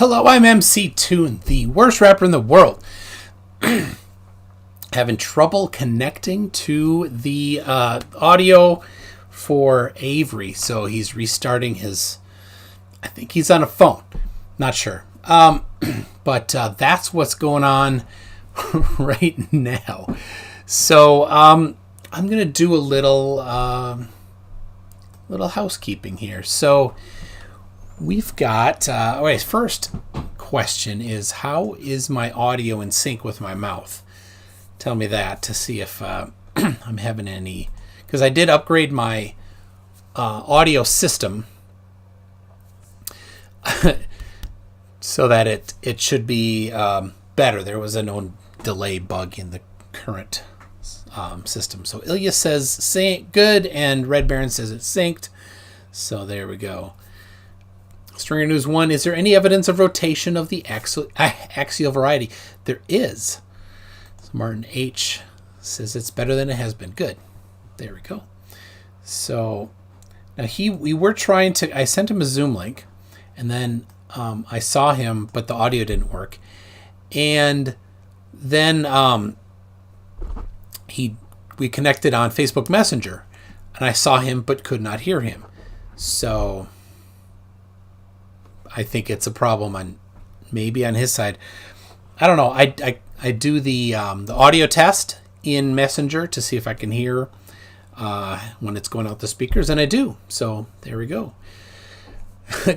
Hello, I'm MC Toon, the worst rapper in the world. Having trouble connecting to the audio for Avery, so he's restarting his... I think he's on a phone. Not sure. But that's what's going on right now. So I'm going to do a little housekeeping here. So we've got... first question is, how is my audio in sync with my mouth? Tell me that to see if I'm having any... Because I did upgrade my audio system so that it should be better. There was a known delay bug in the current system. So Ilya says sync good, and Red Baron says it's synced. So there we go. Stringer News 1, is there any evidence of rotation of the axial variety? There is. So Martin H says it's better than it has been. Good. There we go. So now we were trying to... I sent him a Zoom link, and then I saw him, but the audio didn't work. And then we connected on Facebook Messenger, and I saw him but could not hear him. So I think it's a problem maybe on his side. I don't know. I do the audio test in Messenger to see if I can hear when it's going out the speakers, and I do. So there we go.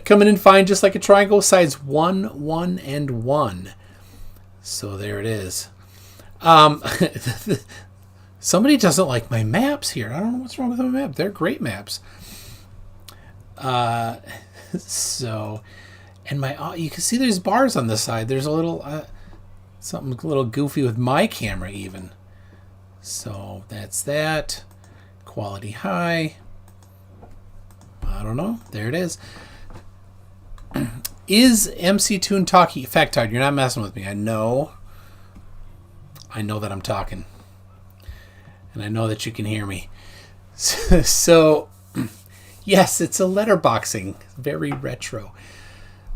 Coming in fine, just like a triangle, sides 1, 1, and 1. So there it is. Somebody doesn't like my maps here. I don't know what's wrong with my map. They're great maps. So, and you can see there's bars on the side. There's a little something a little goofy with my camera even. So that's that. Quality high. I don't know. There it is. Is MC Toon talking? Factard, you're not messing with me. I know that I'm talking. And I know that you can hear me. So yes, it's a letterboxing. Very retro.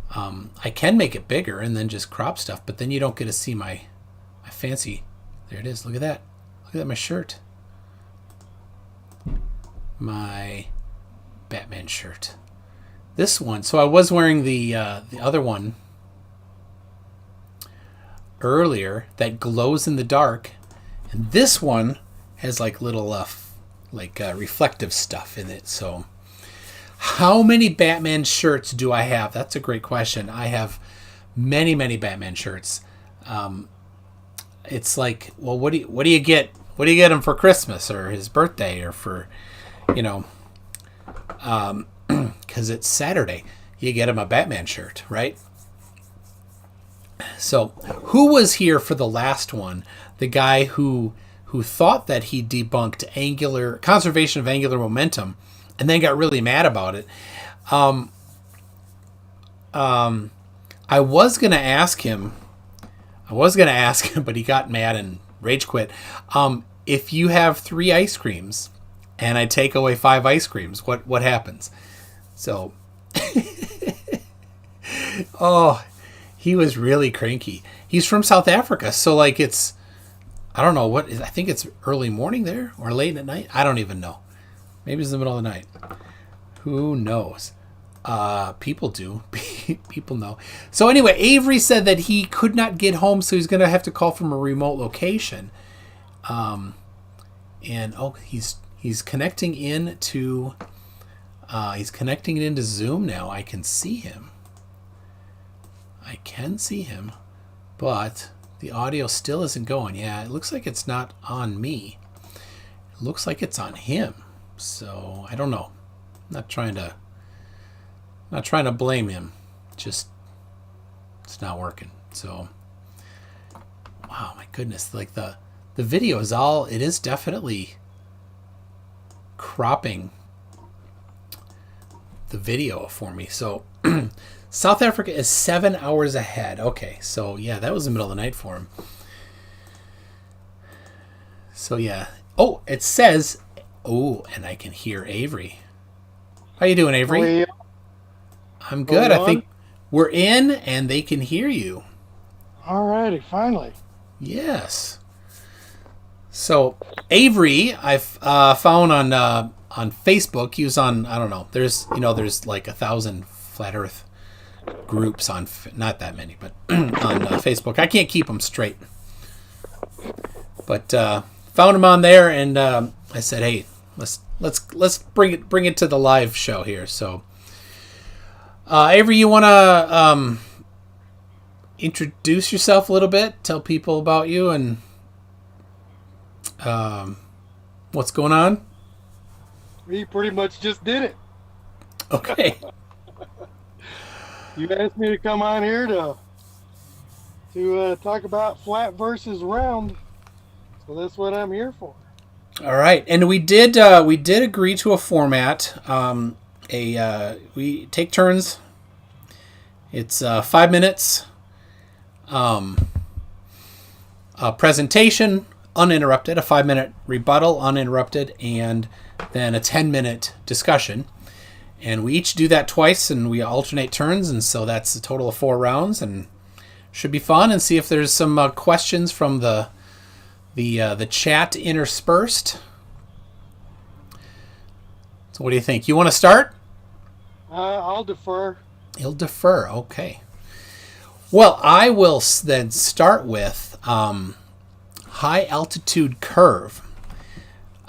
I can make it bigger and then just crop stuff, but then you don't get to see my fancy... There it is. Look at that. Look at that, my shirt. My Batman shirt. This one. So I was wearing the other one earlier that glows in the dark, and this one has like little reflective stuff in it. So how many Batman shirts do I have? That's a great question. I have many Batman shirts. It's like, well, what do you get? What do you get him for Christmas or his birthday or for, because it's Saturday, you get him a Batman shirt, right? So who was here for the last one? The guy who thought that he debunked conservation of angular momentum and then got really mad about it. I was going to ask him, but he got mad and rage quit. If you have 3 ice creams and I take away 5 ice creams, what happens? So, oh, he was really cranky. He's from South Africa, so like I don't know I think it's early morning there or late at night. I don't even know. Maybe it's the middle of the night. Who knows? People do. People know. So anyway, Avery said that he could not get home, so he's going to have to call from a remote location. He's connecting into Zoom now. I can see him. But the audio still isn't going. Yeah, it looks like it's not on me. It looks like it's on him. So I don't know. Not trying to blame him. Just it's not working. So wow, my goodness, like the video is definitely cropping the video for me. So South Africa is 7 hours ahead. Okay, so yeah, that was the middle of the night for him. So yeah. Oh, it says, and I can hear Avery. How you doing, Avery? I'm good. I think We're in, and they can hear you. Alrighty, finally. Yes. So Avery, I've found on Facebook. He was on, I don't know. There's like 1,000 flat Earth groups on, not that many, but on Facebook. I can't keep them straight. But found him on there, and I said, hey, let's bring it to the live show here. So Avery, you want to introduce yourself a little bit, tell people about you and what's going on? We pretty much just did it. Okay. You asked me to come on here to talk about flat versus round, so that's what I'm here for. All right, and we did agree to a format. We take turns. It's 5 minutes. A presentation uninterrupted, a 5-minute rebuttal uninterrupted, and then a 10-minute discussion. And we each do that twice, and we alternate turns, and so that's a total of 4 rounds, and should be fun. And see if there's some questions from the chat interspersed. So, what do you think? You want to start? I'll defer. You'll defer, okay. Well, I will then start with high altitude curve.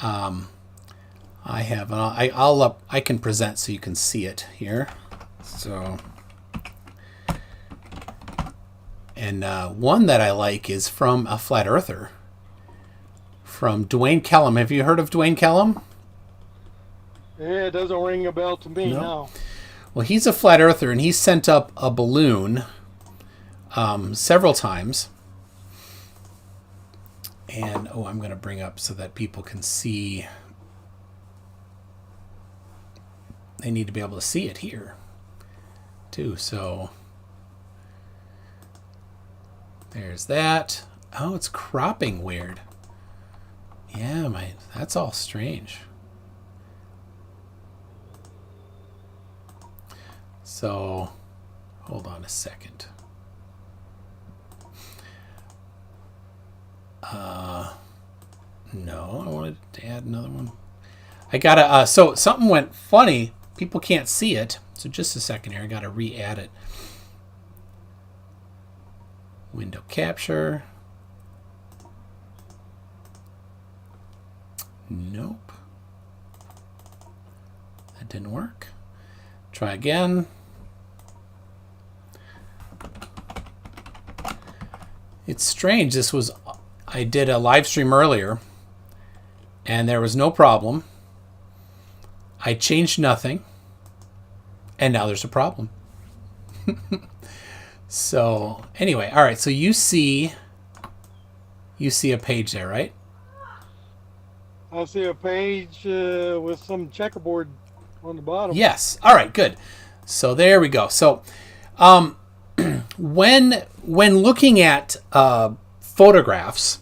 I have I can present so you can see it here. So, and one that I like is from a flat earther, from Dwayne Kellum. Have you heard of Dwayne Kellum? Yeah, it doesn't ring a bell to me. No. Well, he's a flat earther, and he sent up a balloon several times. And I'm going to bring up so that people can see. They need to be able to see it here too. So there's that. Oh, it's cropping weird. Yeah, that's all strange. So hold on a second. No, I wanted to add another one. I gotta, so something went funny. People can't see it. So just a second here. I gotta re-add it. Window capture. Nope. That didn't work. Try again. It's strange. I did a live stream earlier, and there was no problem. I changed nothing, and now there's a problem. So anyway, all right. So you see a page there, right? I see a page with some checkerboard on the bottom. Yes. All right. Good. So there we go. So when looking at photographs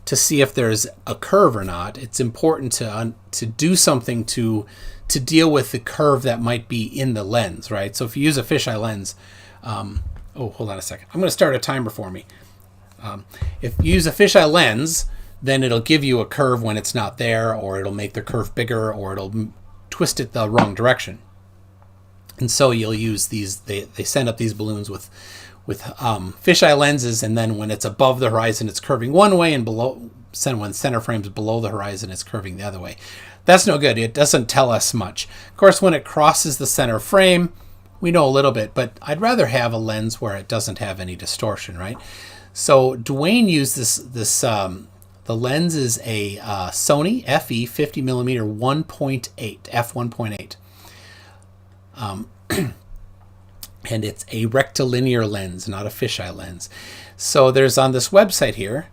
to see if there's a curve or not, it's important to do something to deal with the curve that might be in the lens, right? So if you use a fisheye lens, hold on a second. I'm going to start a timer for me. If you use a fisheye lens, then it'll give you a curve when it's not there, or it'll make the curve bigger, or it'll twist it the wrong direction. And so you'll use these. They send up these balloons with fisheye lenses, and then when it's above the horizon, it's curving one way, and below, when center frame's below the horizon, it's curving the other way. That's no good. It doesn't tell us much. Of course, when it crosses the center frame, we know a little bit, but I'd rather have a lens where it doesn't have any distortion, right? So Dwayne used this. The lens is a Sony FE 50mm 1.8 f1.8. And it's a rectilinear lens, not a fisheye lens. So there's on this website here,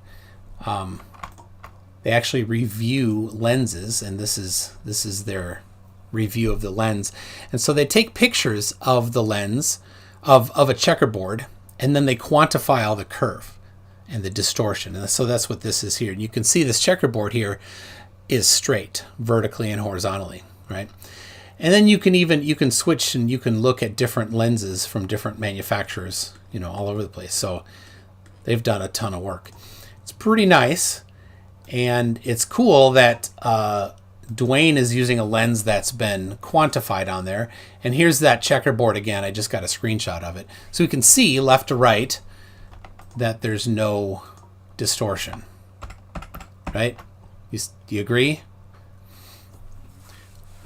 they actually review lenses, and this is their review of the lens. And so they take pictures of the lens of a checkerboard, and then they quantify all the curve and the distortion. And so that's what this is here. And you can see this checkerboard here is straight, vertically and horizontally, right? And then you can switch and you can look at different lenses from different manufacturers, all over the place. So they've done a ton of work. It's pretty nice. And it's cool that Dwayne is using a lens that's been quantified on there. And here's that checkerboard again. I just got a screenshot of it. So we can see left to right that there's no distortion. Right? Do you agree?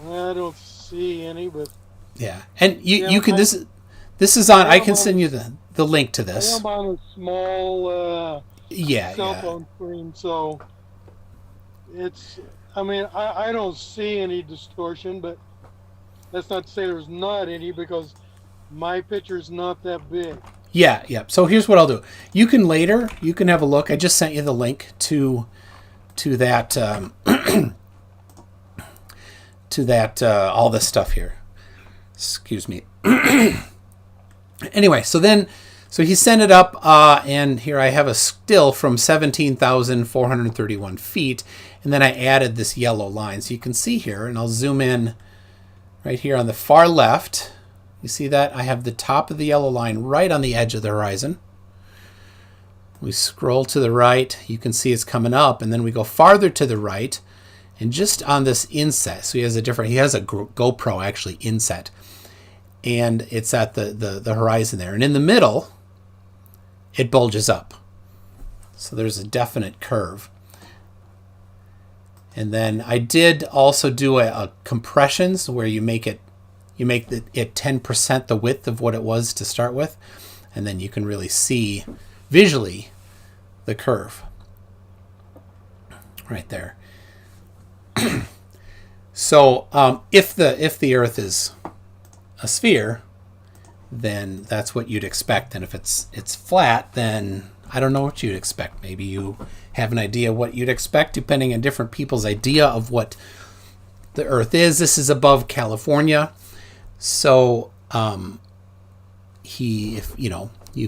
I don't see any, but yeah. And you can this is on. I can send you the link to this. I'm on a small cell phone screen, so it's. I mean, I don't see any distortion, but that's not to say there's not any, because my picture's not that big. Yeah. So here's what I'll do. You can have a look. I just sent you the link to that to that all this stuff here. Excuse me. Anyway, so he sent it up, and here I have a still from 17,431 feet, and then I added this yellow line. So you can see here, and I'll zoom in right here on the far left. You see that? I have the top of the yellow line right on the edge of the horizon. We scroll to the right, you can see it's coming up, and then we go farther to the right, and just on this inset, so he has a GoPro actually inset, and it's at the horizon there, and in the middle it bulges up, so there's a definite curve. And then I did also do a compressions where you make it 10% the width of what it was to start with, and then you can really see visually the curve right there. So if the Earth is a sphere, then that's what you'd expect. And if it's flat, then I don't know what you'd expect. Maybe you have an idea what you'd expect, depending on different people's idea of what the Earth is. This is above California, so you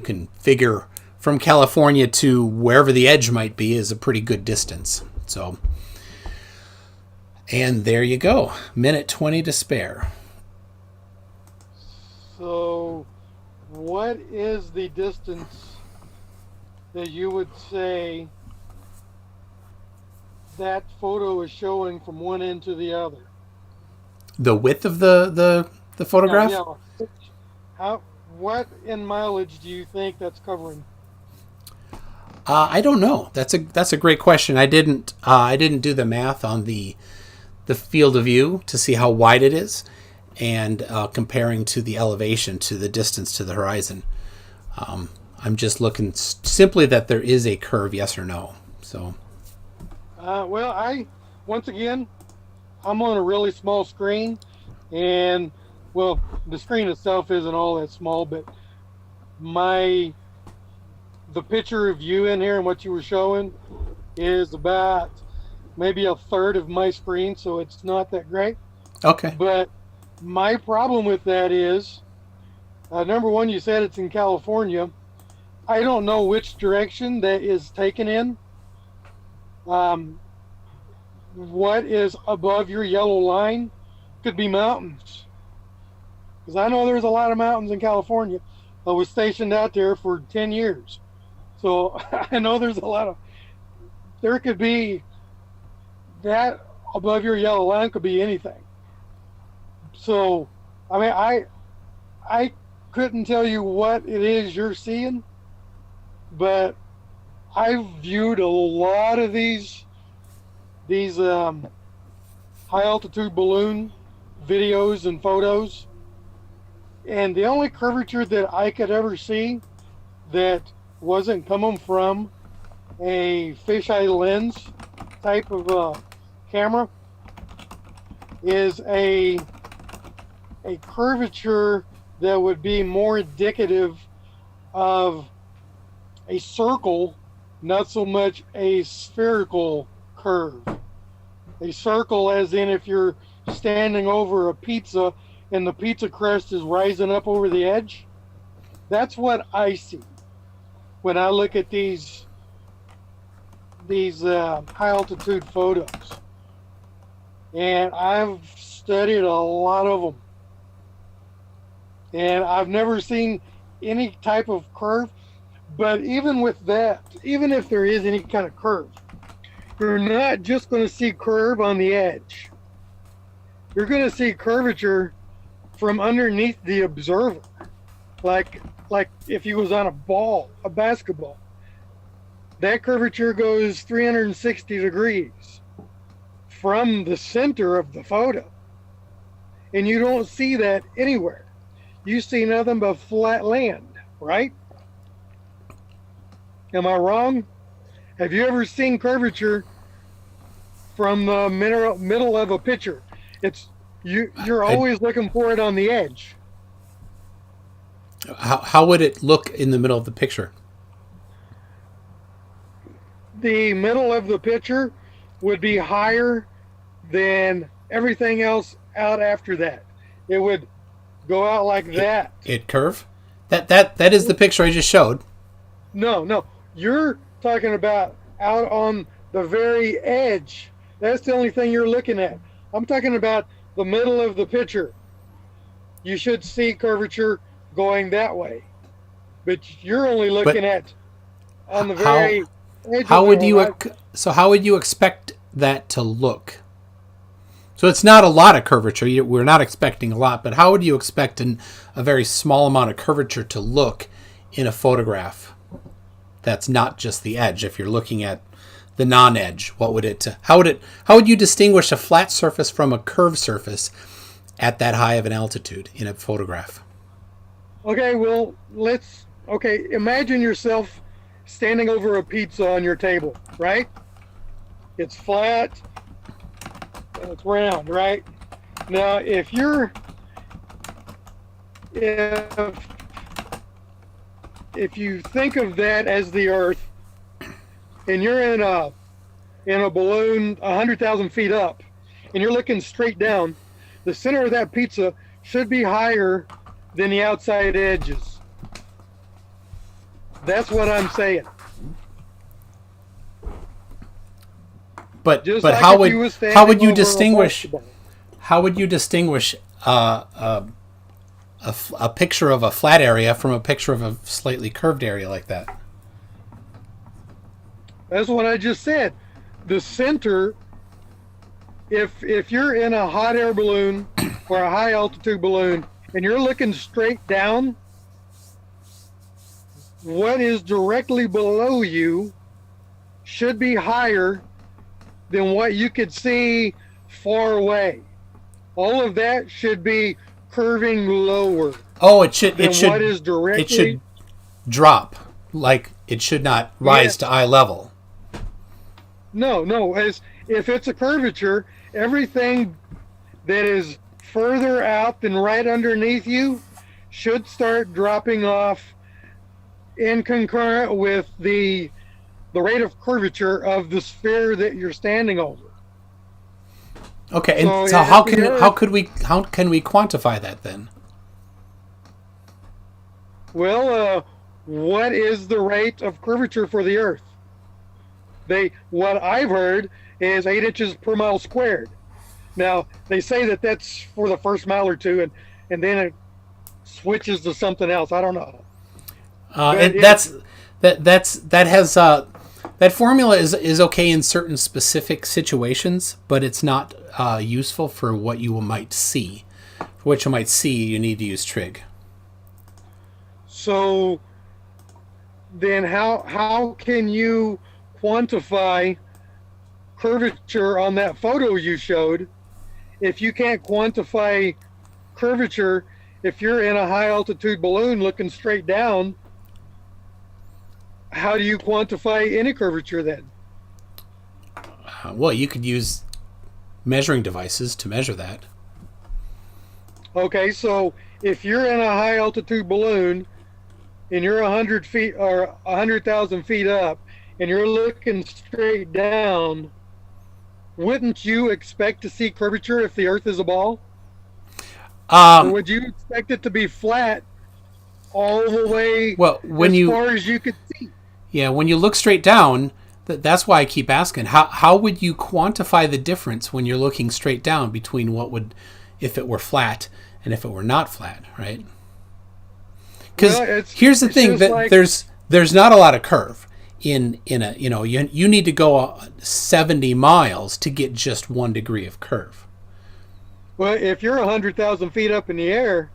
can figure from California to wherever the edge might be is a pretty good distance. So. And there you go. Minute 20 to spare. So, what is the distance that you would say that photo is showing from one end to the other? The width of the photograph? Yeah. What in mileage do you think that's covering? I don't know. That's a great question. I didn't do the math on the field of view to see how wide it is, and comparing to the elevation to the distance to the horizon. I'm just looking simply that there is a curve, yes or no. So. Well, once again, I'm on a really small screen, and well, the screen itself isn't all that small, but the picture of you in here and what you were showing is about maybe a third of my screen, so it's not that great. Okay. But my problem with that is, number one, you said it's in California. I don't know which direction that is taken in. What is above your yellow line could be mountains. Because I know there's a lot of mountains in California. I was stationed out there for 10 years. So I know there's a lot of, there could be, that above your yellow line could be anything. So, I mean, I couldn't tell you what it is you're seeing, but I've viewed a lot of these high altitude balloon videos and photos, and the only curvature that I could ever see that wasn't coming from a fisheye lens type of camera is a curvature that would be more indicative of a circle, not so much a spherical curve. A circle as in if you're standing over a pizza and the pizza crust is rising up over the edge. That's what I see when I look at these high altitude photos. And I've studied a lot of them, and I've never seen any type of curve. But even with that, even if there is any kind of curve, you're not just going to see curve on the edge. You're going to see curvature from underneath the observer, like if he was on a basketball. That curvature goes 360 degrees from the center of the photo, and you don't see that anywhere. You see nothing but flat land, right? Am I wrong? Have you ever seen curvature from the middle of a picture? You're always looking for it on the edge. How would it look in the middle of the picture? The middle of the picture would be higher than everything else out after that. It would go out like that. It curve? That is the picture I just showed. No. You're talking about out on the very edge. That's the only thing you're looking at. I'm talking about the middle of the picture. You should see curvature going that way. But you're only looking at on the very edge. How would you expect that to look? So it's not a lot of curvature. We're not expecting a lot, but how would you expect a very small amount of curvature to look in a photograph that's not just the edge? If you're looking at the non-edge, how would you distinguish a flat surface from a curved surface at that high of an altitude in a photograph? Okay, well, imagine yourself standing over a pizza on your table, right? It's flat and it's round, right? Now, if you think of that as the Earth, and you're in a balloon 100,000 feet up, and you're looking straight down, the center of that pizza should be higher than the outside edges. That's what I'm saying. But like how would you distinguish a picture of a flat area from a picture of a slightly curved area like that? That's what I just said. The center, if you're in a hot air balloon or a high altitude balloon and you're looking straight down, what is directly below you should be higher than what you could see far away. All of that should be curving lower. Oh, it should drop. Like it should not rise to eye level. No. If it's a curvature, everything that is further out than right underneath you should start dropping off in concurrent with the rate of curvature of the sphere that you're standing over. Okay, and so how can we quantify that then? Well, what is the rate of curvature for the Earth? What I've heard is 8 inches per mile squared. Now they say that that's for the first mile or two, and then it switches to something else. I don't know. That formula is okay in certain specific situations, but it's not useful for what you might see. For what you might see, you need to use trig. So then how can you quantify curvature on that photo you showed if you can't quantify curvature if you're in a high altitude balloon looking straight down? How do you quantify any curvature then? Well, you could use measuring devices to measure that. Okay, so if you're in a high altitude balloon and you're 100 feet or 100,000 feet up and you're looking straight down, wouldn't you expect to see curvature if the Earth is a ball? Or would you expect it to be flat all the way far as you could see? Yeah, when you look straight down, That's why I keep asking, how would you quantify the difference when you're looking straight down between what would, if it were flat and if it were not flat, right? Because here's the thing, that like, there's not a lot of curve in a, you need to go 70 miles to get just 1 degree of curve. Well, if you're 100,000 feet up in the air,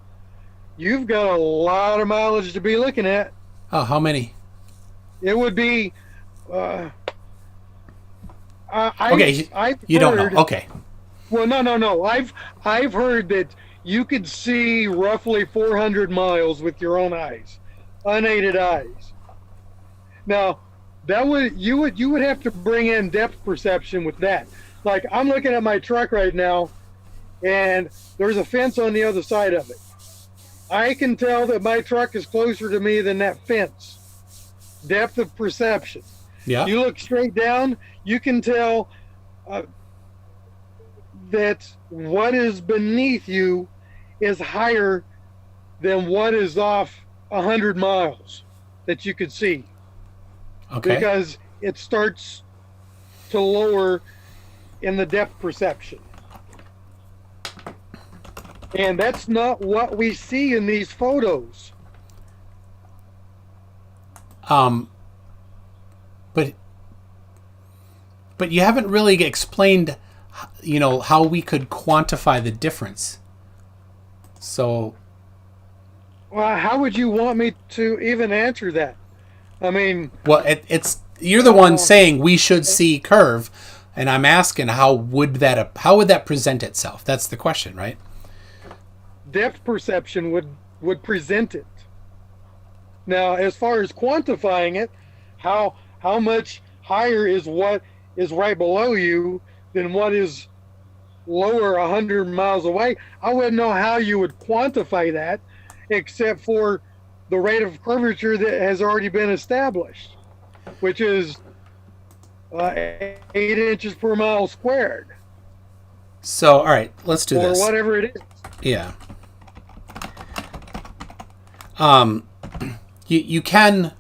you've got a lot of mileage to be looking at. Oh, how many? It would be. Okay, I've you heard, don't know. Okay. Well, no. I've heard that you could see roughly 400 miles with your own eyes, unaided eyes. Now, you would have to bring in depth perception with that. Like, I'm looking at my truck right now, and there's a fence on the other side of it. I can tell that my truck is closer to me than that fence. Depth of perception. Yeah. You look straight down, you can tell that what is beneath you is higher than what is off 100 miles that you could see. Okay. Because it starts to lower in the depth perception. And that's not what we see in these photos. But you haven't really explained, how we could quantify the difference. So, well, how would you want me to even answer that? I mean, well, you're the one saying we should see curve, and I'm asking how would that present itself? That's the question, right? Depth perception would present it. Now, as far as quantifying it, how much higher is what is right below you than what is lower 100 miles away? I wouldn't know how you would quantify that, except for the rate of curvature that has already been established, which is 8 inches per mile squared. So, all right, let's do this. Or whatever it is. Yeah. You can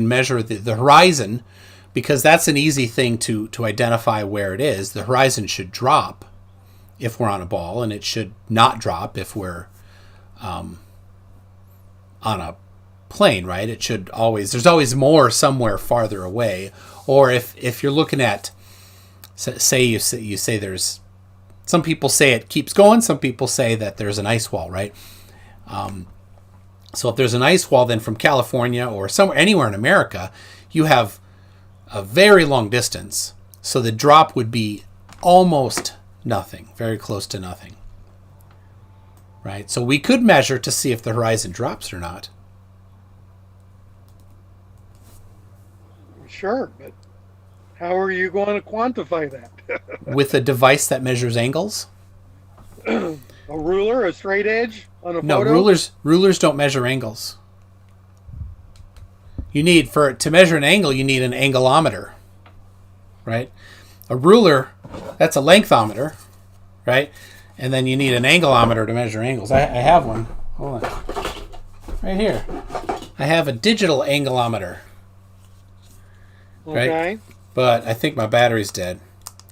measure the horizon, because that's an easy thing to identify where it is. The horizon should drop if we're on a ball, and it should not drop if we're on a plane, right? It should there's always more somewhere farther away. Or if you're looking at, say you say there's, some people say it keeps going, some people say that there's an ice wall, right? So if there's an ice wall, then from California or anywhere in America, you have a very long distance. So the drop would be almost nothing, very close to nothing. Right? So we could measure to see if the horizon drops or not. Sure, but how are you going to quantify that? With a device that measures angles? A ruler, a straight edge on a No, photo? rulers don't measure angles. To measure an angle, you need an angleometer, right? A ruler, that's a lengthometer, right? And then you need an angleometer to measure angles. I have one. Hold on. Right here. I have a digital angleometer. Right? Okay. But I think my battery's dead.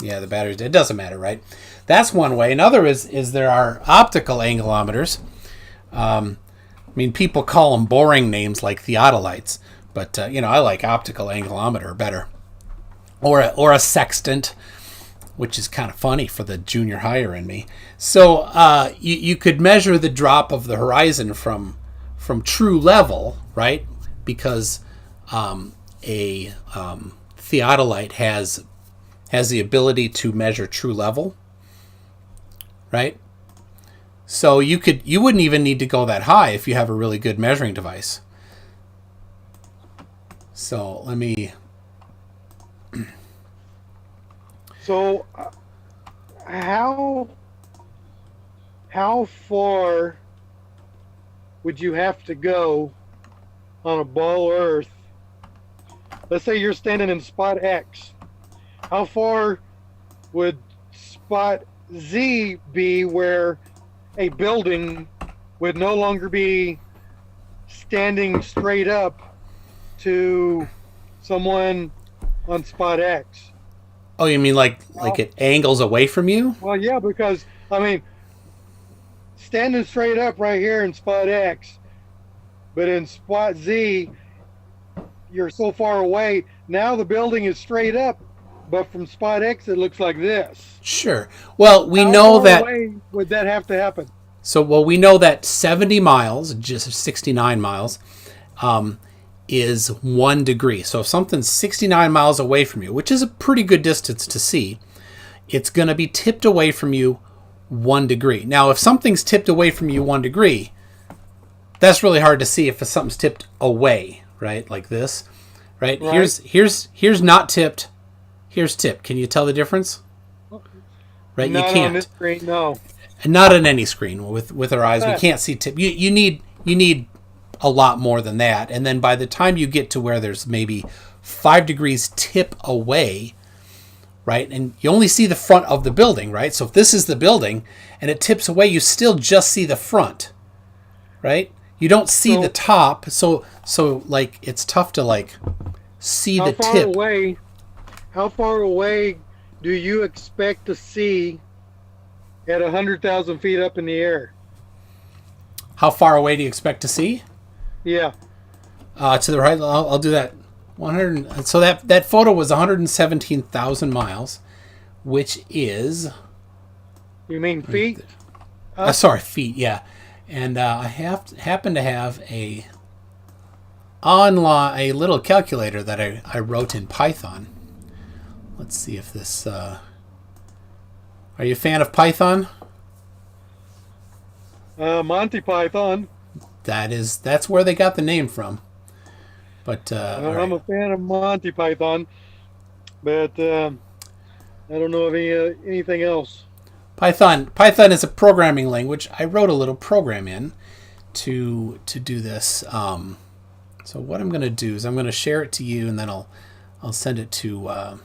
Yeah, the battery's dead. It doesn't matter, right? That's one way. Another is there are optical angleometers. People call them boring names like theodolites. But, I like optical angleometer better. Or a sextant, which is kind of funny for the junior higher in me. So you could measure the drop of the horizon from true level, right? Because a theodolite has the ability to measure true level, right? So you wouldn't even need to go that high if you have a really good measuring device. So let me. So how far would you have to go on a ball of Earth? Let's say you're standing in spot X. How far would spot Z be where a building would no longer be standing straight up to someone on spot X. Oh, you mean like it angles away from you? Well, yeah, because I mean, standing straight up right here in spot X, but in spot Z, you're so far away. Now the building is straight up, but from spot X, it looks like this. Sure. Well, we How know far that. away would that have to happen? So, well, we know that 70 miles, just 69 miles, is 1 degree. So if something's 69 miles away from you, which is a pretty good distance to see, it's going to be tipped away from you 1 degree. Now, if something's tipped away from you 1 degree, that's really hard to see if something's tipped away, right? Like this, right? Here's not tipped. Here's tipped. Can you tell the difference? Right? Not you can't. on this screen, no. And not on any screen with our eyes. We can't see tip. You need a lot more than that. And then by the time you get to where there's maybe 5 degrees tip away, right? And you only see the front of the building, right? So if this is the building and it tips away, you still just see the front, right? You don't see the top. So like it's tough to like see the tip. How far away do you expect to see at 100,000 feet up in the air? How far away do you expect to see? Yeah. To the right. I'll do that. 100. So that photo was 117,000 miles, which is. You mean feet? Sorry, feet. Yeah, and I happen to have a little calculator that I wrote in Python. Let's see if this. Are you a fan of Python? Monty Python. That's where they got the name from. But I'm a fan of Monty Python, but I don't know of anything else. Python is a programming language. I wrote a little program in to do this. So what I'm going to do is I'm going to share it to you, and then I'll send it to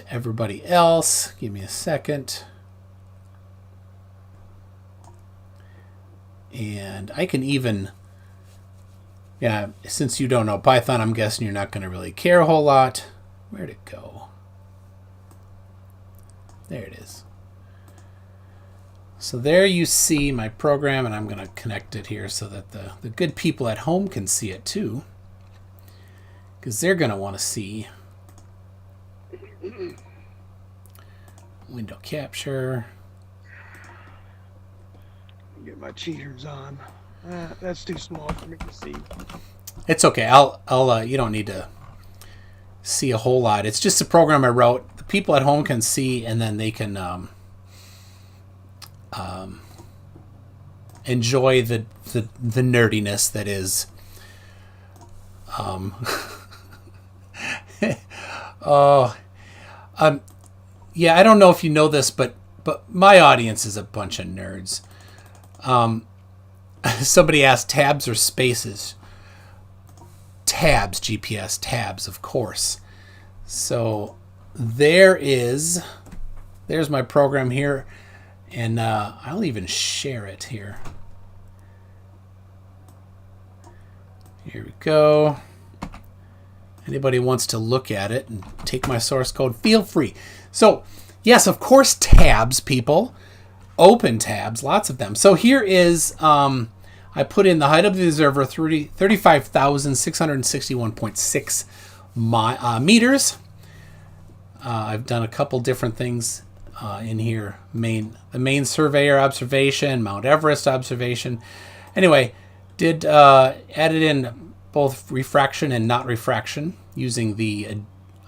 everybody else. Give me a second. And I can even, since you don't know Python, I'm guessing you're not going to really care a whole lot. Where'd it go? There it is. So there you see my program, and I'm going to connect it here so that the good people at home can see it too, because they're going to want to see window capture. Get my cheaters on. That's too small for me to see. It's okay. I'll you don't need to see a whole lot. It's just a program I wrote. The people at home can see, and then they can enjoy the nerdiness that is I don't know if you know this, but my audience is a bunch of nerds. Somebody asked, tabs or spaces? Tabs, GPS tabs, of course. So there's my program here, and I'll even share it here. Here we go. Anybody wants to look at it and take my source code, feel free. So yes, of course, tabs, people. Open tabs, lots of them. So here is, I put in the height of the observer, 35,661.6 meters. I've done a couple different things in here. The main surveyor observation, Mount Everest observation. Anyway, added in both refraction and not refraction using the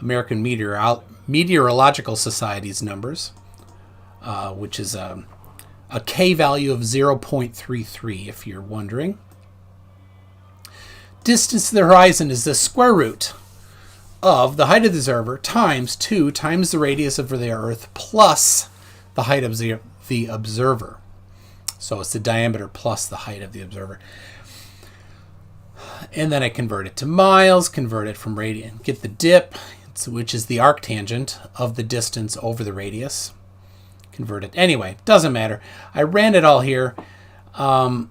American Meteorological Society's numbers, which is a K value of 0.33, if you're wondering. Distance to the horizon is the square root of the height of the observer times 2 times the radius of the Earth plus the height of the observer. So it's the diameter plus the height of the observer. And then I convert it to miles, convert it from radian, get the dip, which is the arctangent of the distance over the radius. Convert it. Anyway, doesn't matter. I ran it all here. 35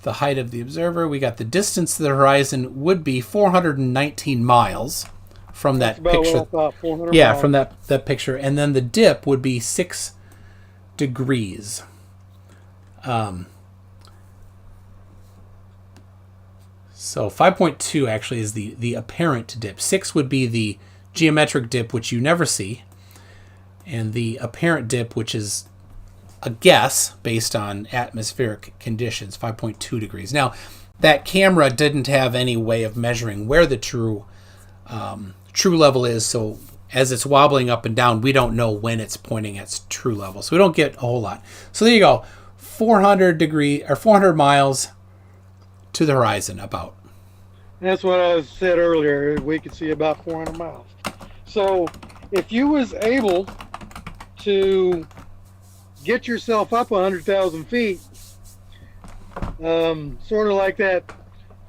the height of the observer. We got the distance to the horizon would be 419 miles from that That's about picture. what I thought, 400 Yeah, miles. from that picture. And then the dip would be 6 degrees. So 5.2 actually is the apparent dip. 6 would be the geometric dip, which you never see. And the apparent dip, which is a guess based on atmospheric conditions, 5.2 degrees. Now, that camera didn't have any way of measuring where the true level is, so as it's wobbling up and down, we don't know when it's pointing at its true level. So we don't get a whole lot. So there you go. 400 miles to the horizon about. That's what I said earlier. We could see about 400 miles. So if you was able to get yourself up 100,000 feet, sort of like that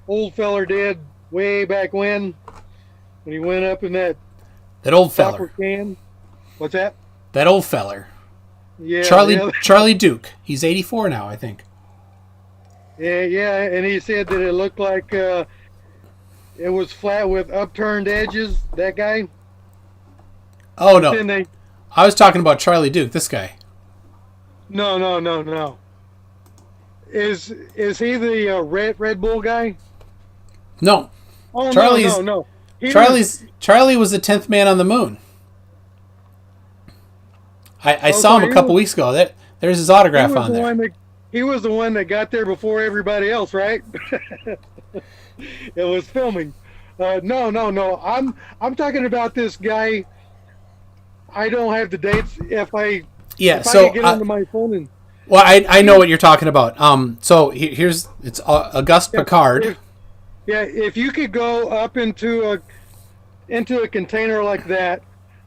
old feller did way back when he went up in that old copper feller. can. What's that? That old feller. Yeah, Charlie Duke. He's 84 now, I think. Yeah, and he said that it looked like it was flat with upturned edges. That guy. Oh no, I was talking about Charlie Duke. This guy. No. Is he the Red Bull guy? No. Oh, Charlie's, no. Charlie was the 10th man on the moon. I saw him a couple weeks ago. There's his autograph on there. He was the one that got there before everybody else, right? It was filming. No. I'm talking about this guy. I don't have the dates. If I could get onto my phone and. Well, I know what you're talking about. So it's Auguste Piccard. If you could go up into a container like that,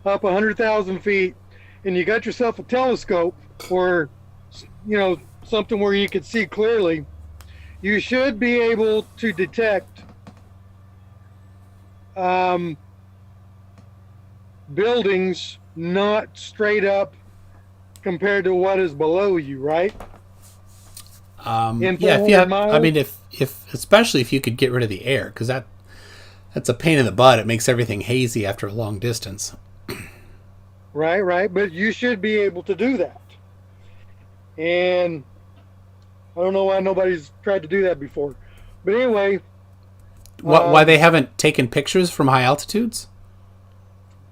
up 100,000 feet, and you got yourself a telescope or, something where you could see clearly, you should be able to detect buildings not straight up compared to what is below you, right? If especially if you could get rid of the air, because that's a pain in the butt. It makes everything hazy after a long distance. Right. But you should be able to do that. And I don't know why nobody's tried to do that before. But anyway. Why they haven't taken pictures from high altitudes?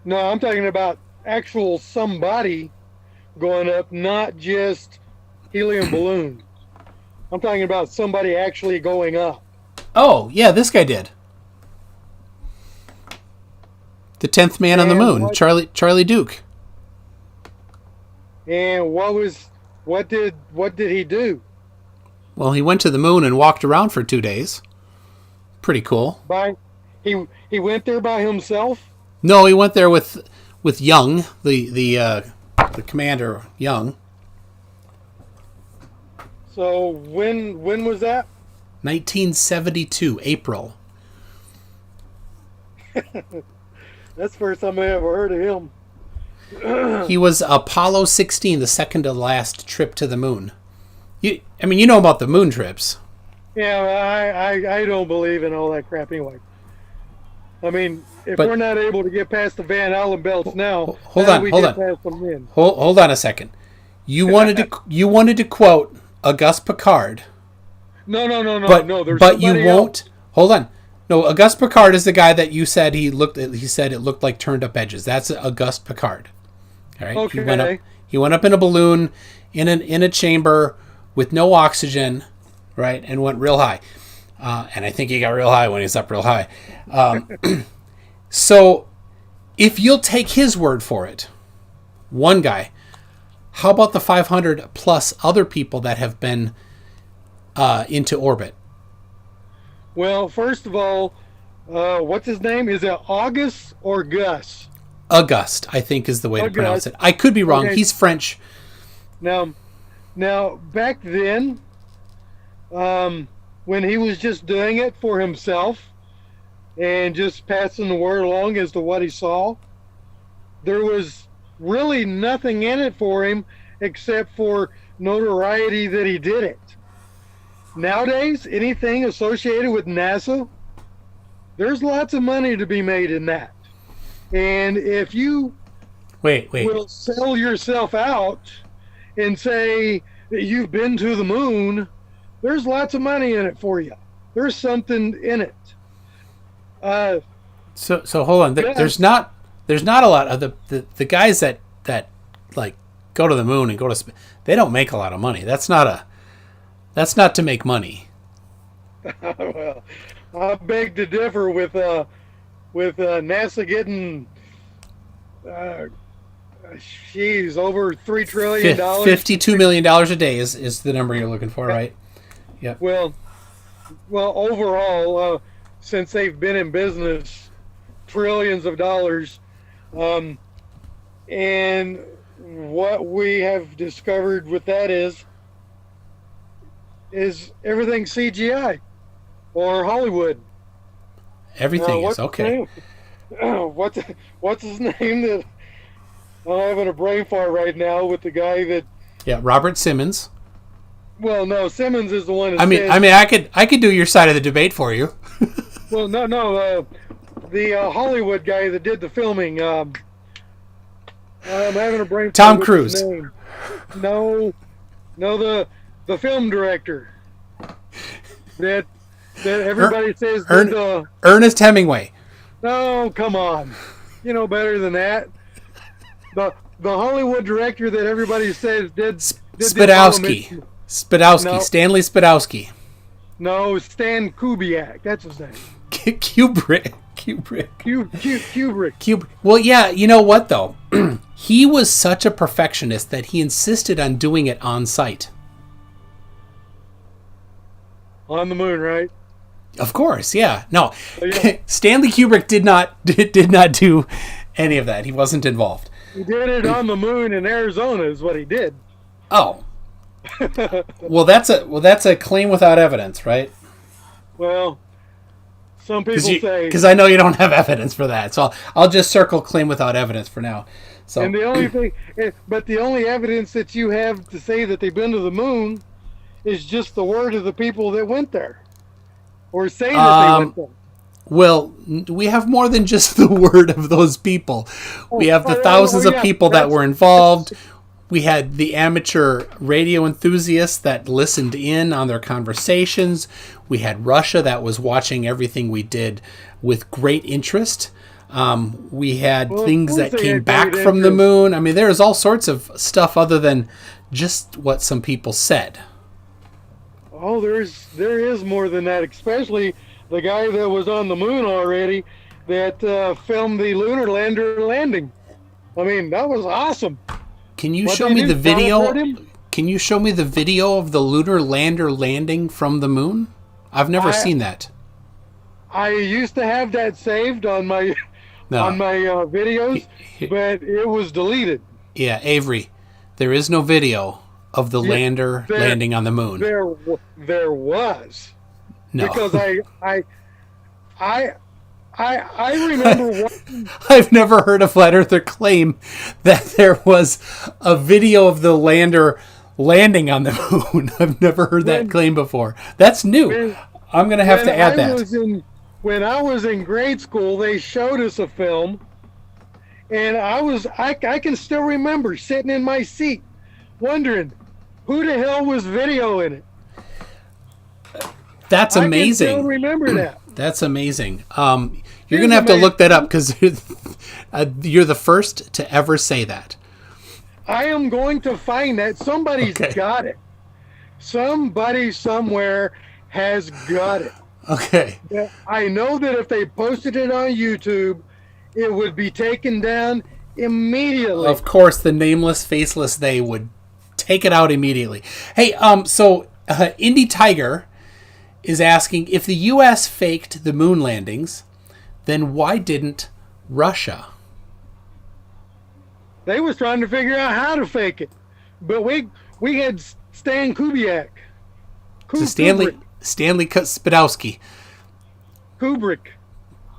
No, I'm talking about actual somebody going up, not just helium balloons. I'm talking about somebody actually going up. Oh, yeah, this guy did. The 10th man on the moon, Charlie Duke. And what did he do? Well, he went to the moon and walked around for 2 days. Pretty cool. He went there by himself? No, he went there with Young, the commander, Young. So when was that? 1972, April. That's the first time I ever heard of him. He was Apollo 16, the second to last trip to the moon. You know about the moon trips. Yeah, I don't believe in all that crap anyway. I mean, if we're not able to get past the Van Allen belts now, hold on. Hold on a second. You wanted to quote Auguste Piccard. No. But you won't. Hold on. No, Auguste Piccard is the guy that you said he said it looked like turned up edges. That's Auguste Piccard. All right. Okay. He went up in a balloon in a chamber with no oxygen, right, and went real high. And I think he got real high when he's up real high. So if you'll take his word for it, one guy, how about the 500 plus other people that have been into orbit? Well, first of all, what's his name? Is it August or Gus? Auguste, I think, is the way to pronounce it. I could be wrong. Okay. He's French. Now, back then, when he was just doing it for himself and just passing the word along as to what he saw, there was really nothing in it for him except for notoriety that he did it. Nowadays, anything associated with NASA, there's lots of money to be made in that. And if you Wait. will sell yourself out and say that you've been to the moon, there's lots of money in it for you. There's something in it. So hold on. Yeah. There's not a lot of the guys that like go to the moon and go to space. They don't make a lot of money. That's not to make money. Well, I beg to differ with NASA getting, over $3 trillion. $52 million a day is the number you're looking for, right? Yep. Well, overall, since they've been in business, trillions of dollars, and what we have discovered with that is everything CGI or Hollywood. Everything is okay. What's his name? That I'm having a brain fart right now with the guy that. Yeah, Robert Simmons. Well, no, Simmons is the one. That I could do your side of the debate for you. Well, no, the Hollywood guy that did the filming. I'm having a brain fart. Tom Cruise. No, the film director that everybody says Ernest Hemingway. No, come on, you know better than that. The Hollywood director that everybody says did Spadowski. No. Stanley Spadowski. No, Stan Kubiak. That's his name. Kubrick. Kubrick. Well, yeah, you know what, though? He was such a perfectionist that he insisted on doing it on site. On the moon, right? Of course, yeah. No, Yeah. Stanley Kubrick did not do any of that. He wasn't involved. He did it on the moon in Arizona is what he did. Oh. Well, that's a claim without evidence, right? Well, some people say, because I know you don't have evidence for that, so I'll just circle claim without evidence for now. So, and the only evidence that you have to say that they've been to the moon is just the word of the people that went there, or say that they went there. Well, we have more than just the word of those people. We have the thousands of people that were involved. We had the amateur radio enthusiasts that listened in on their conversations. We had Russia that was watching everything we did with great interest. We had things that came back from the moon. I mean, there's all sorts of stuff other than just what some people said. Oh, there is more than that, especially the guy that was on the moon already that filmed the lunar lander landing. I mean, that was awesome. Can you show me the video? Can you show me the video of the lunar lander landing from the moon? I've never seen that. I used to have that saved on my videos, but it was deleted. Yeah, Avery, there is no video of the lander landing on the moon. There was. No. Because I remember I've never heard a flat earther claim that there was a video of the lander landing on the moon. I've never heard that claim before. That's new. I'm going to have to add that. When I was in grade school, they showed us a film, and I can still remember sitting in my seat wondering who the hell was videoing it. That's amazing. I can still remember that. That's amazing. You're going to have to look that up because you're the first to ever say that. I am going to find that. Somebody's got it. Somebody somewhere has got it. Okay. I know that if they posted it on YouTube, it would be taken down immediately. Of course, the nameless, faceless they would take it out immediately. Hey, so Indie Tiger is asking, if the U.S. faked the moon landings, then why didn't Russia? They was trying to figure out how to fake it, but we had Stan Kubiak. So Stanley Spadowski. Kubrick.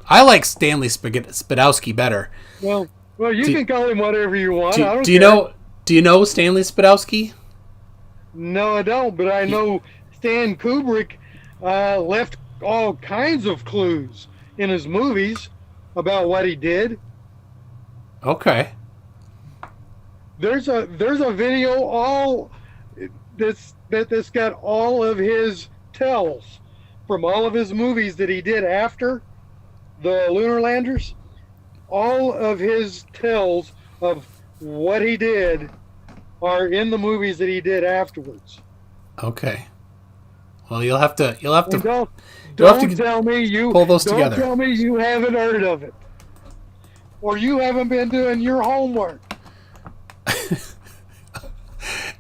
I like Stanley Spadowski better. Well, you can call him whatever you want. I don't care. Do you know Stanley Spadowski? No, I don't. But I know Stan Kubrick left all kinds of clues in his movies about what he did. Okay. There's a video all that's got all of his tells from all of his movies that he did after the lunar landers. All of his tells of what he did are in the movies that he did afterwards. Okay. Well, you'll have to Don't tell me you pull those don't together. tell me you haven't heard of it, or you haven't been doing your homework.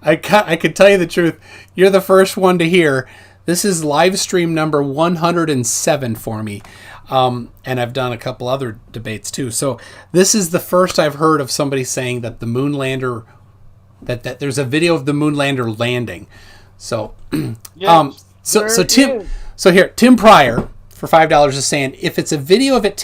I can tell you the truth. You're the first one to hear. This is live stream number 107 for me. And I've done a couple other debates too. So this is the first I've heard of somebody saying that the moon lander, that there's a video of the moon lander landing. So, Yes, Tim Pryor for $5 is saying if it's a video of it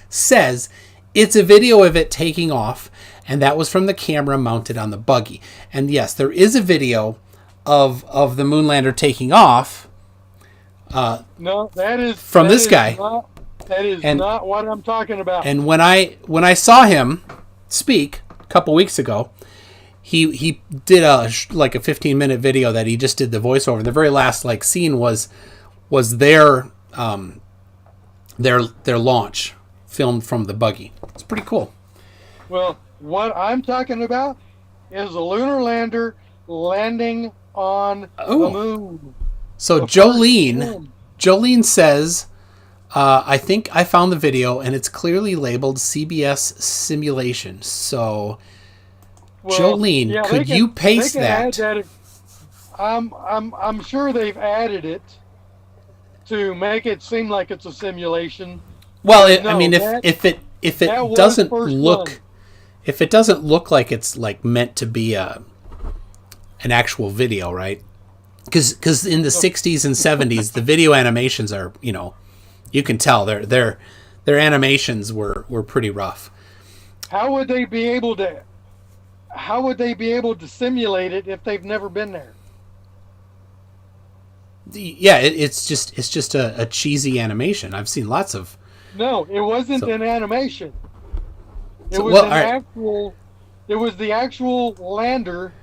says it's a video of it taking off, and that was from the camera mounted on the buggy. And yes, there is a video of the moonlander taking off. No, that is from this guy. That is not what I'm talking about. And when I saw him speak a couple weeks ago, he did a 15-minute video that he just did the voiceover. The very last scene was their launch filmed from the buggy. It's pretty cool. Well, what I'm talking about is a lunar lander landing on the moon. So Jolene says, I think I found the video and it's clearly labeled CBS simulation. So, Jolene, could you paste that? I'm sure they've added it to make it seem like it's a simulation. Well, if it doesn't look like it's meant to be an actual video, right? Because in the 60s and 70s, the video animations are, you can tell their animations were pretty rough. How would they be able to simulate it if they've never been there? Yeah, it's just a cheesy animation. I've seen lots of. No, it wasn't an animation. It was the actual lander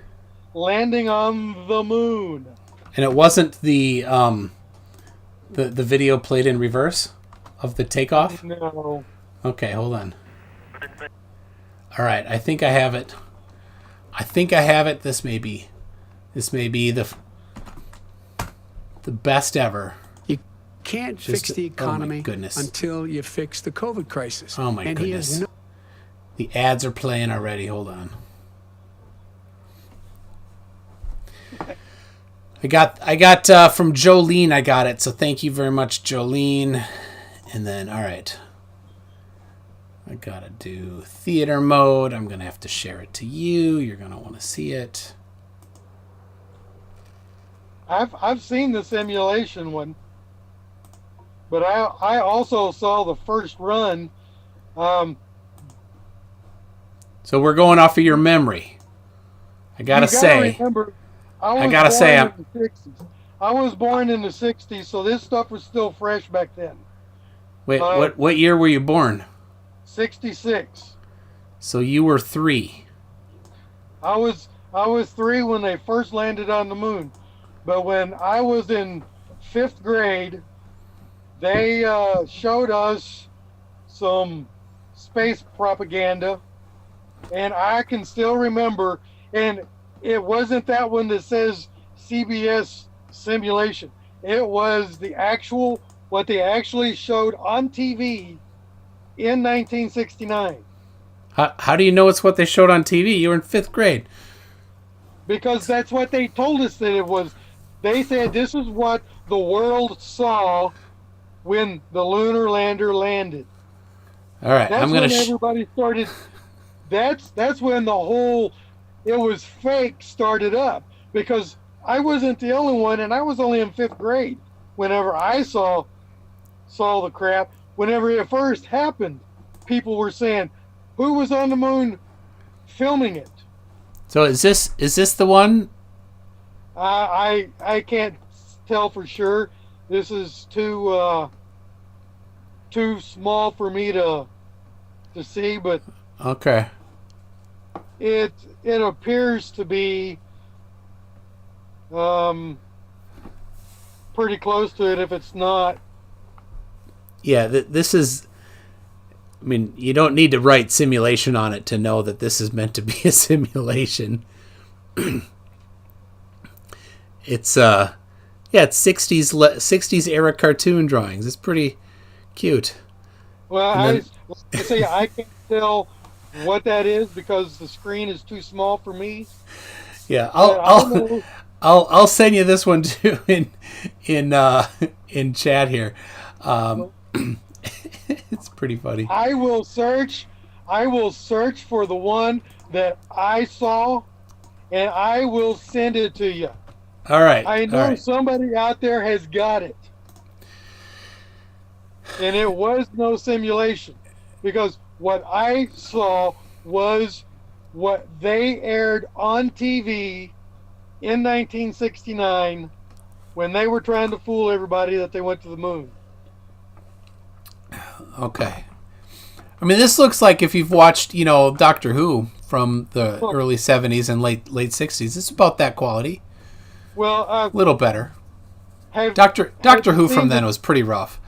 landing on the moon. And it wasn't the video played in reverse of the takeoff? No. Okay, hold on. All right, I think I have it. This may be the best ever. You can't fix the economy goodness. until you fix the COVID crisis. Oh my goodness. The ads are playing already. Hold on. I got from Jolene, I got it. So thank you very much, Jolene. And then, all right. I got to do theater mode. I'm going to have to share it to you. You're going to want to see it. I've seen the simulation one, but I also saw the first run. So we're going off of your memory. I gotta say, I was born in the 60s, so this stuff was still fresh back then. Wait, what year were you born? 66. So you were 3. I was 3 when they first landed on the moon. But when I was in 5th grade, they showed us some space propaganda, and I can still remember, and it wasn't that one that says CBS simulation. It was what they actually showed on TV in 1969. How do you know it's what they showed on TV? You were in 5th grade. Because that's what they told us that it was. They said this is what the world saw when the lunar lander landed. All right, that's when everybody started. That's when the whole it was fake started up, because I wasn't the only one, and I was only in 5th grade whenever I saw the crap. Whenever it first happened, people were saying, "Who was on the moon filming it?" So is this the one? I can't tell for sure. This is too small for me to see, but Okay. it appears to be pretty close to it. If it's not, Yeah, this is. I mean, you don't need to write simulation on it to know that this is meant to be a simulation. It's it's 60s era cartoon drawings. It's pretty cute. well, And I say I can't tell what that is because the screen is too small for me. Yeah, But I know I'll send you this one too in chat here. It's pretty funny. I will search for the one that I saw, and I will send it to you. All right. I all know right. somebody out there has got it. And it was no simulation because what I saw was what they aired on TV in 1969 when they were trying to fool everybody that they went to the moon. Okay. I mean, this looks like if you've watched, Doctor Who from the early 70s and late 60s, it's about that quality. Well, A little better. Doctor Doctor Who from then was pretty rough.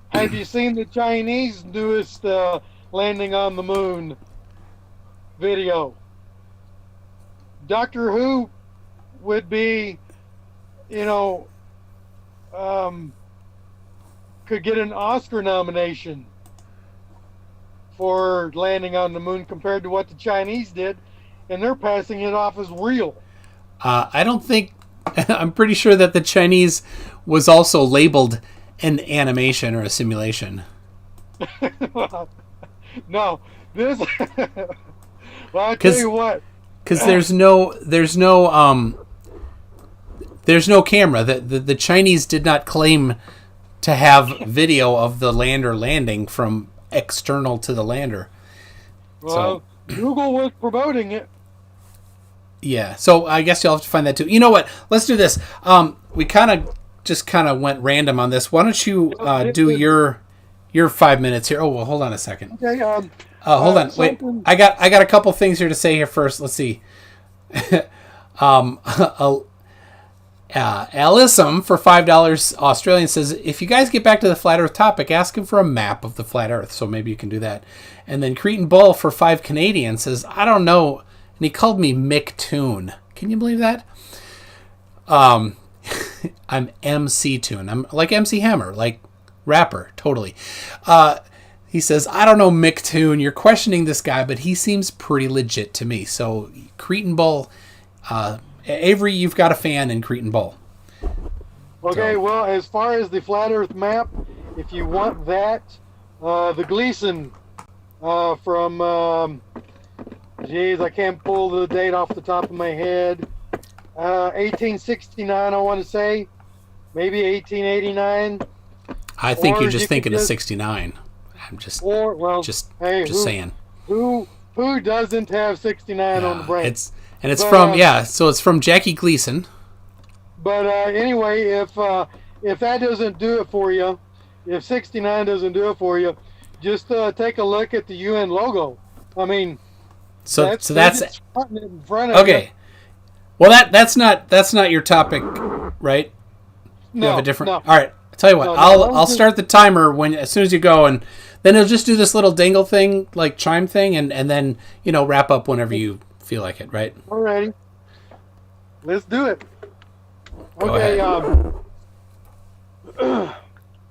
Have you seen the Chinese newest landing on the moon video? Doctor Who would be, could get an Oscar nomination for landing on the moon compared to what the Chinese did, and they're passing it off as real. I don't think. I'm pretty sure that the Chinese was also labeled an animation or a simulation. No, this. Well, I tell you what. Because there's no camera. The Chinese did not claim to have video of the lander landing from external to the lander. Well, Google was promoting it. Yeah, so I guess you'll have to find that too. You know what? Let's do this. We kind of went random on this. Why don't you do your 5 minutes here? Oh, well, hold on a second. Okay. Hold on. Wait. I got a couple things here to say here first. Let's see. Alisum for $5 Australian says, if you guys get back to the flat Earth topic, ask him for a map of the flat Earth. So maybe you can do that. And then Cretan Bull for $5 Canadian says, I don't know. And he called me Mick Toon. Can you believe that? I'm MC Toon. I'm like MC Hammer, like rapper, totally. He says, I don't know Mick Toon. You're questioning this guy, but he seems pretty legit to me. So Cretan Bull, Avery, you've got a fan in Cretan Bull. Okay, well, as far as the flat Earth map, if you want that, the Gleason from, I can't pull the date off the top of my head. 1869, I want to say, maybe 1889. I think Or you're just you thinking could of just- 69. I'm just Hey, saying. Who doesn't have 69 on the brain? It's But, from so it's from Jackie Gleason. But anyway, if that doesn't do it for you, if 69 doesn't do it for you, just take a look at the UN logo. I mean, So they're that's just putting it in front of okay. Well, that's not your topic, right? You. You No, have a different. no. All right. I'll tell you what. No, I'll start the timer as soon as you go, and then it'll just do this little dangle thing, like chime thing, and then wrap up whenever you feel like it, right? Alrighty, let's do it. Go Okay. ahead.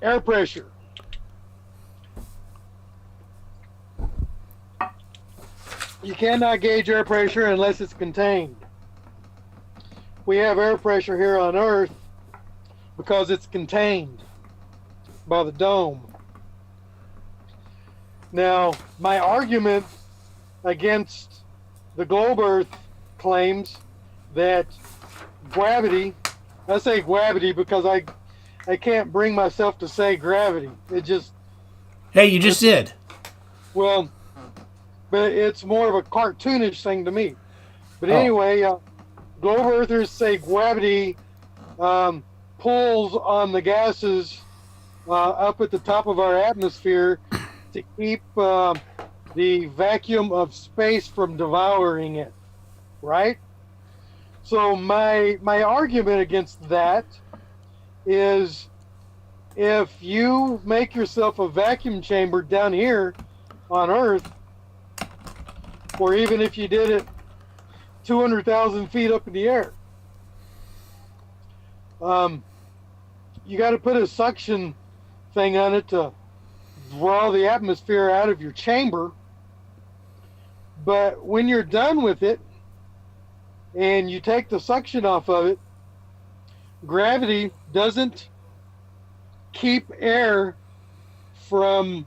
Air pressure. You cannot gauge air pressure unless it's contained. We have air pressure here on Earth because it's contained by the dome. Now, my argument against the globe Earth claims that gravity, I say gravity because I can't bring myself to say gravity. It just, Hey, you just did. well, but it's more of a cartoonish thing to me. But Oh. anyway, globe earthers say gravity pulls on the gases up at the top of our atmosphere to keep the vacuum of space from devouring it, right? So my argument against that is, if you make yourself a vacuum chamber down here on Earth, or even if you did it 200,000 feet up in the air, you got to put a suction thing on it to draw the atmosphere out of your chamber. But when you're done with it and you take the suction off of it, gravity doesn't keep air from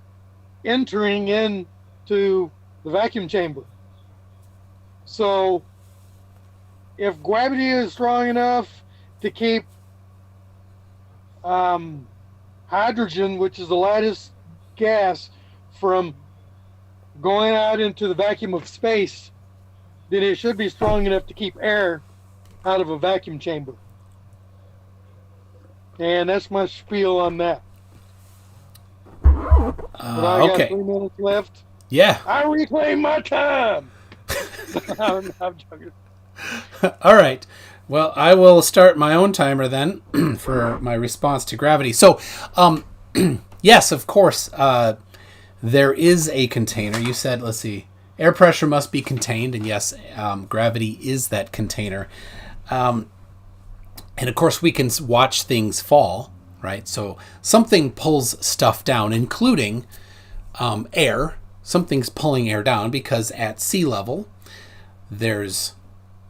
entering into the vacuum chamber. So if gravity is strong enough to keep hydrogen, which is the lightest gas, from going out into the vacuum of space, then it should be strong enough to keep air out of a vacuum chamber. And that's my spiel on that. But I got 3 minutes left. Yeah. I reclaim my time. I'm joking. All right. Well, I will start my own timer then for my response to gravity. So, yes, of course, there is a container. You said, let's see, air pressure must be contained. And yes, gravity is that container. And of course, we can watch things fall, right? So something pulls stuff down, including air. Something's pulling air down because at sea level, there's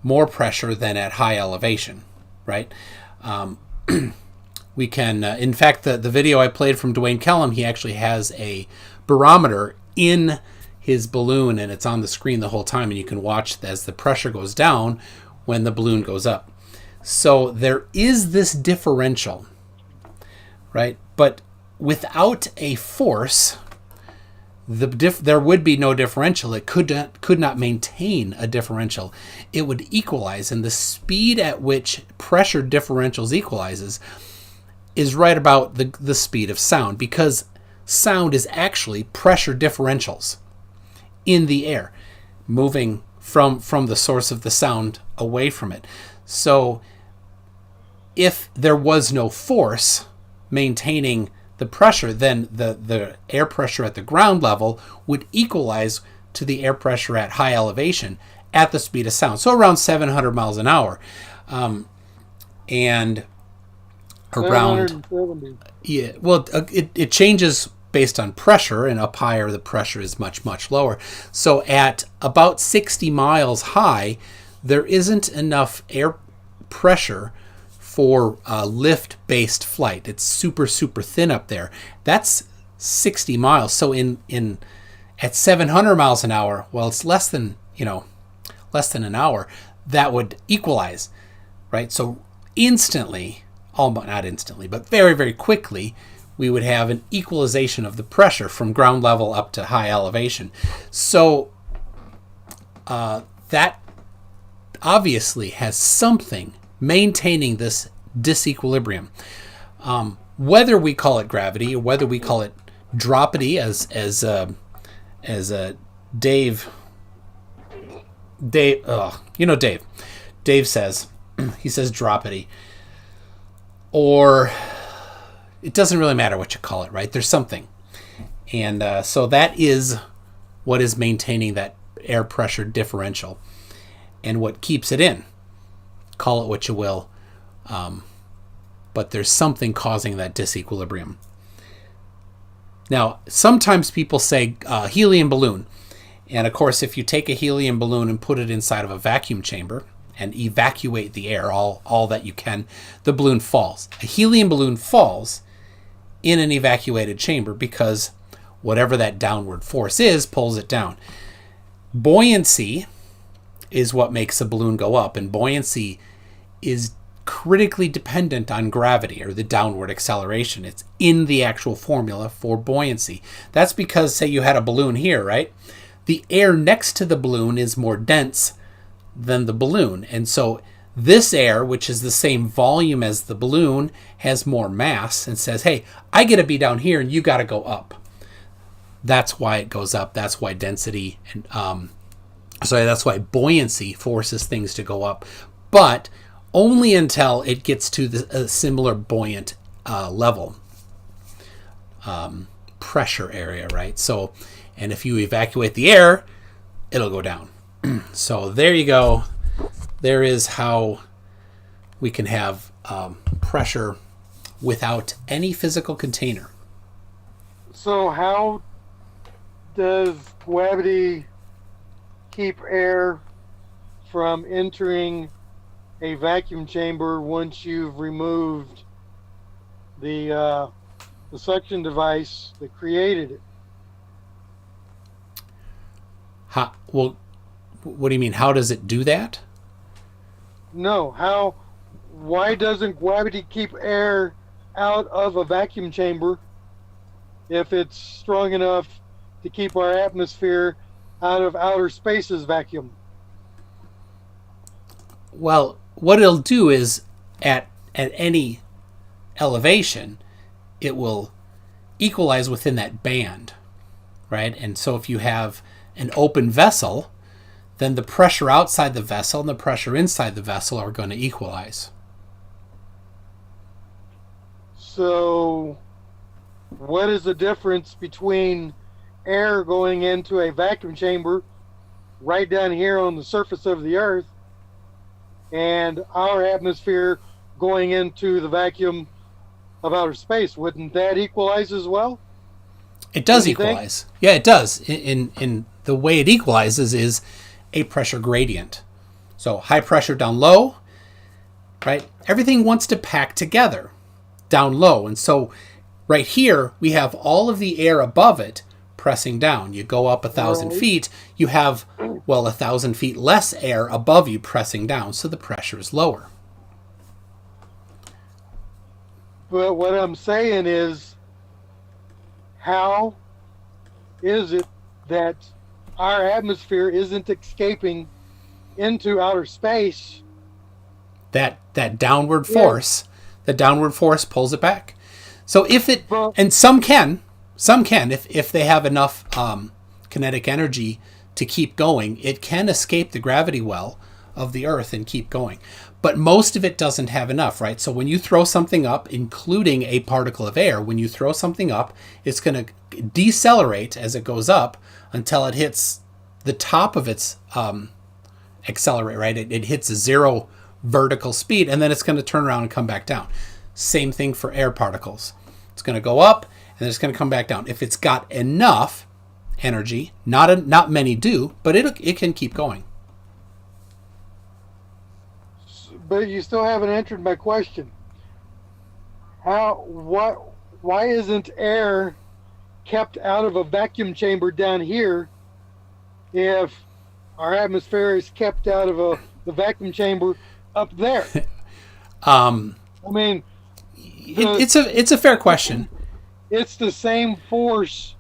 more pressure than at high elevation, right? We can, in fact, the video I played from Dwayne Kellum, he actually has a barometer in his balloon, and it's on the screen the whole time, and you can watch as the pressure goes down when the balloon goes up. So there is this differential, right? But without a force, there would be no differential. It could not maintain a differential. It would equalize, and the speed at which pressure differentials equalizes is right about the speed of sound, because sound is actually pressure differentials in the air, moving from the source of the sound away from it. So if there was no force maintaining the pressure, then the air pressure at the ground level would equalize to the air pressure at high elevation at the speed of sound. So around 700 miles an hour. And around... Yeah, well, it changes based on pressure, and up higher the pressure is much, much lower. So at about 60 miles high, there isn't enough air pressure for lift-based flight. It's super, super thin up there. That's 60 miles. So at 700 miles an hour, well, it's less than an hour. That would equalize, right? So instantly, not instantly, but very, very quickly, we would have an equalization of the pressure from ground level up to high elevation. So that obviously has something maintaining this disequilibrium. Whether we call it gravity or whether we call it dropity, as Dave says, he says dropity, or it doesn't really matter what you call it, right? There's something. And so that is what is maintaining that air pressure differential and what keeps it in. Call it what you will, but there's something causing that disequilibrium. Now, sometimes people say helium balloon. And of course, if you take a helium balloon and put it inside of a vacuum chamber and evacuate the air, all that you can, the balloon falls. A helium balloon falls in an evacuated chamber because whatever that downward force is pulls it down. Buoyancy is what makes a balloon go up, and buoyancy is critically dependent on gravity, or the downward acceleration. It's in the actual formula for buoyancy. That's because, say you had a balloon here, right? The air next to the balloon is more dense than the balloon, and so This air, which is the same volume as the balloon, has more mass and says, hey, I get to be down here and you got to go up. That's why it goes up. That's why density and that's why buoyancy forces things to go up, but only until it gets to a similar buoyant level, pressure area, right? So, and if you evacuate the air, it'll go down. So there you go. There is how we can have pressure without any physical container. So how does gravity keep air from entering a vacuum chamber once you've removed the suction device that created it? Well, what do you mean? How does it do that? No, why doesn't gravity keep air out of a vacuum chamber if it's strong enough to keep our atmosphere out of outer space's vacuum? Well, what it'll do is at any elevation, it will equalize within that band, right? And so if you have an open vessel, then the pressure outside the vessel and the pressure inside the vessel are going to equalize. So what is the difference between air going into a vacuum chamber right down here on the surface of the Earth and our atmosphere going into the vacuum of outer space? Wouldn't that equalize as well? It does equalize. Yeah, it does. In the way it equalizes is a pressure gradient. So high pressure down low, right? Everything wants to pack together down low. And so right here, we have all of the air above it pressing down. You go up 1,000 feet, you have, 1,000 feet less air above you pressing down. So the pressure is lower. But what I'm saying is, how is it that our atmosphere isn't escaping into outer space? That downward force, the downward force pulls it back. So if it, and some can, if they have enough kinetic energy to keep going, it can escape the gravity well of the Earth and keep going. But most of it doesn't have enough, right? So when you throw something up, including a particle of air, when you throw something up, it's going to decelerate as it goes up until it hits the top of its accelerate, right? It hits a zero vertical speed, and then it's going to turn around and come back down. Same thing for air particles. It's going to go up, and then it's going to come back down. If it's got enough energy, not many do, but it can keep going. But you still haven't answered my question. Why isn't air kept out of a vacuum chamber down here if our atmosphere is kept out of the vacuum chamber up there? I mean, it's a fair question. It's the same force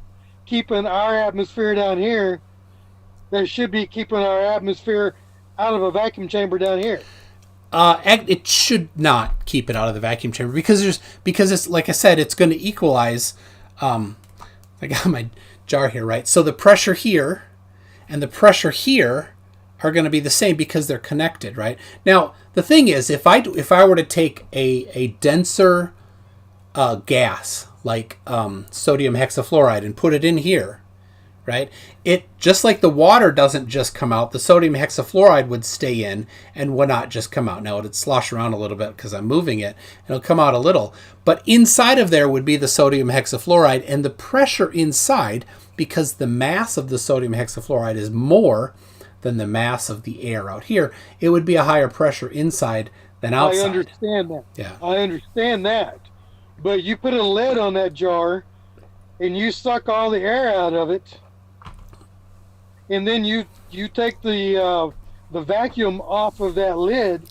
keeping our atmosphere down here that should be keeping our atmosphere out of a vacuum chamber down here. It should not keep it out of the vacuum chamber because it's, like I said, it's going to equalize. I got my jar here, right? So the pressure here and the pressure here are going to be the same because they're connected, right? Now the thing is, if I were to take a denser gas like sodium hexafluoride and put it in here, right? It, just like the water doesn't just come out, the sodium hexafluoride would stay in and would not just come out. Now it'd slosh around a little bit because I'm moving it, and it'll come out a little. But inside of there would be the sodium hexafluoride, and the pressure inside, because the mass of the sodium hexafluoride is more than the mass of the air out here, it would be a higher pressure inside than outside. I understand that. Yeah. I understand that. But you put a lid on that jar and you suck all the air out of it, and then you take the vacuum off of that lid,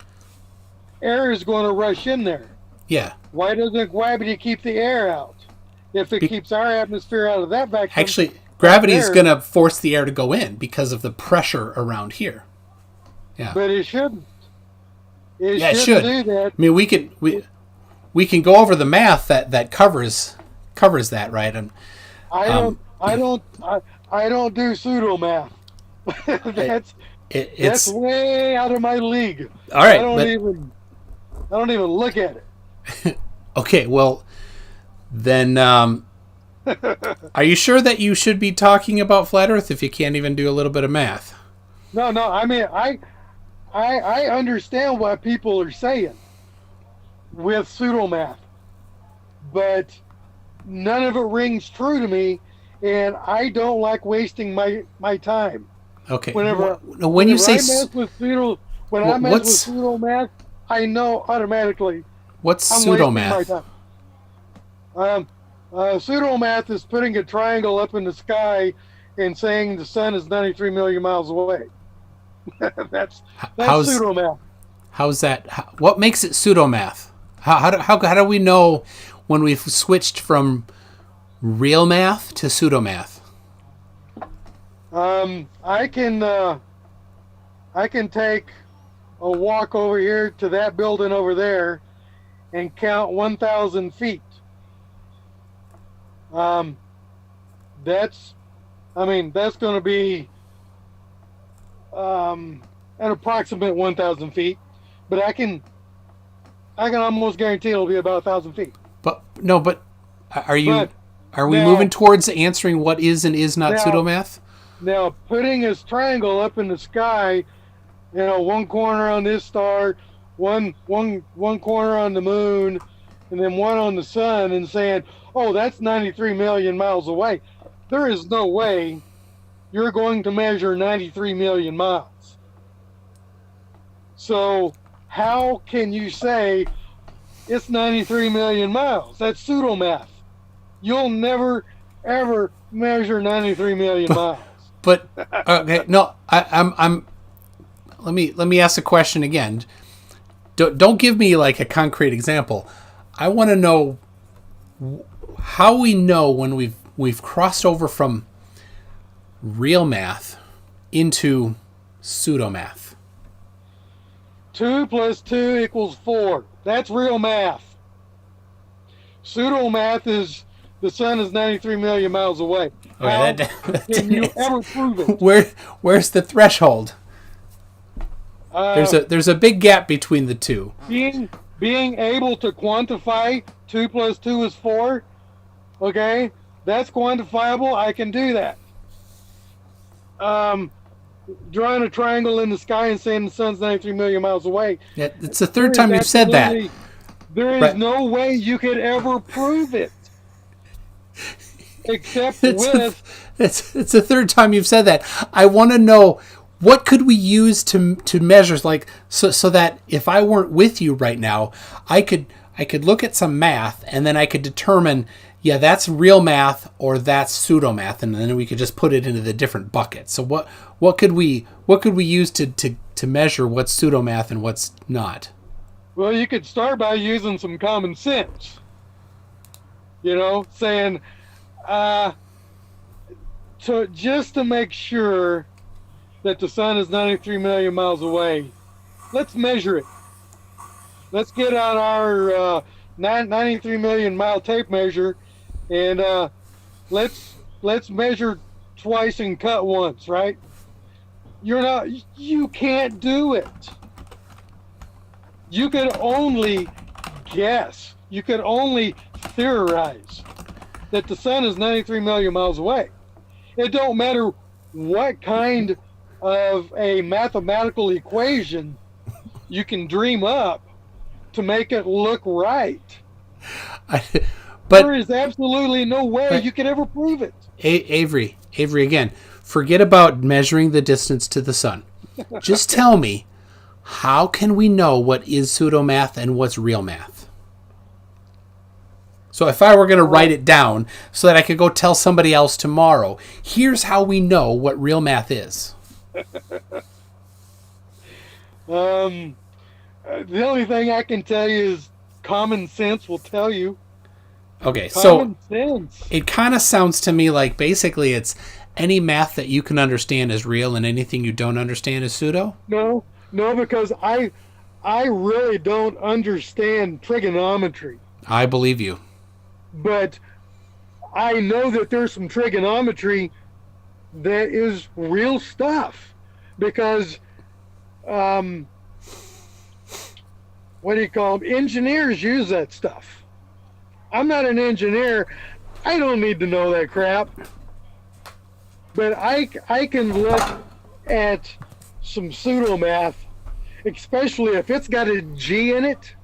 air is going to rush in there. Yeah. Why doesn't gravity keep the air out? If it keeps our atmosphere out of that vacuum... Actually, gravity is going to force the air to go in because of the pressure around here. Yeah. But it shouldn't. Yeah, it shouldn't should. do that. I mean, we can go over the math that covers that, right? And I don't do pseudo-math. That's it's way out of my league. all right. I don't even look at it. Okay, well, then, are you sure that you should be talking about flat Earth if you can't even do a little bit of math? No. I mean, I understand what people are saying with pseudo-math, but none of it rings true to me, and I don't like wasting my time. Okay. When you say I mess with pseudo-math, I know automatically. What's I'm pseudo-math? wasting my time. Pseudo-math is putting a triangle up in the sky and saying the sun is 93 million miles away. that's pseudo-math. How's that? What makes it pseudo-math? How do we know when we've switched from real math to pseudo-math? I can take a walk over here to that building over there and count 1,000 feet. That's going to be an approximate 1,000 feet, but I can almost guarantee it'll be about 1,000 feet. But are we moving towards answering what is and is not pseudo-math? Now, putting his triangle up in the sky, one corner on this star, one corner on the moon, and then one on the sun, and saying, oh, that's 93 million miles away. There is no way you're going to measure 93 million miles. So how can you say it's 93 million miles? That's pseudo-math. You'll never, ever measure 93 million miles. But okay, no, I'm. Let me ask the question again. Don't give me like a concrete example. I want to know how we know when we've crossed over from real math into pseudo-math. 2 + 2 = 4. That's real math. Pseudo-math is the sun is 93 million miles away. Okay, can you ever prove it? Where's the threshold? There's a big gap between the two. Being able to quantify 2 + 2 = 4. Okay, that's quantifiable. I can do that. Drawing a triangle in the sky and saying the sun's 93 million miles away. Yeah, it's the third time you've said that. There is no way you could ever prove it. Except it's the third time you've said that. I want to know what could we use to measure, like so that if I weren't with you right now, I could look at some math and then I could determine, yeah, that's real math or that's pseudo math, and then we could just put it into the different buckets. So what could we use to measure what's pseudo math and what's not? Well, you could start by using some common sense. Saying, just to make sure that the sun is 93 million miles away, let's measure it. Let's get out our 93 million mile tape measure, and let's measure twice and cut once, right? You can't do it. You could only guess. You could only theorize that the sun is 93 million miles away. It don't matter what kind of a mathematical equation you can dream up to make it look right. But there is absolutely no way you could ever prove it. Avery again, forget about measuring the distance to the sun. Just tell me, how can we know what is pseudo-math and what's real math? So if I were going to write it down so that I could go tell somebody else tomorrow, here's how we know what real math is. The only thing I can tell you is common sense will tell you. Okay, common sense. It kind of sounds to me like basically it's any math that you can understand is real and anything you don't understand is pseudo? No, because I I really don't understand trigonometry, I believe you. but I know that there's some trigonometry that is real stuff because, what do you call them? Engineers use that stuff. I'm not an engineer. I don't need to know that crap. But I can look at some pseudo-math, especially if it's got a G in it.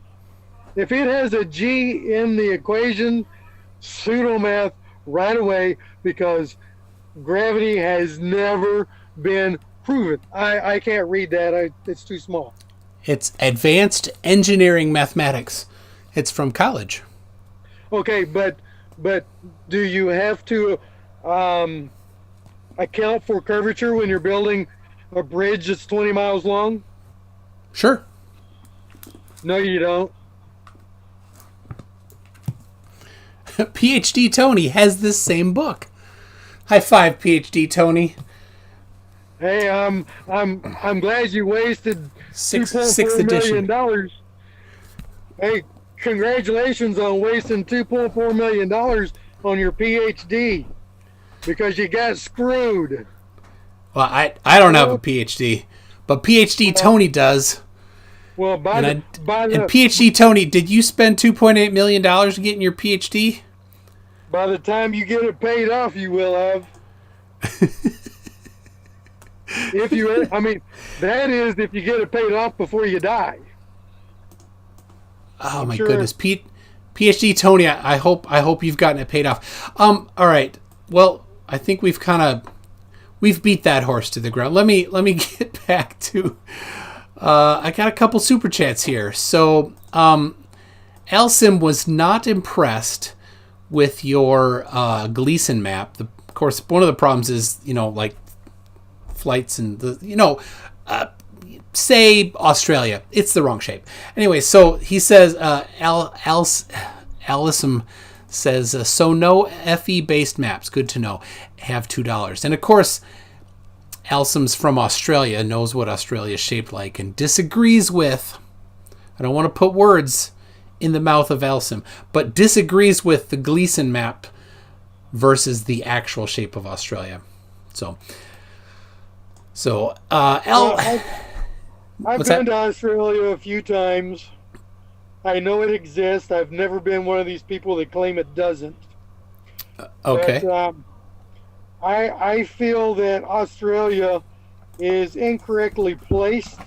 If it has a G in the equation, pseudo-math right away, because gravity has never been proven. I can't read that. It's too small. It's advanced engineering mathematics. It's from college. Okay, but do you have to account for curvature when you're building a bridge that's 20 miles long? Sure. No, you don't. PhD Tony has this same book. High five, PhD Tony. Hey, I'm glad you wasted Sixth $2.4 edition. million. Hey, congratulations on wasting $2.4 million on your PhD because you got screwed. Well, I don't have a PhD, but PhD Tony does. Well, And PhD Tony, did you spend $2.8 million getting your PhD? by the time you get it paid off, you will have. If you, I mean, that is if you get it paid off before you die. Oh my sure. goodness, PhD Tony, I hope you've gotten it paid off. All right. Well, I think we've beat that horse to the ground. Let me get back to. I got a couple super chats here. So, Alsim was not impressed with your Gleason map. Of course, one of the problems is like flights and say Australia. It's the wrong shape. Anyway, so he says, Alisum says, so no FE based maps. Good to know. Have $2. And of course, Alsum's from Australia, knows what Australia is shaped like, and disagrees with, I don't want to put words in the mouth of Alsum, but disagrees with the Gleason map versus the actual shape of Australia. I've been to Australia a few times. I know it exists. I've never been one of these people that claim it doesn't. Okay. But, I feel that Australia is incorrectly placed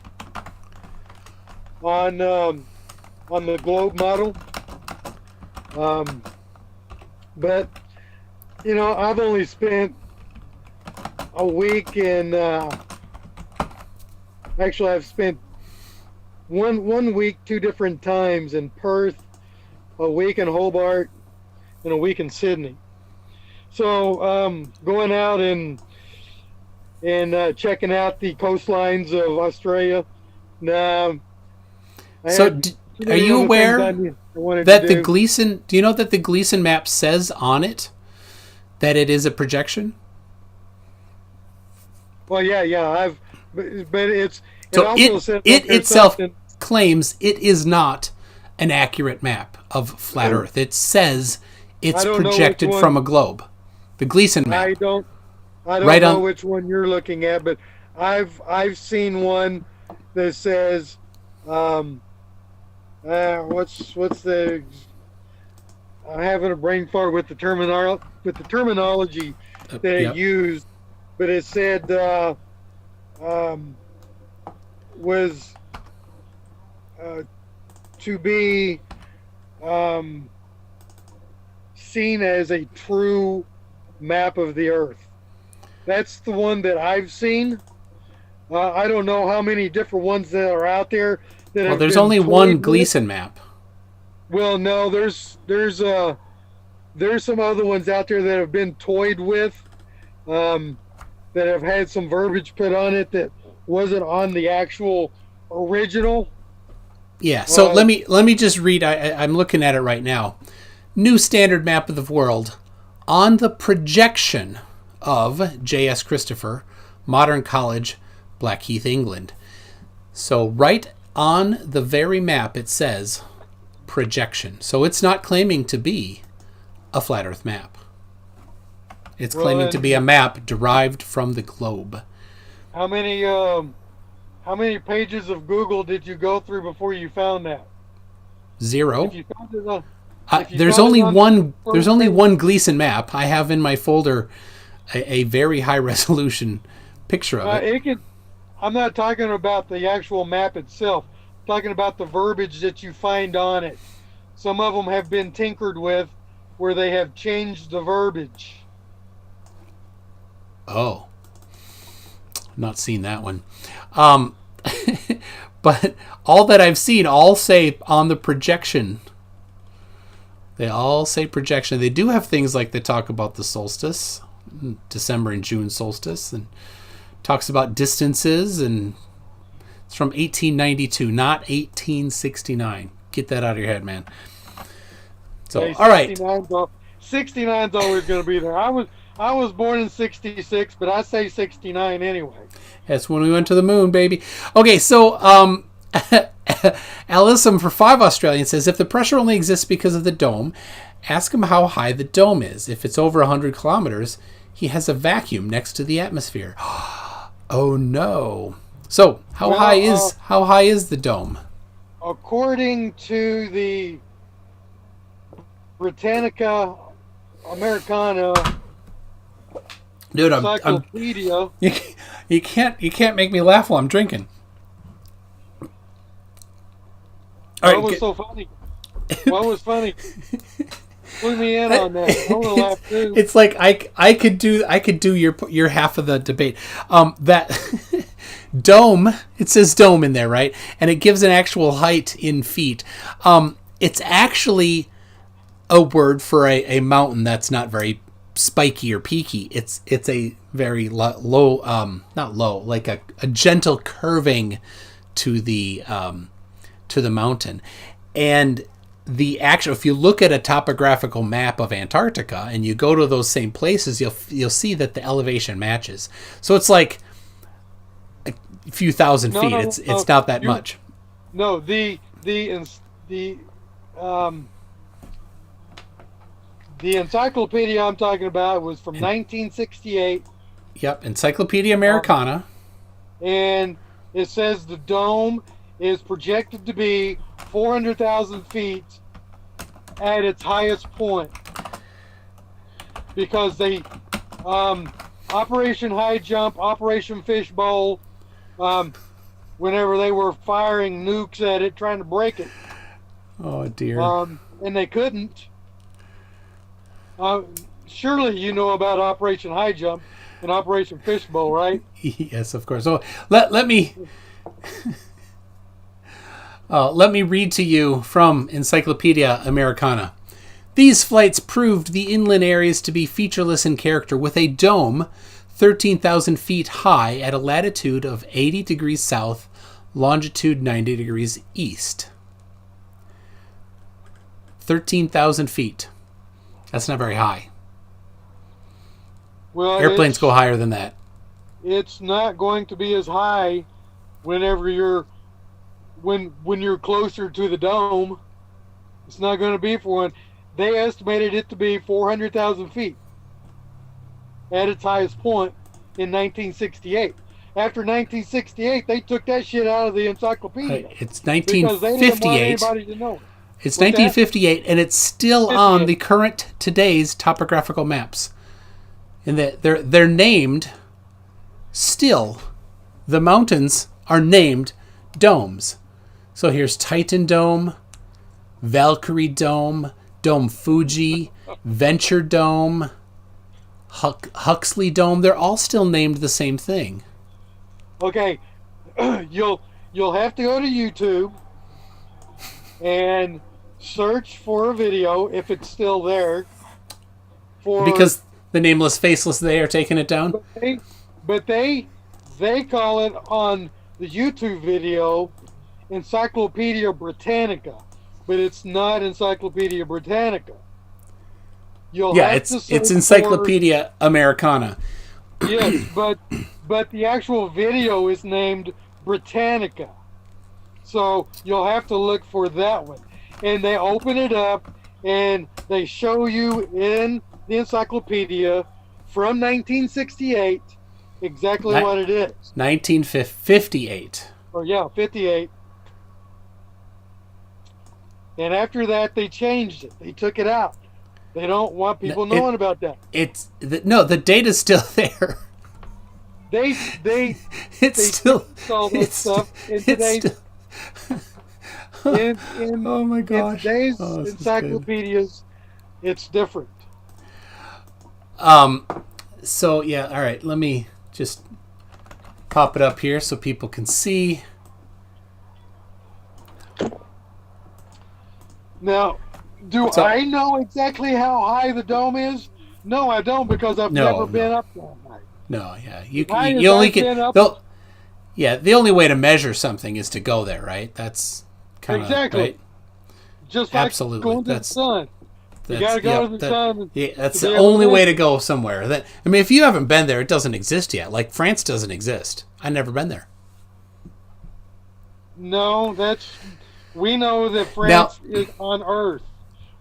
on the globe model. But I've only spent a week in. Actually, I've spent one week 2 different times in Perth, a week in Hobart, and a week in Sydney. So going out and checking out the coastlines of Australia. Are you aware that the Gleason? Do you know that the Gleason map says on it that it is a projection? Well, yeah. But it itself claims it is not an accurate map of flat Earth. It says it's projected from a globe. The Gleason map. I don't know which one you're looking at, but I've seen one that says what's the I'm having a brain fart with the terminology that it used, but it said was to be seen as a true map of the Earth. That's the one that I've seen. I don't know how many different ones that are out there. There's only one Gleason map. Well, no, there's some other ones out there that have been toyed with, that have had some verbiage put on it that wasn't on the actual original. Yeah. So let me just read. I'm looking at it right now. New standard map of the world on the projection of J.S. Christopher, Modern College, Blackheath, England. So right on the very map it says projection. So it's not claiming to be a flat Earth map. It's claiming to be a map derived from the globe. How many pages of Google did you go through before you found that? 0. If you found it on, There's only one Gleason map. I have in my folder a very high resolution picture of it. I'm not talking about the actual map itself. I'm talking about the verbiage that you find on it. Some of them have been tinkered with where they have changed the verbiage. Oh. Not seen that one. But all that I've seen all say on the projection. They all say projection. They do have things like they talk about the solstice, December and June solstice, and talks about distances, and it's from 1892, not 1869. Get that out of your head, man. So, okay, all right. 69's always going to be there. I was born in 66, but I say 69 anyway. That's when we went to the moon, baby. Okay, so Alyssum for 5 Australian says, if the pressure only exists because of the dome, ask him how high the dome is. If it's over 100 kilometers, he has a vacuum next to the atmosphere. Oh no. So how high is the dome? According to the Britannica Americana Dude, encyclopedia. You can't make me laugh while I'm drinking. What was so funny? What was funny? Put me in on that. I want to laugh too. It's like I could do your half of the debate. That dome, it says dome in there, right? And it gives an actual height in feet. It's actually a word for a mountain that's not very spiky or peaky. It's a very low, not low, like a gentle curving to the mountain. And the actual, if you look at a topographical map of Antarctica and you go to those same places, you'll see that the elevation matches. So it's like a few thousand feet. It's not that much. No, the encyclopedia I'm talking about was from 1968. Yep, Encyclopedia Americana. And it says the dome is projected to be 400,000 feet at its highest point. Because they, Operation High Jump, Operation Fishbowl, whenever they were firing nukes at it, trying to break it. Oh, dear. And they couldn't. Surely you know about Operation High Jump and Operation Fishbowl, right? Yes, of course. So let me read to you from Encyclopedia Americana. These flights proved the inland areas to be featureless in character, with a dome 13,000 feet high at a latitude of 80 degrees south, longitude 90 degrees east. 13,000 feet. That's not very high. Well, airplanes go higher than that. It's not going to be as high whenever when you're closer to the dome. It's not going to be for one. They estimated it to be 400,000 feet at its highest point in 1968. After 1968, they took that shit out of the encyclopedia. It's 1958. To know. It's 1958, and it's still on the current today's topographical maps. And they're named still. The mountains are named domes. So here's Titan Dome, Valkyrie Dome, Dome Fuji, Venture Dome, Huxley Dome. They're all still named the same thing. Okay, you'll have to go to YouTube and search for a video if it's still there. Because the nameless, faceless, they are taking it down. But they call it on the YouTube video Encyclopedia Britannica, but it's not Encyclopedia Britannica. It's Encyclopedia Americana. Yes, but the actual video is named Britannica. So you'll have to look for that one. And they open it up and they show you in the encyclopedia from 1968 exactly what it is. 1958. Or yeah, 58. And after that, they changed it. They took it out. They don't want people knowing about that. The data's still there. They still all that stuff in today's oh my gosh. In today's encyclopedias, it's different. So yeah, all right. Let me just pop it up here so people can see. Now, I know exactly how high the dome is? No, I don't, because I've never been up that high. No, yeah, you only can. The only way to measure something is to go there, right? That's kind of exactly right? Just like absolutely going to the sun. You got to go to the sun. Yeah, that's the only way to go somewhere. If you haven't been there, it doesn't exist yet. Like France doesn't exist. I've never been there. No, we know that France is on Earth.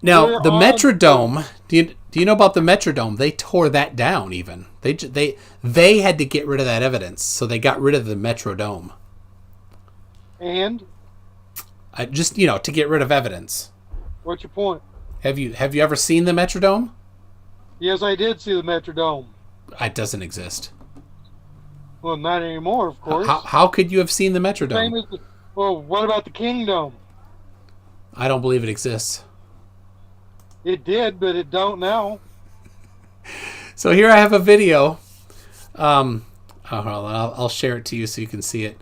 Now, the Metrodome, do you know about the Metrodome? They tore that down even. They had to get rid of that evidence, so they got rid of the Metrodome. And? Just, to get rid of evidence. What's your point? Have you ever seen the Metrodome? Yes, I did see the Metrodome. It doesn't exist. Well, not anymore, of course. How could you have seen the Metrodome? Well, what about the Kingdom? I don't believe it exists. It did, but it don't now. So here I have a video. Hold on, I'll share it to you so you can see it.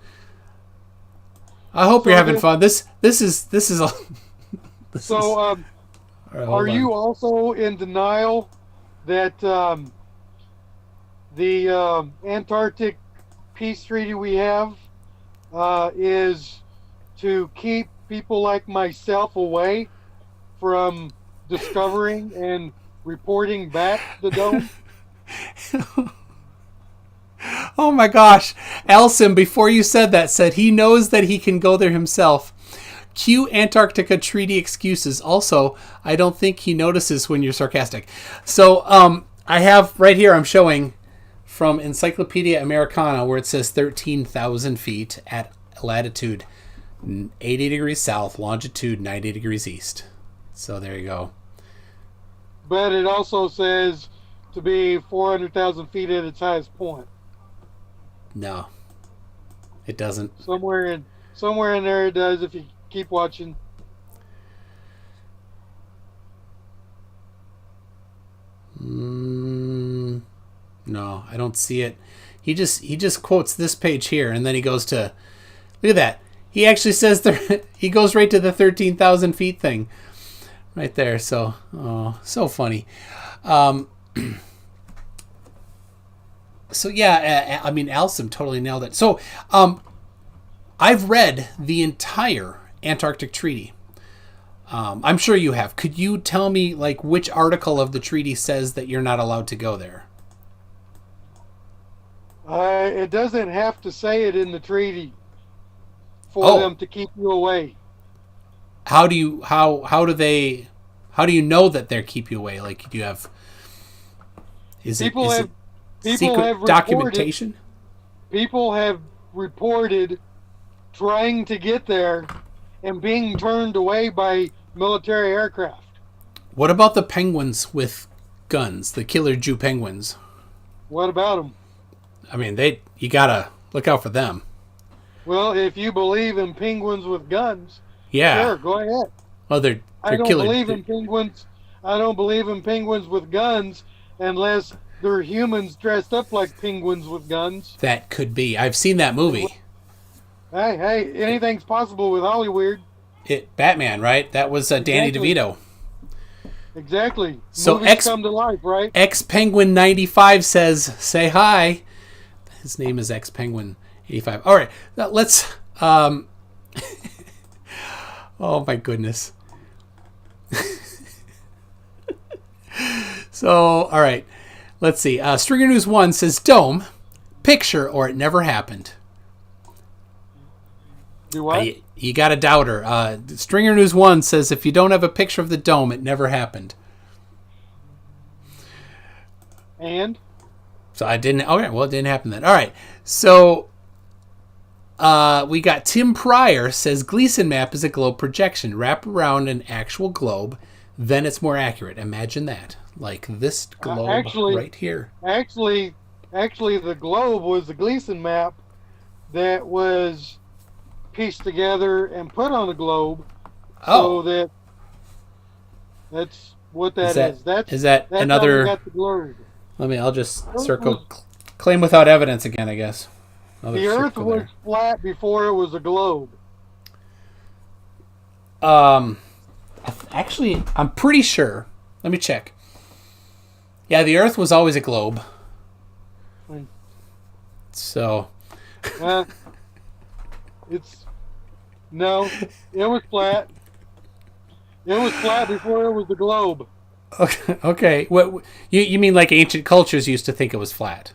I hope you're having fun. This is. So, are you also in denial that the Antarctic peace treaty we have is to keep people like myself away from discovering and reporting back the dome? Oh my gosh. Elson, before you said that, said he knows that he can go there himself. Cue Antarctica treaty excuses. Also, I don't think he notices when you're sarcastic. So I have right here, I'm showing from Encyclopedia Americana where it says 13,000 feet at latitude 80 degrees south, longitude 90 degrees east. So there you go. But it also says to be 400,000 feet at its highest point. No, it doesn't. Somewhere in there it does if you keep watching. No, I don't see it. He just quotes this page here, and then he goes to, look at that. He actually says there. He goes right to the 13,000 feet thing, right there. So, so funny. So yeah, Alsam totally nailed it. So, I've read the entire Antarctic Treaty. I'm sure you have. Could you tell me, like, which article of the treaty says that you're not allowed to go there? It doesn't have to say it in the treaty for them to keep you away. How do you know that they keep you away? Like, do you have? Is it secret documentation? People have reported trying to get there and being turned away by military aircraft. What about the penguins with guns? The killer Jew penguins. What about them? I mean, you gotta look out for them. Well, if you believe in penguins with guns, yeah, sure, go ahead. Well, they're I don't killer. believe in penguins. I don't believe in penguins with guns unless they're humans dressed up like penguins with guns. That could be. I've seen that movie. Hey, anything's possible with Hollywood. Batman, right? That was Danny DeVito. Exactly. So movies come to life, right? X-Penguin 95 says, say hi. His name is X-Penguin 85. All right, now let's... oh my goodness. So, all right. Let's see. Stringer News 1 says, Dome, picture or it never happened. Do what? You got a doubter. Stringer News 1 says if you don't have a picture of the dome, it never happened. And? So I didn't. Okay, well, it didn't happen then. All right. So we got Tim Pryor says Gleason map is a globe projection. Wrap around an actual globe, then it's more accurate. Imagine that. Like this globe right here. Actually, the globe was the Gleason map that was pieced together and put on the globe. Oh. So that's what that is. That's another? How we got the globe. I'll just circle claim without evidence again, I guess. The Earth was flat before it was a globe. Actually, I'm pretty sure. Let me check. Yeah, the Earth was always a globe. So. It was flat. It was flat before it was the globe. Okay. What you mean? Like ancient cultures used to think it was flat?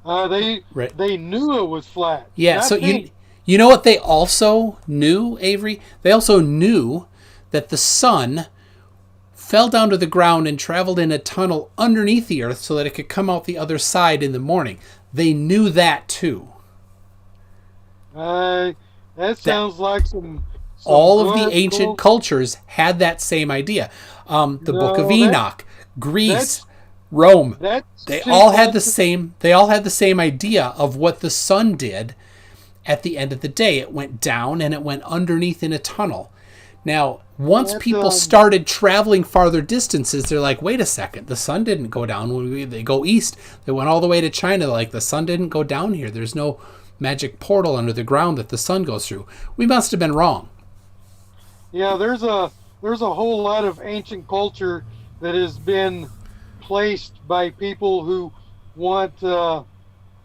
They knew it was flat. Yeah. So you know what they also knew, Avery? They also knew that the sun fell down to the ground and traveled in a tunnel underneath the Earth so that it could come out the other side in the morning. They knew that too. That sounds like some all of the ancient cultures had that same idea. The Book of Enoch, Greece, Rome. They all had the same idea of what the sun did at the end of the day. It went down and it went underneath in a tunnel. Now, once people started traveling farther distances, they're like, wait a second, the sun didn't go down when they go east. They went all the way to China. They're like, the sun didn't go down here. There's no magic portal under the ground that the sun goes through. We must have been wrong. Yeah, there's a whole lot of ancient culture that has been placed by people who want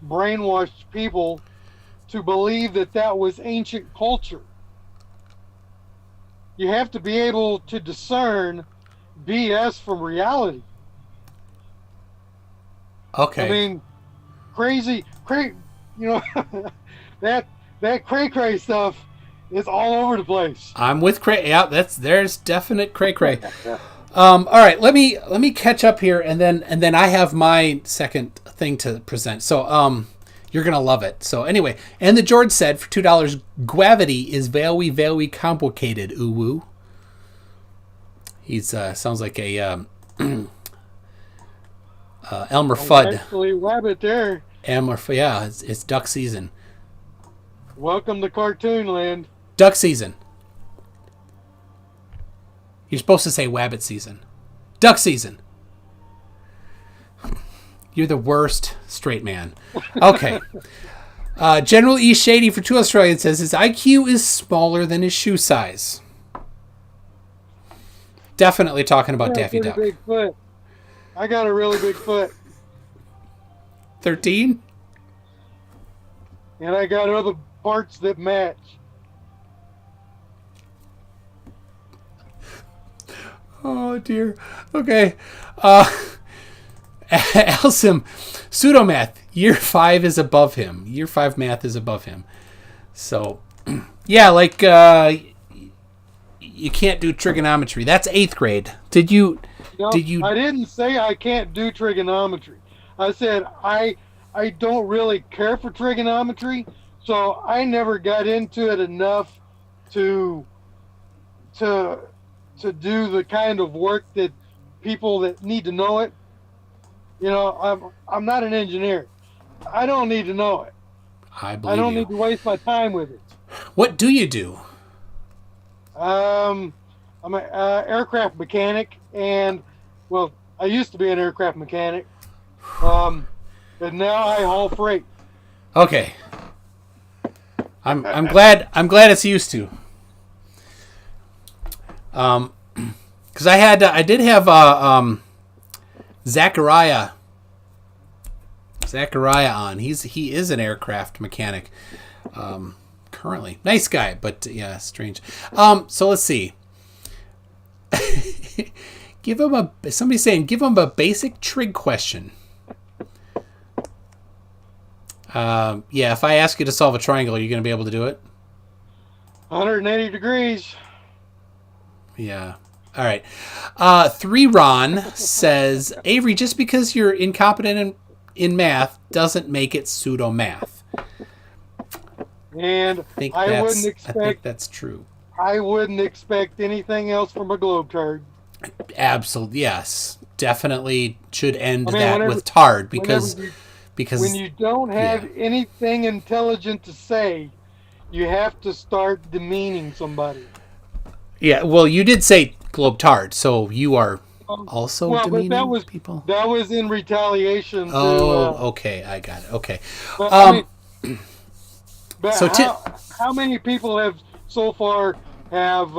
brainwashed people to believe that was ancient culture. You have to be able to discern BS from reality. Okay. I mean, that cray stuff is all over the place. I'm with cray. Yeah, there's definite cray. All right, let me catch up here, and then I have my second thing to present. So you're gonna love it. So anyway, and the George said for $2, gravity is very complicated. Ooh woo. He's sounds like a Elmer Fudd. Actually, rabbit there. Elmer, yeah, it's duck season. Welcome to Cartoon Land. Duck season. You're supposed to say wabbit season. Duck season. You're the worst straight man. Okay. General E. Shady for 2 Australians says his IQ is smaller than his shoe size. Definitely talking about Daffy Duck. Big foot. I got a really big foot. 13? And I got other parts that match. Oh, dear. Okay. Elsim, pseudo-math. Year 5 is above him. Year 5 math is above him. So, yeah, like, you can't do trigonometry. That's 8th grade. Did you? I didn't say I can't do trigonometry. I said I don't really care for trigonometry, so I never got into it enough to do the kind of work that people that need to know it. You know, I'm not an engineer. I don't need to know it. I don't need to waste my time with it. What do you do? I'm an aircraft mechanic, and well, I used to be an aircraft mechanic, but now I haul freight. Okay. I'm glad it's used to. Because I did have Zachariah on. He is an aircraft mechanic currently. Nice guy, but yeah, strange. So let's see. Somebody's saying give him a basic trig question. Yeah, if I ask you to solve a triangle, are you going to be able to do it? 180 degrees. Yeah. All right. 3Ron says, Avery, just because you're incompetent in math doesn't make it pseudo-math. And I think that's true. I wouldn't expect anything else from a globetrother. Absolutely, yes. Definitely should end with tard because when you don't have anything intelligent to say, you have to start demeaning somebody. Yeah, well, you did say globetard, so you are also demeaning people? That was in retaliation. Okay, I got it. Okay. But, so how many people have so far have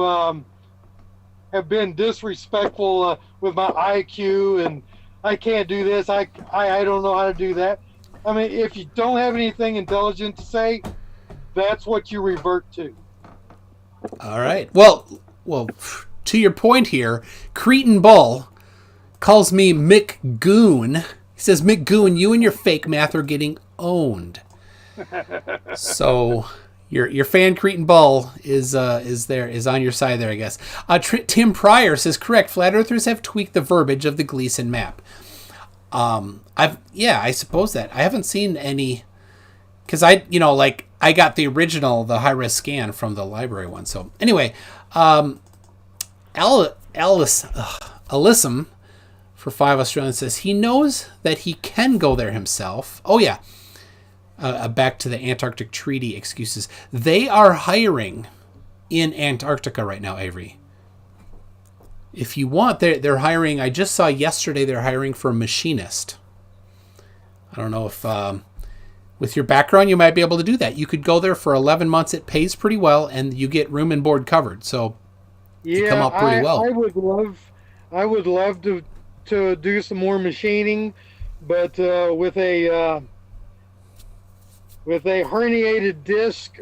been disrespectful with my IQ and I can't do this. I don't know how to do that. I mean, if you don't have anything intelligent to say, that's what you revert to. All right. Well, to your point here, Cretan Bull calls me McGoon. He says, McGoon, you and your fake math are getting owned. So your fan Cretan Bull is on your side there, I guess. Tim Pryor says, correct. Flat Earthers have tweaked the verbiage of the Gleason map. I suppose that I haven't seen any, because I got the original, the high res scan from the library one. So anyway, Alyssum for 5 Australian says he knows that he can go there himself. Oh yeah. Back to the Antarctic Treaty excuses. They are hiring in Antarctica right now, Avery. If you want, they're hiring. I just saw yesterday they're hiring for a machinist. I don't know if with your background you might be able to do that. You could go there for 11 months. It pays pretty well, and you get room and board covered. So you come out pretty well. I would love to do some more machining, but with a herniated disc,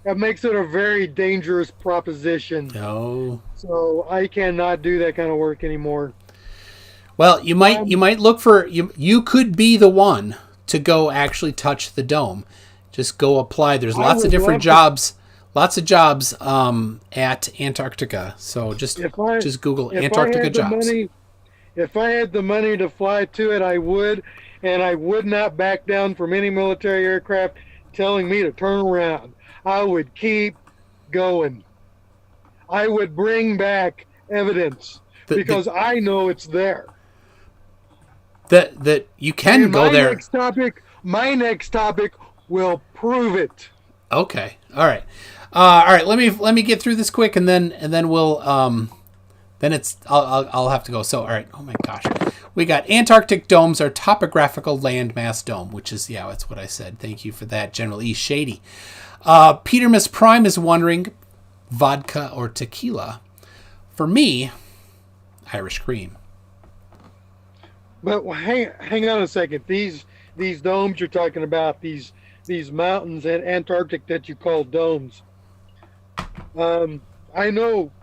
that makes it a very dangerous proposition. No. So I cannot do that kind of work anymore. Well, you might look for you could be the one to go actually touch the dome. Just go apply. There's lots of different jobs. Lots of jobs at Antarctica. So just Google Antarctica jobs. If I had the money to fly to it, I would. And I would not back down from any military aircraft telling me to turn around. I would keep going. I would bring back evidence because I know it's there. That you can go there. My next topic will prove it. Okay. All right. All right. Let me get through this quick, and then we'll then I'll have to go. So all right. Oh my gosh. We got Antarctic domes are topographical landmass dome, which is, that's what I said. Thank you for that, General E. Shady. Peter Miss Prime is wondering, vodka or tequila? For me, Irish cream. But hang on a second. These domes you're talking about, these mountains in Antarctic that you call domes. I know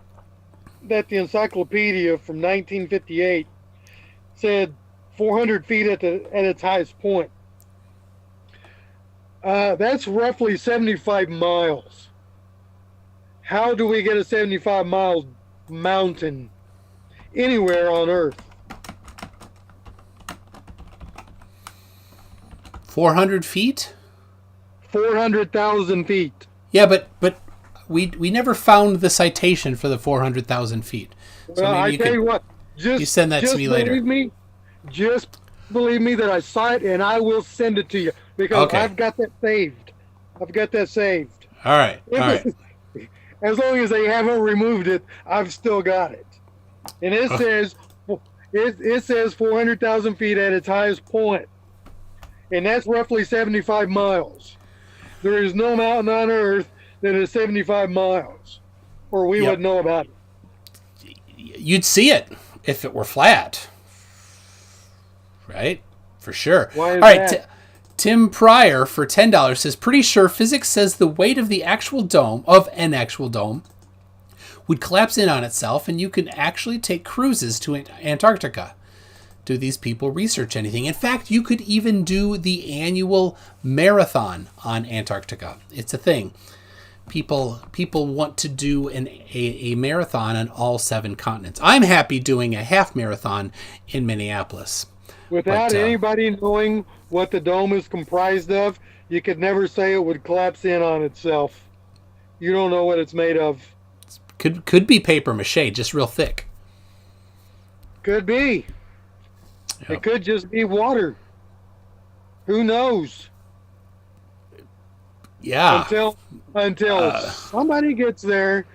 that the encyclopedia from 1958 said 400 feet at its highest point. That's roughly 75 miles. How do we get a 75-mile mountain anywhere on Earth? 400 feet? 400,000 feet. Yeah, but we never found the citation for the 400,000 feet. So well, maybe tell you what. You send that to me later. Just believe me that I saw it, and I will send it to you because I've got that saved. All right. As long as they haven't removed it, I've still got it. And it says 400,000 feet at its highest point, and that's roughly 75 miles. There is no mountain on Earth that is 75 miles, or we would know about it. You'd see it if it were flat. Right? For sure. Why is all right. that? Tim Pryor for $10 says, pretty sure physics says the weight of an actual dome would collapse in on itself, and you can actually take cruises to Antarctica. do these people research anything. In fact, you could even do the annual marathon on Antarctica. It's a thing. People want to do a marathon on all 7 continents. I'm happy doing a half marathon in Minneapolis. Without anybody knowing what the dome is comprised of, you could never say it would collapse in on itself. You don't know what it's made of. Could be paper mache, just real thick. Could be. Yep. It could just be water. Who knows? Yeah. Until somebody gets there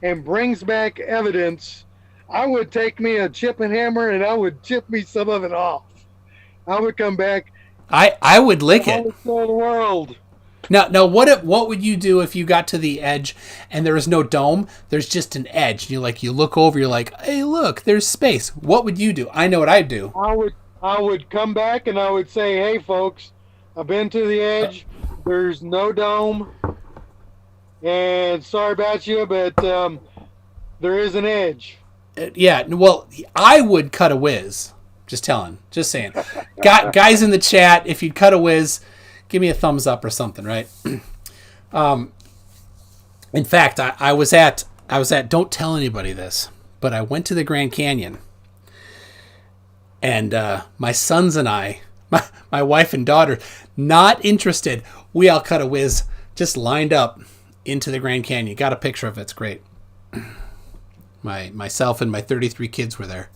and brings back evidence, I would take me a chip and hammer and I would chip me some of it off. I would come back. I would lick it. The world. Now, what would you do if you got to the edge and there was no dome? There's just an edge. You look over. You're like, hey, look, there's space. What would you do? I know what I'd do. I would come back and I would say, hey, folks, I've been to the edge. There's no dome, and sorry about you, but there is an edge. Yeah. Well, I would cut a whiz. Just saying. Guys in the chat, if you'd cut a whiz, give me a thumbs up or something, right? In fact, I was at, don't tell anybody this, but I went to the Grand Canyon, and my sons and I, my wife and daughter, not interested. We all cut a whiz, just lined up into the Grand Canyon. Got a picture of it. It's great. Myself and my 33 kids were there.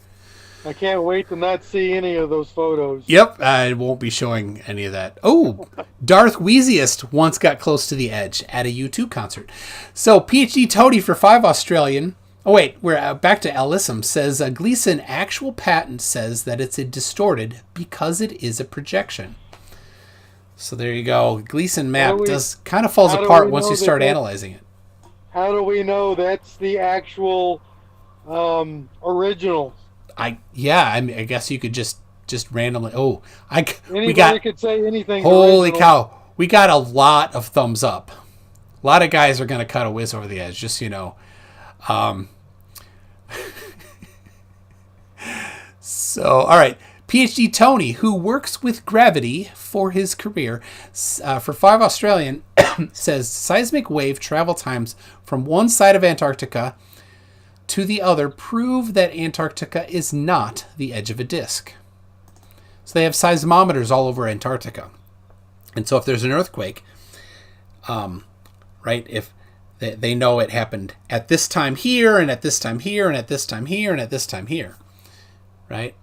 I can't wait to not see any of those photos. Yep, I won't be showing any of that. Oh, Darth Wheeziest once got close to the edge at a U2 concert. So PhD Tony for 5 Australian. Oh wait, we're back to Alyssum. Says Gleason actual patent says that it's a distorted because it is a projection. So there you go. Gleason map kind of falls apart once you start analyzing it. How do we know that's the actual original? I guess you could just randomly. Anybody could say anything. Holy cow! We got a lot of thumbs up. A lot of guys are going to cut a whiz over the edge, just so you know. So, all right. PhD Tony, who works with gravity for his career, for 5 Australian, says seismic wave travel times from one side of Antarctica to the other prove that Antarctica is not the edge of a disk. So they have seismometers all over Antarctica. And so if there's an earthquake, right, if they know it happened at this time here, and at this time here, and at this time here, and at this time here, right?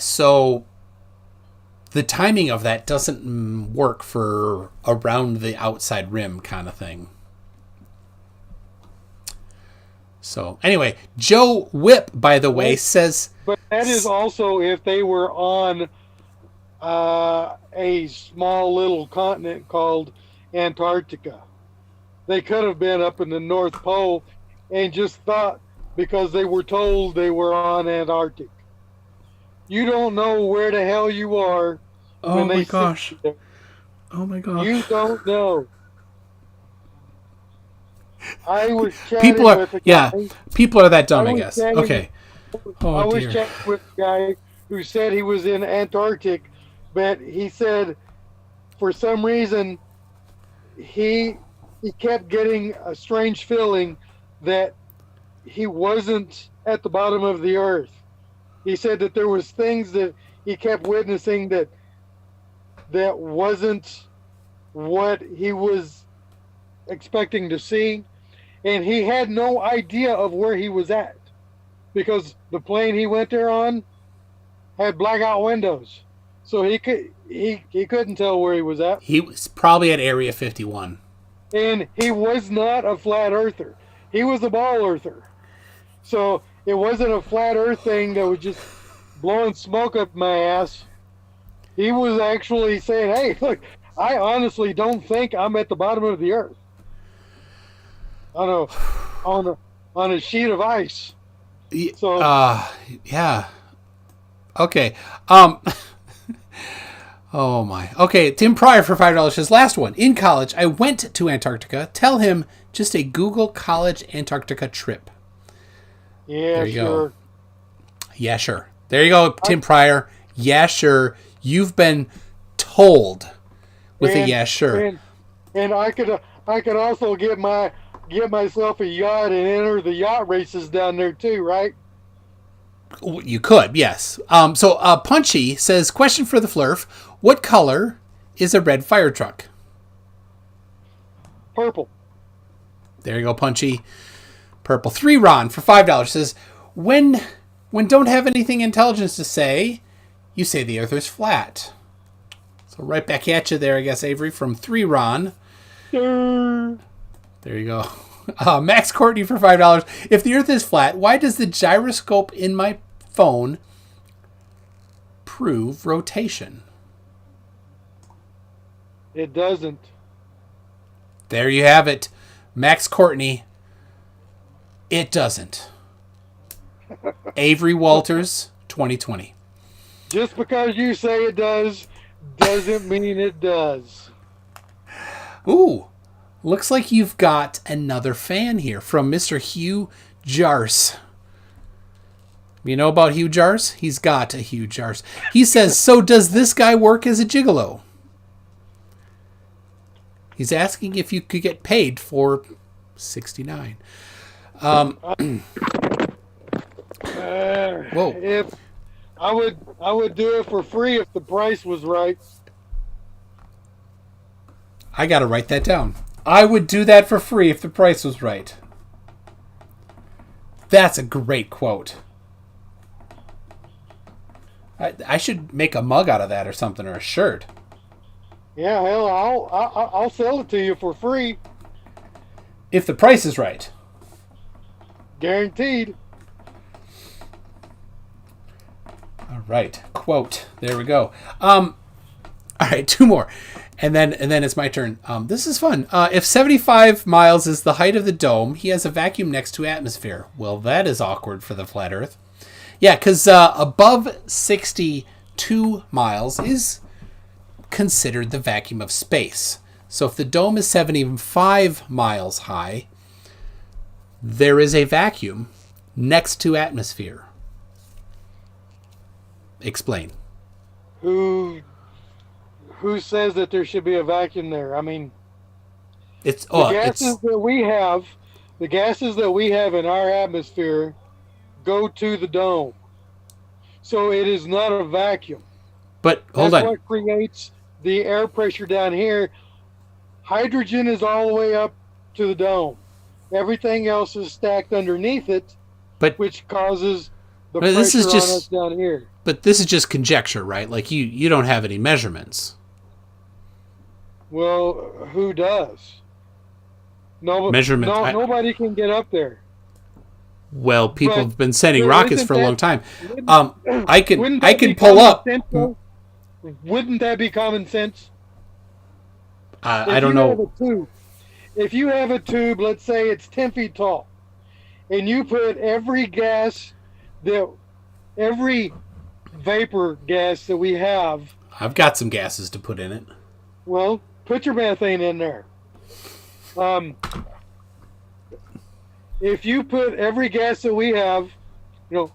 So the timing of that doesn't work for around the outside rim kind of thing. So anyway, Joe Whip, by the way, says... But that is also if they were on a small little continent called Antarctica. They could have been up in the North Pole and just thought because they were told they were on Antarctic. You don't know where the hell you are. Oh my gosh. Oh my gosh. You don't know. I was chatting with a guy. People are that dumb, I guess. Okay. I was chatting with a guy who said he was in Antarctic, but he said for some reason he kept getting a strange feeling that he wasn't at the bottom of the earth. He said that there was things that he kept witnessing that wasn't what he was expecting to see, and he had no idea of where he was at because the plane he went there on had blackout windows, so he couldn't tell where he was at. He was probably at Area 51, and he was not a flat earther. He was a ball earther, so it wasn't a flat earth thing that was just blowing smoke up my ass. He was actually saying, hey, look, I honestly don't think I'm at the bottom of the earth on a sheet of ice. So yeah. Okay. Oh my. Okay, Tim Pryor for $5 says, last one. In college, I went to Antarctica. Tell him just a Google college Antarctica trip. Yeah, sure. Yeah, sure. There you go, Tim Pryor. Yeah, sure. You've been told with a yeah, sure. And I could also get myself a yacht and enter the yacht races down there too, right? You could, yes. So Punchy says, question for the Flurf. What color is a red fire truck? Purple. There you go, Punchy. Purple. 3 Ron for $5 says, when don't have anything intelligence to say, you say the earth is flat. So right back at you there, I guess, Avery, from 3 Ron. There you go. Max Courtney for $5. If the earth is flat, why does the gyroscope in my phone prove rotation? It doesn't. There you have it. Max Courtney. It doesn't. Avery Walters, 2020. Just because you say it does, doesn't mean it does. Ooh, looks like you've got another fan here from Mr. Hugh Jars. You know about Hugh Jars? He's got a Hugh Jars. He says, so does this guy work as a gigolo? He's asking if you could get paid for $69. Whoa. If I would do it for free if the price was right. I got to write that down. I would do that for free if the price was right. That's a great quote. I should make a mug out of that or something, or a shirt. Yeah, hell, I'll sell it to you for free. If the price is right. Guaranteed. All right. Quote. There we go. All right, 2 more. And then it's my turn. This is fun. If 75 miles is the height of the dome, he has a vacuum next to atmosphere. Well, that is awkward for the flat Earth. Yeah, because above 62 miles is considered the vacuum of space. So if the dome is 75 miles high, there is a vacuum next to atmosphere. Explain. Who says that there should be a vacuum there? I mean, the gases that we have in our atmosphere go to the dome. So it is not a vacuum. But hold That's on. what creates the air pressure down here. Hydrogen is all the way up to the dome. Everything else is stacked underneath it, which causes the pressure on us down here. But this is just conjecture, right? Like you don't have any measurements. Well, who does? Measurement. Nobody can get up there. Well, people have been sending rockets for a long time. I can pull up. Wouldn't that be common sense? I don't know. If you have a tube, let's say it's 10 feet tall, and you put every vapor gas that we have. I've got some gases to put in it. Well, put your methane in there. If you put every gas that we have,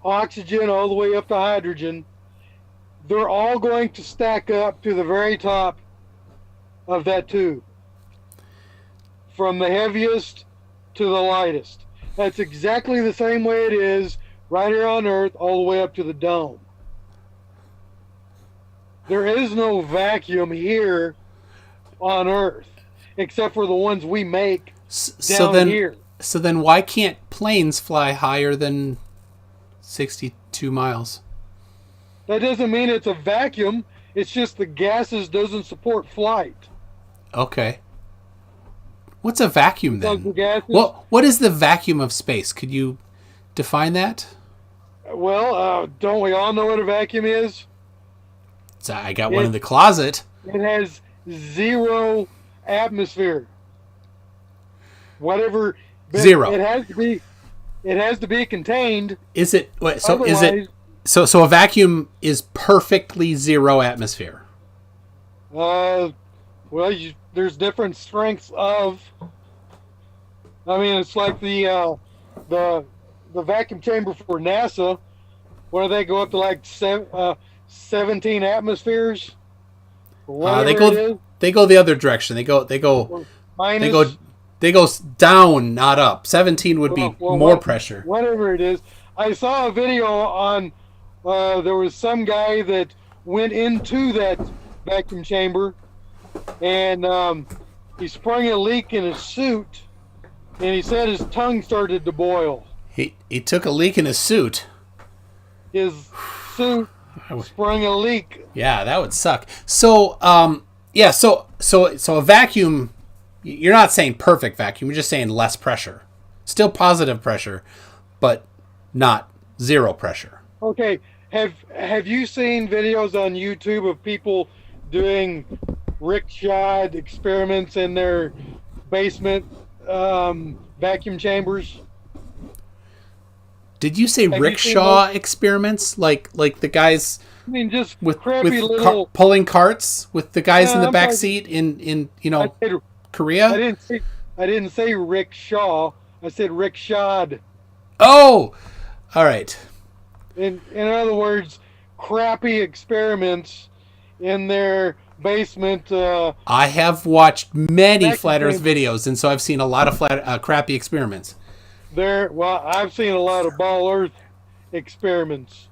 oxygen all the way up to hydrogen, they're all going to stack up to the very top of that tube. From the heaviest to the lightest. That's exactly the same way it is right here on Earth all the way up to the dome. There is no vacuum here on Earth except for the ones we make down here. So then why can't planes fly higher than 62 miles? That doesn't mean it's a vacuum. It's just the gases doesn't support flight. Okay. What's a vacuum then? The What is the vacuum of space? Could you define that? Well, don't we all know what a vacuum is? So I got one in the closet. It has 0 atmosphere. Whatever. Zero. It has to be contained. Is it? So a vacuum is perfectly 0 atmosphere. Well, there's different strengths of. I mean, it's like the vacuum chamber for NASA. what do they go up to, like 17 atmospheres? Or whatever They it go is? they go the other direction. They Or minus, go down, not up. 17 would be more pressure. whatever it is. I saw a video on, there was some guy that went into that vacuum chamber, and he sprung a leak in his suit, and he said his tongue started to boil. He took a leak in his suit. His suit sprung a leak. Yeah, that would suck. So, so a vacuum. You're not saying perfect vacuum. You're just saying less pressure. Still positive pressure, but not zero pressure. Okay, have you seen videos on YouTube of people doing rickshaw experiments in their basement vacuum chambers? Did you say Have you seen rickshaw those? experiments, like the guys I mean, just with crappy little. pulling carts with the guys in the I'm back talking- seat in I said, Korea? I didn't say rickshaw. I said rickshawed. Oh, all right. In other words, crappy experiments in their basement. I have watched many Vacuum flat Earth chamber. videos, and so I've seen a lot of crappy experiments. I've seen a lot of ball earth experiments.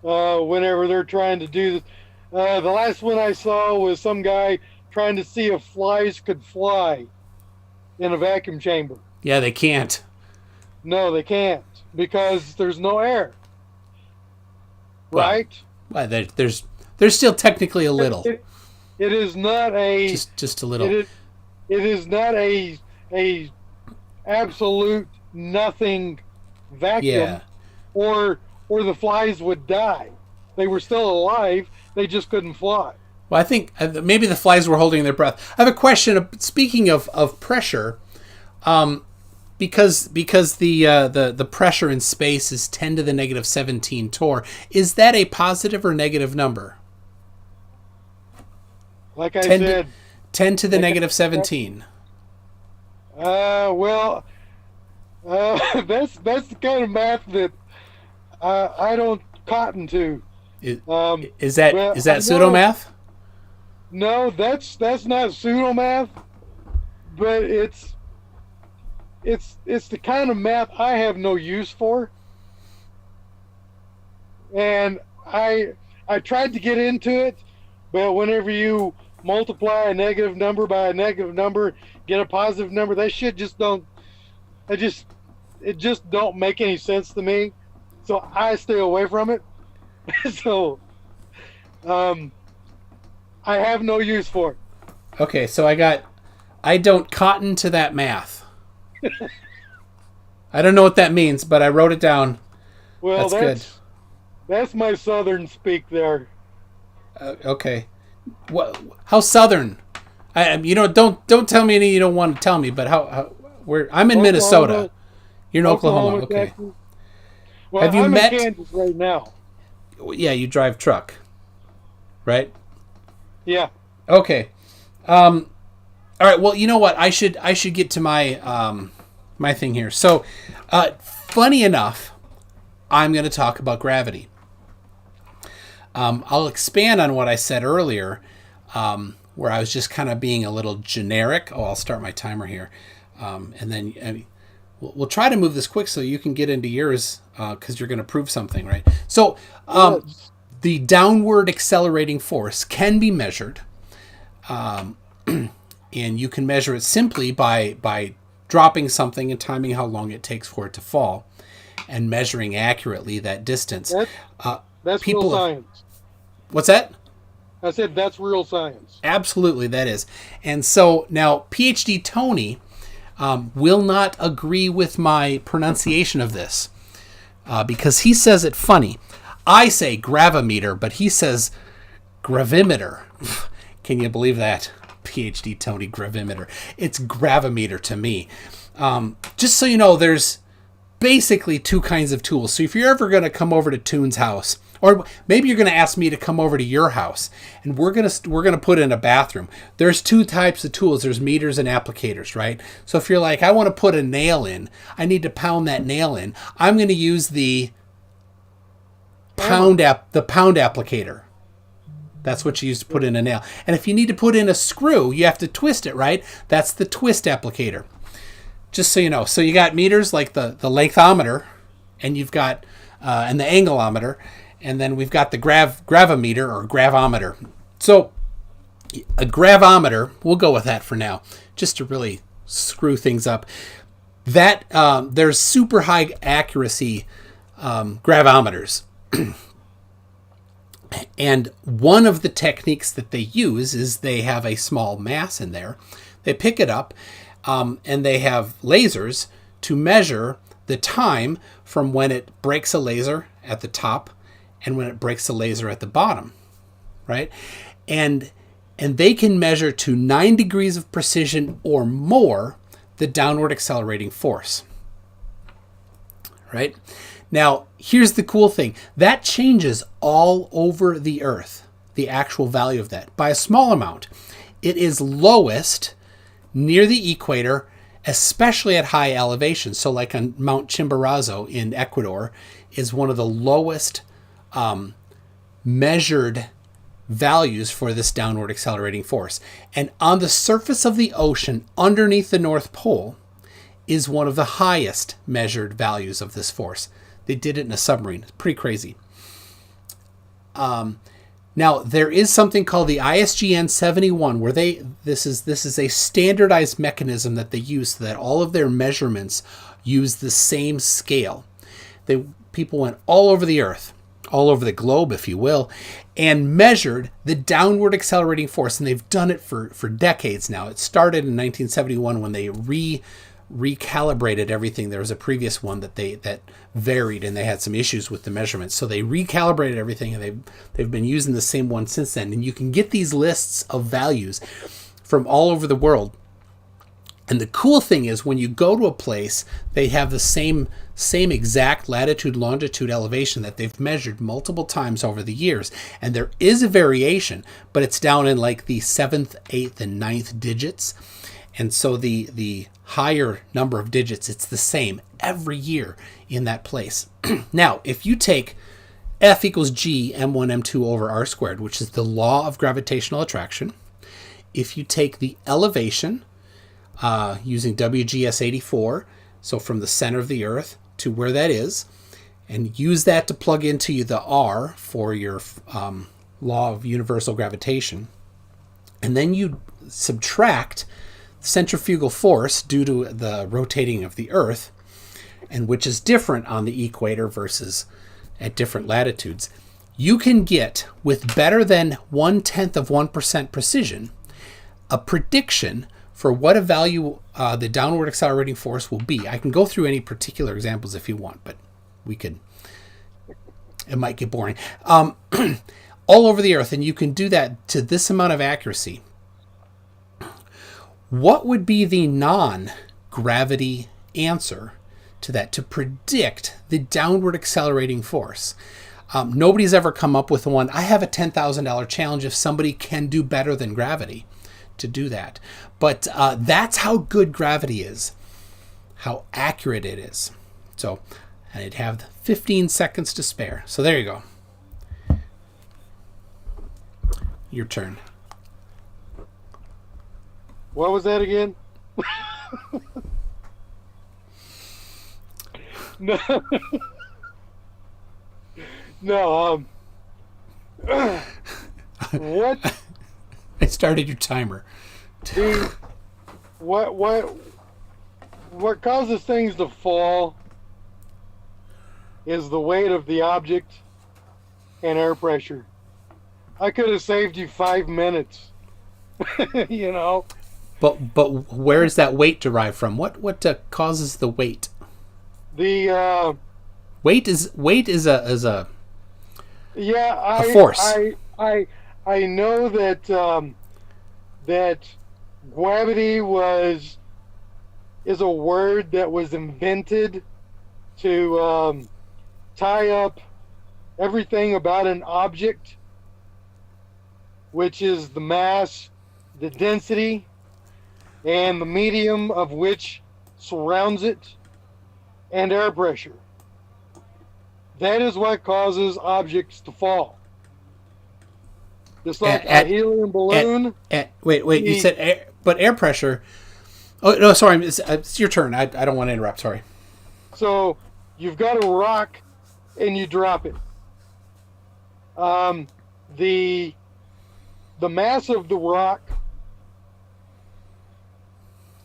Whenever they're trying to do this, the last one I saw was some guy trying to see if flies could fly in a vacuum chamber. Yeah, they can't. No, they can't because there's no air. Well, Right? Well, there's still technically a little, It is not a. just a little. It is not a absolute nothing vacuum, Yeah. or the flies would die. They were still alive. They just couldn't fly. Well, I think maybe the flies were holding their breath. I have a question. Speaking of pressure, because the pressure in space is 10 to the negative 17 torr. Is that a positive or negative number? Like I 10 to, said, 10 to the negative 17. well, that's the kind of math that I don't cotton to. Is Well, that I pseudo-math? No, that's not pseudo-math, but it's the kind of math I have no use for. And I tried to get into it, but whenever you multiply a negative number by a negative number, get a positive number, that shit just don't. It just don't make any sense to me. So I stay away from it. So, I have no use for it. Okay, so I don't cotton to that math. I don't know what that means, but I wrote it down. Well, That's good. That's my southern speak there. Okay. What? How southern? Don't tell me anything you don't want to tell me. But I'm in Minnesota. You're in Oklahoma. Okay. Texas. Well, Have you I'm met- in Kansas right now. Yeah, you drive truck, right? Yeah. Okay. All right. Well, you know what? I should get to my my thing here. So, funny enough, I'm going to talk about gravity. I'll expand on what I said earlier, where I was just kind of being a little generic. Oh, I'll start my timer here, and then we'll try to move this quick so you can get into yours because you're going to prove something, right? So, the downward accelerating force can be measured, and you can measure it simply by dropping something and timing how long it takes for it to fall, and measuring accurately that distance. That's people real have- science. What's that? I said that's real science. Absolutely, that is. And so now PhD Tony will not agree with my pronunciation of this because he says it funny. I say gravimeter, but he says gravimeter. Can you believe that? PhD Tony, gravimeter. It's gravimeter to me. Just so you know, there's basically two kinds of tools. So if you're ever going to come over to Toon's house, or maybe you're going to ask me to come over to your house, and we're going to put in a bathroom. There's two types of tools. There's meters and applicators, right? So if you're like, I want to put a nail in, I need to pound that nail in. I'm going to use the pound applicator. That's what you use to put in a nail. And if you need to put in a screw, you have to twist it, right? That's the twist applicator. Just so you know. So you got meters like the lengthometer, and you've got and the angleometer, and then we've got the gravimeter or gravometer. So a gravometer, we'll go with that for now, just to really screw things up. That there's super high accuracy gravometers. And one of the techniques that they use is they have a small mass in there. They pick it up, and they have lasers to measure the time from when it breaks a laser at the top and when it breaks a laser at the bottom, right? And they can measure to 9 degrees of precision or more the downward accelerating force, right? Now, here's the cool thing. That changes all over the Earth, the actual value of that, by a small amount. It is lowest near the equator, especially at high elevation. So like on Mount Chimborazo in Ecuador is one of the lowest measured values for this downward accelerating force. And on the surface of the ocean underneath the North Pole is one of the highest measured values of this force. They did it in a submarine. It's pretty crazy. Now, there is something called the ISGN 71, where this is a standardized mechanism that they use so that all of their measurements use the same scale. People went all over the Earth, all over the globe, if you will, and measured the downward accelerating force, and they've done it for decades now. It started in 1971 when they recalibrated everything. There was a previous one that varied, and they had some issues with the measurements, so they recalibrated everything, and they've been using the same one since then. And you can get these lists of values from all over the world. And the cool thing is when you go to a place, they have the same exact latitude, longitude, elevation that they've measured multiple times over the years. And there is a variation, but it's down in like the 7th, 8th, and 9th digits. And so the higher number of digits, it's the same every year in that place. Now, if you take F equals G m1 m2 over r squared, which is the law of gravitational attraction, if you take the elevation using WGS 84, so from the center of the Earth to where that is, and use that to plug into the R for your law of universal gravitation, and then you subtract centrifugal force due to the rotating of the Earth, and which is different on the equator versus at different latitudes, you can get, with better than 0.1% precision, a prediction for what a value the downward accelerating force will be. I can go through any particular examples if you want, but it might get boring. All over the Earth, and you can do that to this amount of accuracy. What would be the non-gravity answer to that, to predict the downward accelerating force? Nobody's ever come up with one. I have a $10,000 challenge if somebody can do better than gravity to do that. But that's how good gravity is, how accurate it is. So, and I'd have 15 seconds to spare. So there you go. Your turn. What was that again? No. No, what? I started your timer. What causes things to fall is the weight of the object and air pressure. I could have saved you 5 minutes. You know. But where is that weight derived from? What causes the weight? The weight is a yeah, a force. I know that that gravity is a word that was invented to tie up everything about an object, which is the mass, the density, and the medium of which surrounds it, and air pressure. That is what causes objects to fall. Just like a helium balloon. Wait, you said air, but air pressure. Oh, no, sorry. It's your turn. I don't want to interrupt. Sorry. So you've got a rock and you drop it. The mass of the rock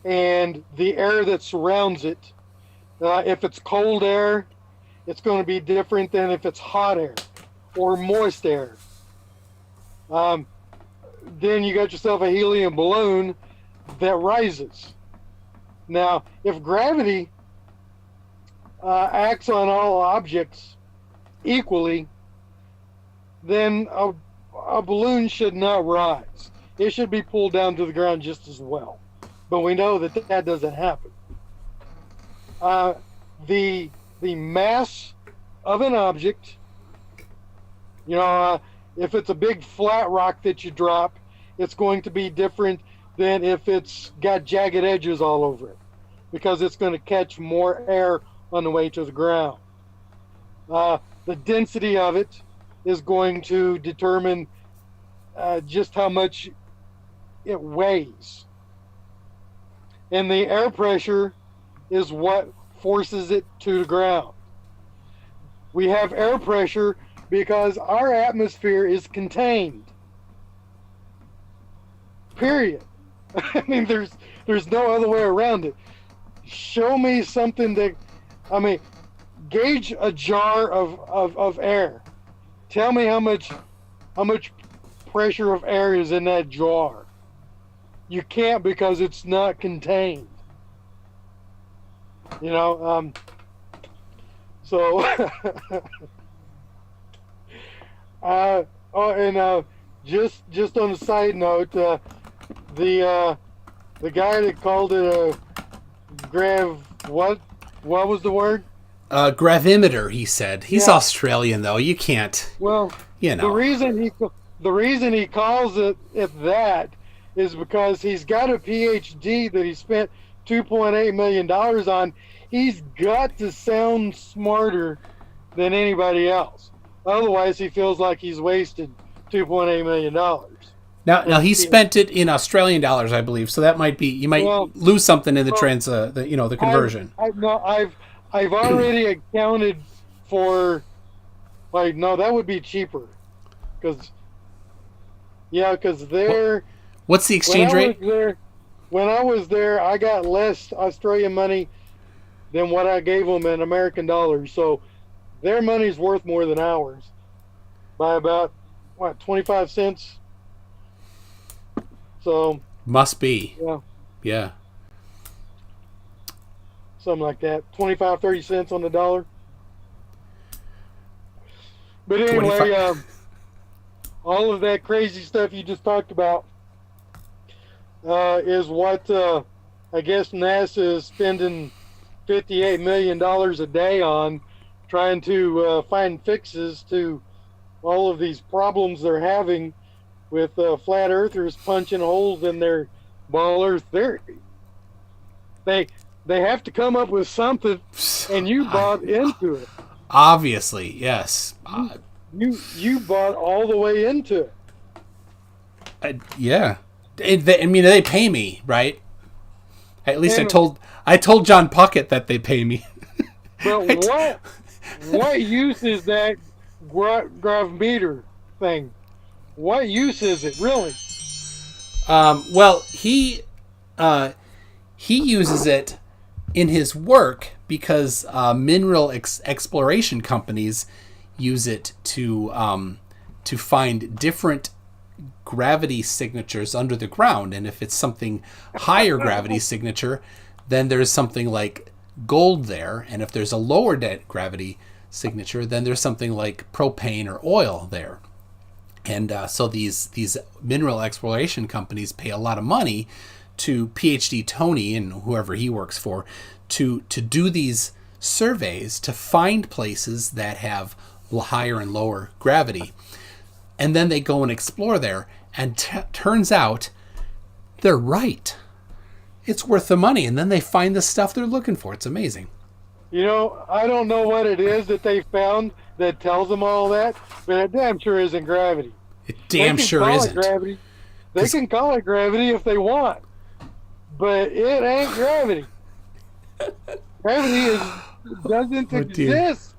and the air that surrounds it, if it's cold air, it's going to be different than if it's hot air or moist air. Then you got yourself a helium balloon that rises. Now, if gravity acts on all objects equally, then a balloon should not rise. It should be pulled down to the ground just as well. But we know that that doesn't happen. The mass of an object, if it's a big flat rock that you drop, it's going to be different than if it's got jagged edges all over it, because it's going to catch more air on the way to the ground. The density of it is going to determine just how much it weighs. And the air pressure is what forces it to the ground. We have air pressure because our atmosphere is contained. Period. I mean, there's no other way around it. Show me something gauge a jar of air. Tell me how much pressure of air is in that jar. You can't, because it's not contained. So just on a side note, the guy that called it a what was the word? Gravimeter, he said. He's Australian, though. You can't. Well, the reason he calls it that is because he's got a PhD that he spent $2.8 million on. He's got to sound smarter than anybody else. Otherwise, he feels like he's wasted $2.8 million. Now he spent it in Australian dollars, I believe. So that might be, you might lose something in the the conversion. I've already accounted for, that would be cheaper, because they're. What's the exchange rate? When I was there, I got less Australian money than what I gave them in American dollars. So their money's worth more than ours by about 25 cents. So must be. Yeah. Something like that. 25, 30 cents on the dollar. But anyway, all of that crazy stuff you just talked about is what I guess NASA is spending $58 million a day on, trying to find fixes to all of these problems they're having with flat earthers punching holes in their ball earth theory. They have to come up with something, and you bought into it. Obviously, yes. You bought all the way into it. Yeah. They pay me, right? At least I told John Puckett that they pay me. But what use is that gravimeter thing? What use is it, really? Well, he uses it in his work because mineral exploration companies use it to find different gravity signatures under the ground, and if it's something higher gravity signature, then there's something like gold there, and if there's a lower gravity signature, then there's something like propane or oil there. And so these mineral exploration companies pay a lot of money to PhD Tony and whoever he works for to do these surveys to find places that have higher and lower gravity. And then they go and explore there, and turns out they're right. It's worth the money, and then they find the stuff they're looking for. It's amazing. You know, I don't know what it is that they found that tells them all that, but it damn sure isn't gravity. It They damn can sure call isn't. it gravity. They 'Cause- can call it gravity if they want, but it ain't gravity. Gravity doesn't Oh, dear. exist.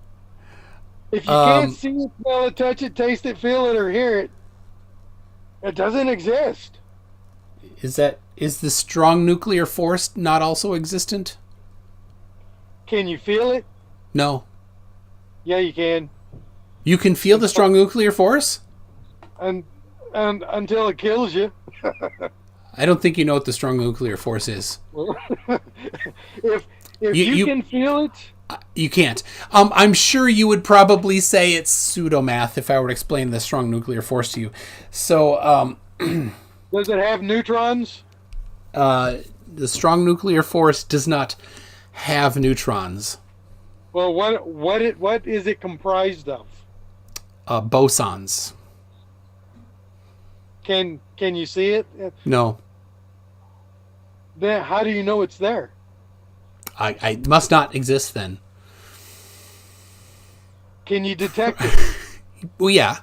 If you can't see it, smell it, touch it, taste it, feel it, or hear it, it doesn't exist. Is the strong nuclear force not also existent? Can you feel it? No. Yeah, you can. You can feel the strong nuclear force? And until it kills you. I don't think you know what the strong nuclear force is. if you can feel it, You can't. I'm sure you would probably say it's pseudo-math if I were to explain the strong nuclear force to you. So, does it have neutrons? the strong nuclear force does not have neutrons. Well, what is it comprised of? Bosons. Can you see it? No. Then how do you know it's there? I must not exist then. Can you detect it? Well, yeah.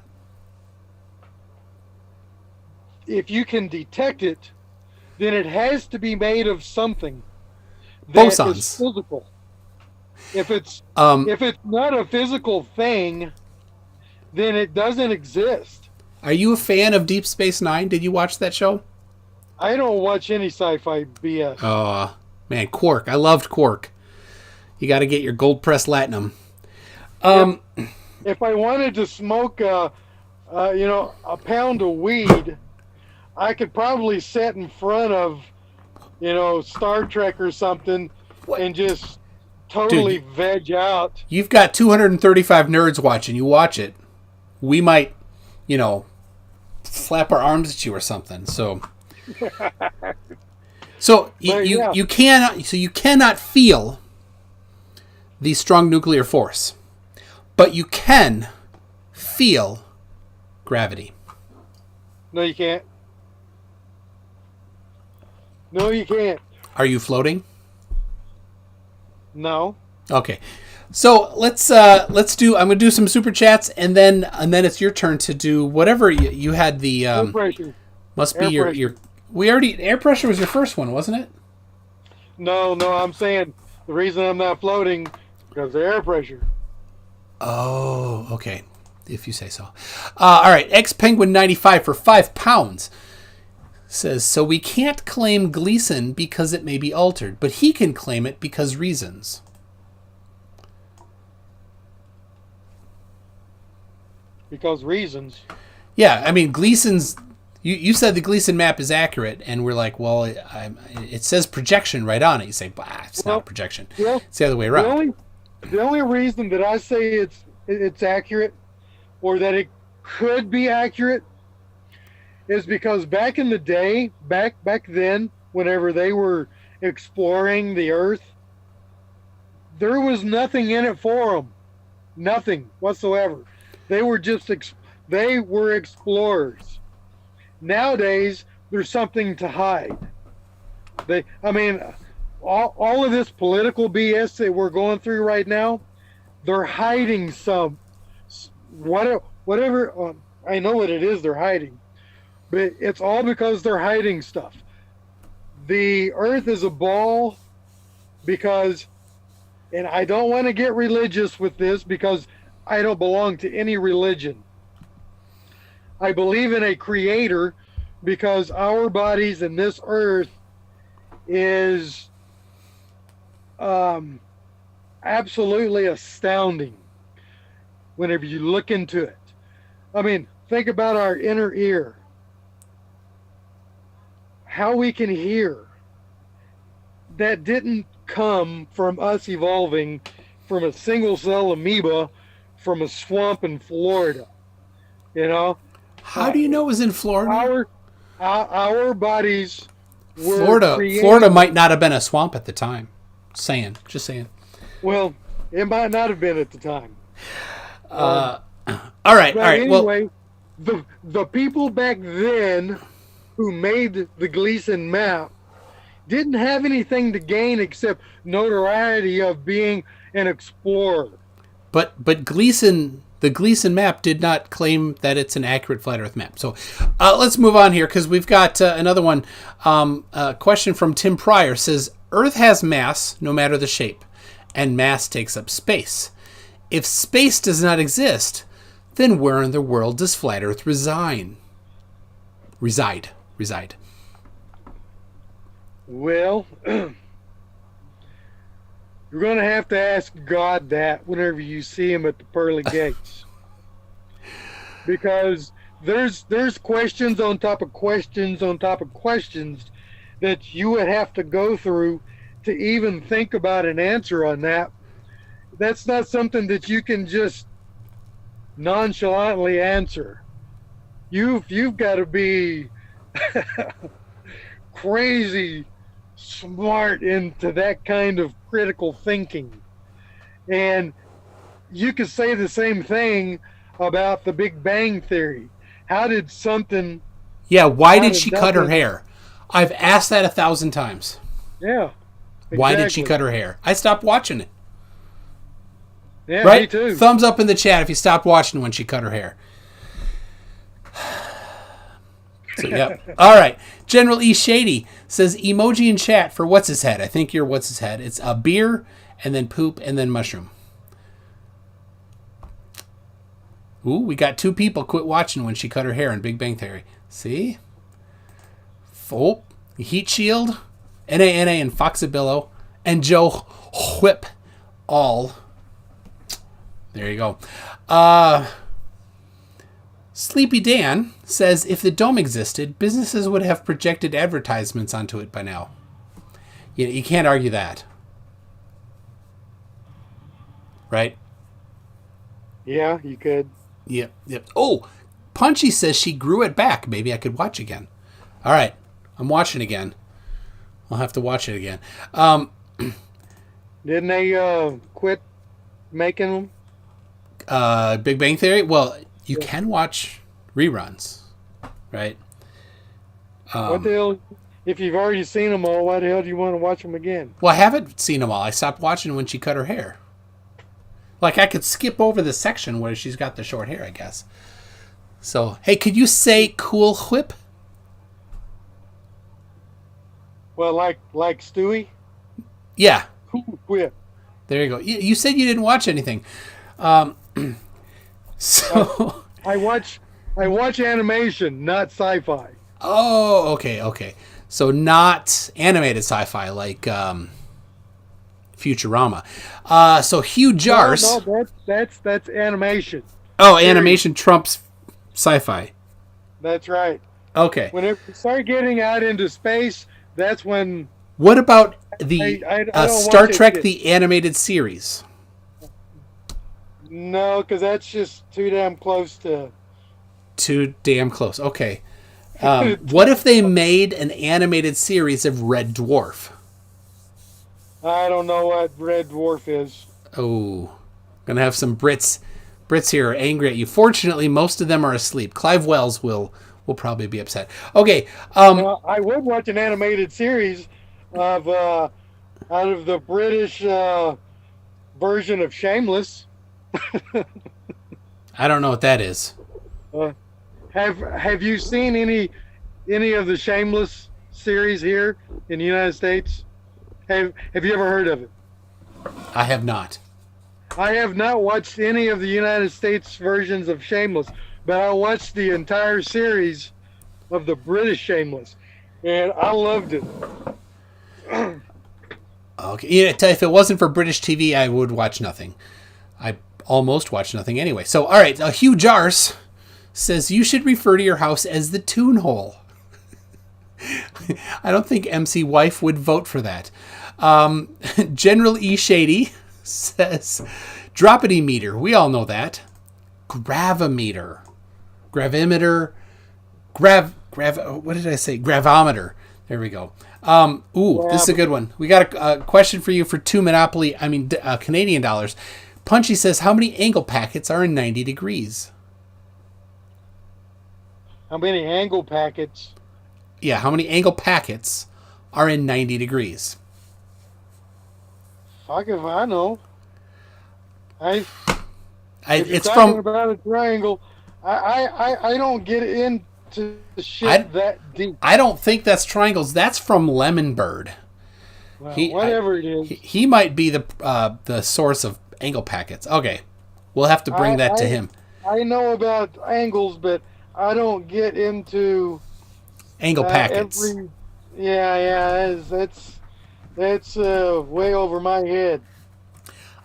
If you can detect it, then it has to be made of something that is Bosons. physical. If it's Um, not a physical thing, then it doesn't exist. Are you a fan of Deep Space Nine? Did you watch that show? I don't watch any sci-fi BS. Oh, man, Quark. I loved Quark. You got to get your gold press latinum. If I wanted to smoke, a pound of weed, I could probably sit in front of, Star Trek or something, and just totally veg out. You've got 235 nerds watching. You watch it. We might, flap our arms at you or something. So, you cannot feel the strong nuclear force, but you can feel gravity. No, you can't. No, you can't. Are you floating? No. Okay. So let's do. I'm gonna do some super chats, and then it's your turn to do whatever you had. The Air pressure. must be Air your. We already air pressure was your first one, wasn't it? No, I'm saying the reason I'm not floating because of air pressure. Oh, okay. If you say so. All right. X Penguin 95 for £5 says, so we can't claim Gleason because it may be altered, but he can claim it because reasons. Because reasons. Yeah, I mean, Gleason's... You said the Gleason map is accurate, and we're like, well, it says projection right on it. You say, bah, it's not a projection. Well, it's the other way around. The only reason that I say it's accurate, or that it could be accurate, is because back in the day, back then, whenever they were exploring the Earth, there was nothing in it for them. Nothing whatsoever. They were just they were explorers. Nowadays, there's something to hide. All of this political BS that we're going through right now, they're hiding whatever. I know what it is they're hiding, but it's all because they're hiding stuff. The Earth is a ball because, and I don't want to get religious with this because I don't belong to any religion. I believe in a creator because our bodies and this earth is absolutely astounding whenever you look into it. I mean, think about our inner ear. How we can hear. That didn't come from us evolving from a single cell amoeba from a swamp in Florida. How do you know it was in Florida? Our bodies were Florida might not have been a swamp at the time. Just saying. Well, it might not have been at the time. All right. Anyway, the people back then who made the Gleason map didn't have anything to gain except notoriety of being an explorer. But Gleason, the Gleason map did not claim that it's an accurate flat Earth map. So let's move on here because we've got another one. A question from Tim Pryor says, Earth has mass no matter the shape, and mass takes up space. If space does not exist, then where in the world does flat Earth reside? Well, you're going to have to ask God that whenever you see him at the pearly gates. Because there's questions on top of questions on top of questions that you would have to go through to even think about an answer on that. That's not something that you can just nonchalantly answer. You've got to be crazy smart into that kind of critical thinking. And you could say the same thing about the Big Bang Theory. How did something... Yeah, why did she cut her hair? I've asked that 1,000 times. Yeah. Exactly. Why did she cut her hair? I stopped watching it. Yeah, right? Me too. Thumbs up in the chat if you stopped watching when she cut her hair. So, yeah. All right. General E. Shady says emoji in chat for what's his head. I think you're what's his head. It's a beer and then poop and then mushroom. Ooh, we got 2 people quit watching when she cut her hair in Big Bang Theory. See? Oh, Heat Shield, NA, and Foxabillo, and Joe Whip all. There you go. Sleepy Dan says if the dome existed, businesses would have projected advertisements onto it by now. You can't argue that. Right? Yeah, you could. Yep. Oh, Punchy says she grew it back. Maybe I could watch again. All right. I'm watching again. I'll have to watch it again. Didn't they quit making them? Big Bang Theory? Well, you can watch reruns, right? What the hell? If you've already seen them all, why the hell do you want to watch them again? Well, I haven't seen them all. I stopped watching when she cut her hair. Like, I could skip over the section where she's got the short hair, I guess. So, hey, could you say Cool Whip? Well, like Stewie? Yeah. Cool Whip. There you go. You said you didn't watch anything. So I watch animation, not sci-fi. Oh, okay. So not animated sci-fi like Futurama. So Hugh Jars. No, that's animation. Oh, animation trumps sci-fi. That's right. Okay. When it start getting out into space, that's when. What about the I don't Star Trek it. the animated series? No, because that's just too damn close to. Too damn close. Okay. What if they made an animated series of Red Dwarf? I don't know what Red Dwarf is. Oh, gonna have some Brits here are angry at you. Fortunately, most of them are asleep. Clive Wells will probably be upset. Okay. I would watch an animated series of out of the British version of Shameless. I don't know what that is. Have you seen any of the Shameless series here in the United States? Have you ever heard of it? I have not. I have not watched any of the United States versions of Shameless, but I watched the entire series of the British Shameless, and I loved it. Okay. Yeah, if it wasn't for British TV, I would watch nothing. I almost watch nothing anyway. So, all right. Hugh Jars says you should refer to your house as the Toon Hole. I don't think MC Wife would vote for that. General E. Shady says droppity meter. We all know that. Gravimeter. What did I say? Gravometer. There we go. This is a good one. We got a question for you for Canadian dollars. Punchy says, how many angle packets are in 90 degrees? How many angle packets? Yeah, how many angle packets are in 90 degrees? Fuck if I know. I if you're It's talking from. about a triangle, I don't get into the shit that deep. I don't think that's triangles. That's from Lemon Bird. Well, whatever it is, He might be the source of angle packets. Okay, we'll have to bring that to him. I know about angles, but I don't get into Angle packets. That's way over my head.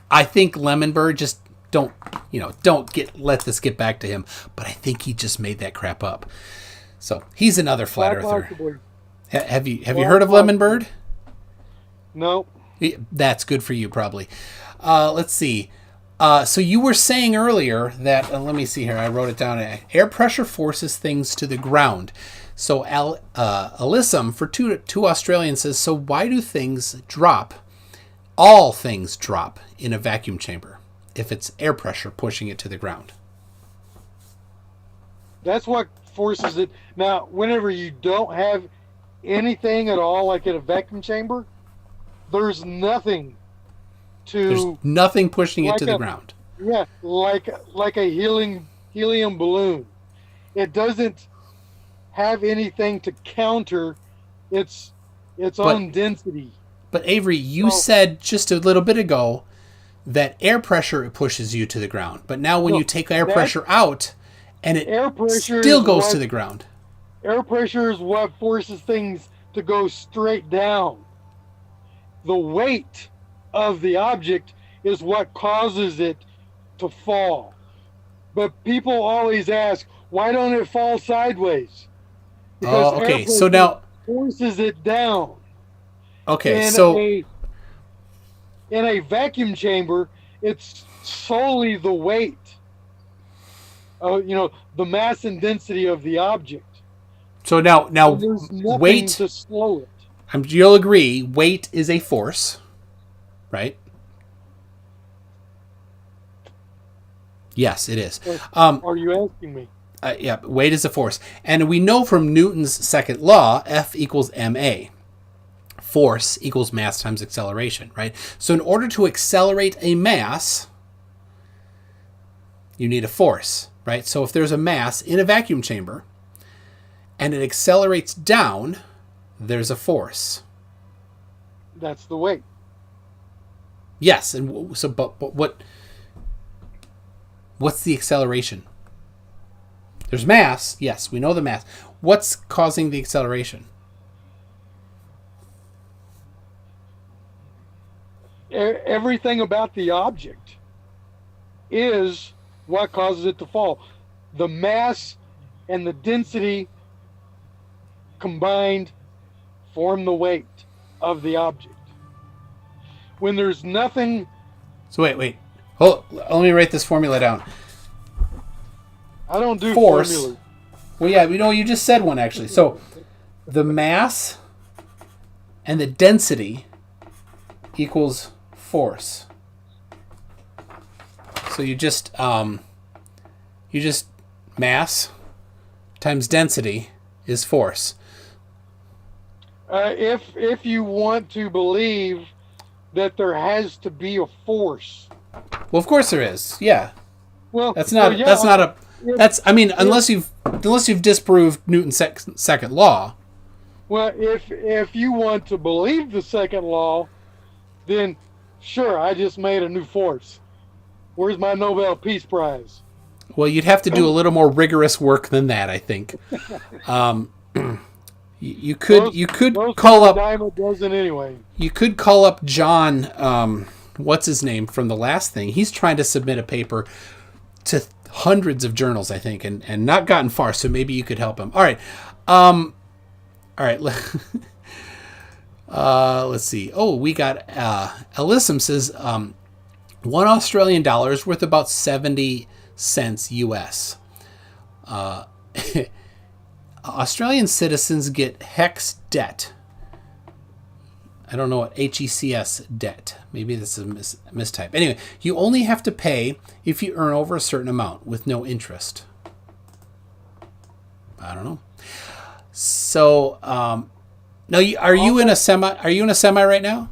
I think Lemon Bird just don't let this get back to him. But I think he just made that crap up. So he's another flat earther. Have you heard of Lemon Bird? No. That's good for you, probably. Let's see. So you were saying earlier that, let me see here, I wrote it down. Air pressure forces things to the ground. So Alyssum, for two Australians, says, so why do things drop? All things drop in a vacuum chamber if it's air pressure pushing it to the ground. That's what forces it. Now, whenever you don't have anything at all, like in a vacuum chamber, there's nothing There's nothing pushing it to the ground. Yeah, like a helium balloon. It doesn't have anything to counter its own density. But Avery, you said just a little bit ago that air pressure pushes you to the ground. But now when you take air pressure out, and it still goes to the ground. Air pressure is what forces things to go straight down. The weight of the object is what causes it to fall. But people always ask, why don't it fall sideways? Because okay. So now forces it down. Okay, In a vacuum chamber, it's solely the weight, the mass and density of the object. So now there's nothing weight to slow it. You'll agree, weight is a force, right? Yes, it is. Are you asking me? Yeah, weight is a force. And we know from Newton's second law, F equals ma. Force equals mass times acceleration, right? So in order to accelerate a mass, you need a force, right? So if there's a mass in a vacuum chamber and it accelerates down, there's a force. That's the weight. Yes, and so but what's the acceleration? There's mass. Yes, we know the mass. What's causing the acceleration? Everything about the object is what causes it to fall. The mass and the density combined form the weight of the object. When there's nothing... So wait. Hold, let me write this formula down. I don't do force. formulas. Well, yeah, you just said one, actually. So the mass and the density equals force. So you just mass times density is force. If you want to believe that there has to be a force, well, of course there is. Yeah. Well, unless you've disproved Newton's second law. Well, if you want to believe the second law, then sure, I just made a new force. Where's my Nobel Peace Prize? Well, you'd have to do a little more rigorous work than that, I think. You could call up dime a dozen anyway. You could call up John. What's his name from the last thing? He's trying to submit a paper to hundreds of journals, I think, and not gotten far. So maybe you could help him. All right. Let's see. Oh, we got Alyssum says $1 Australian is worth about 70 cents US. Australian citizens get HECS debt. I don't know what HECS debt. Maybe this is a mistype. Anyway, you only have to pay if you earn over a certain amount with no interest. I don't know. So, now are you in a semi? Are you in a semi right now?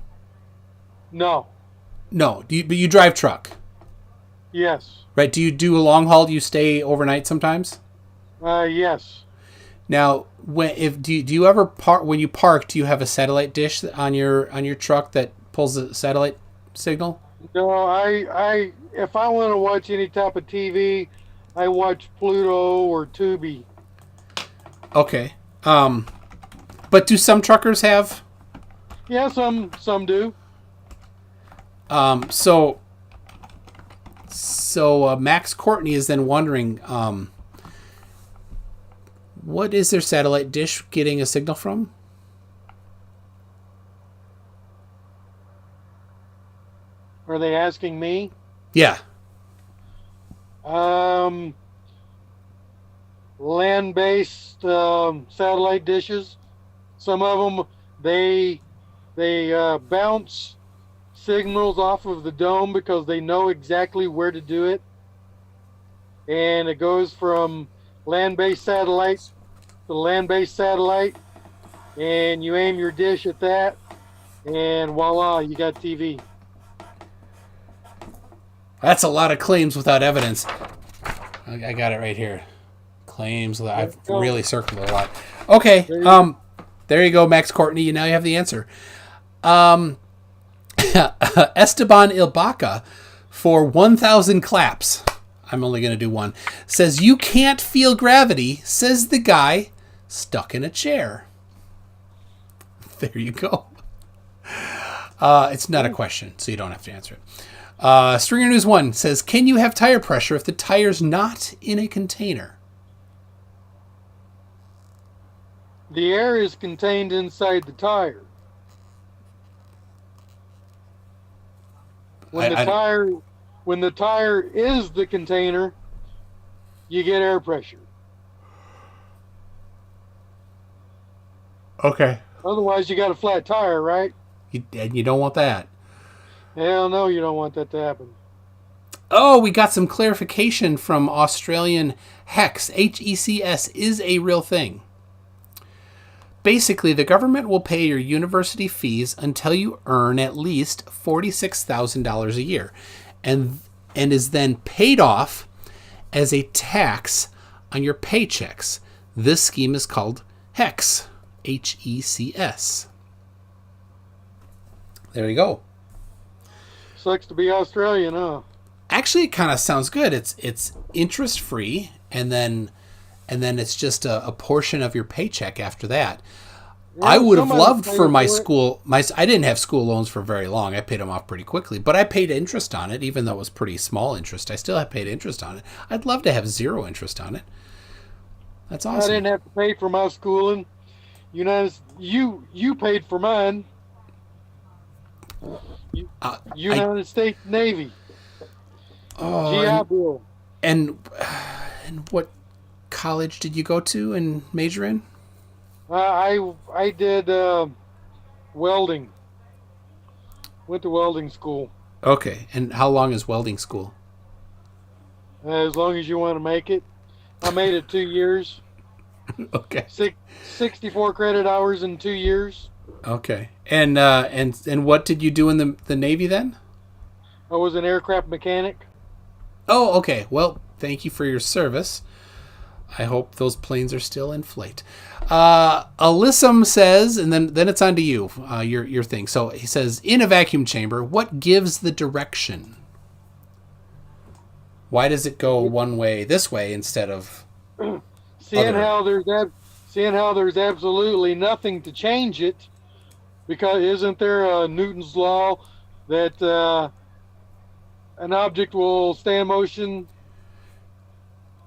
No. No. But you drive truck. Yes. Right? Do you do a long haul? Do you stay overnight sometimes? Yes. Now, do you ever park when you park? Do you have a satellite dish on your truck that pulls a satellite signal? No, I if I want to watch any type of TV, I watch Pluto or Tubi. Okay. But do some truckers have? Yeah, some do. So Max Courtney is then wondering, what is their satellite dish getting a signal from? Are they asking me? Yeah. Land-based satellite dishes. Some of them they bounce signals off of the dome because they know exactly where to do it, and it goes from land-based satellite to land-based satellite, and you aim your dish at that, and voila, you got TV. That's a lot of claims without evidence. I got it right here. Claims that I've really circled a lot. Okay. There you go, Max Courtney. Now you have the answer. Esteban Ilbaca for 1,000 claps. I'm only going to do one. Says, you can't feel gravity, says the guy stuck in a chair. There you go. It's not a question, so you don't have to answer it. Stringer News 1 says, can you have tire pressure if the tire's not in a container? The air is contained inside the tire. When the tire is the container, you get air pressure. Okay. Otherwise, you got a flat tire, right? And you don't want that. Hell no, you don't want that to happen. Oh, we got some clarification from Australian HECS. HECS is a real thing. Basically, the government will pay your university fees until you earn at least $46,000 a year, and is then paid off as a tax on your paychecks. This scheme is called HECS. HECS. There you go. Sucks to be Australian, huh? Actually, it kind of sounds good. It's interest free, and then it's just a portion of your paycheck after that. Yeah, I would have loved for my school. I didn't have school loans for very long. I paid them off pretty quickly, but I paid interest on it, even though it was pretty small interest. I still have paid interest on it. I'd love to have zero interest on it. That's awesome. I didn't have to pay for my schooling. You paid for mine. United States Navy. Oh, GI Bill. And what college did you go to and major in? I did welding. Went to welding school. Okay, and how long is welding school? As long as you want to make it. I made it 2 years. Okay. 64 credit hours in 2 years. Okay, and what did you do in the Navy then? I was an aircraft mechanic. Oh, okay. Well, thank you for your service. I hope those planes are still in flight. Alyssum says, and then it's on to you, your thing. So he says, in a vacuum chamber, what gives the direction? Why does it go one way, this way, instead of seeing how there's absolutely nothing to change it, because isn't there a Newton's law that an object will stay in motion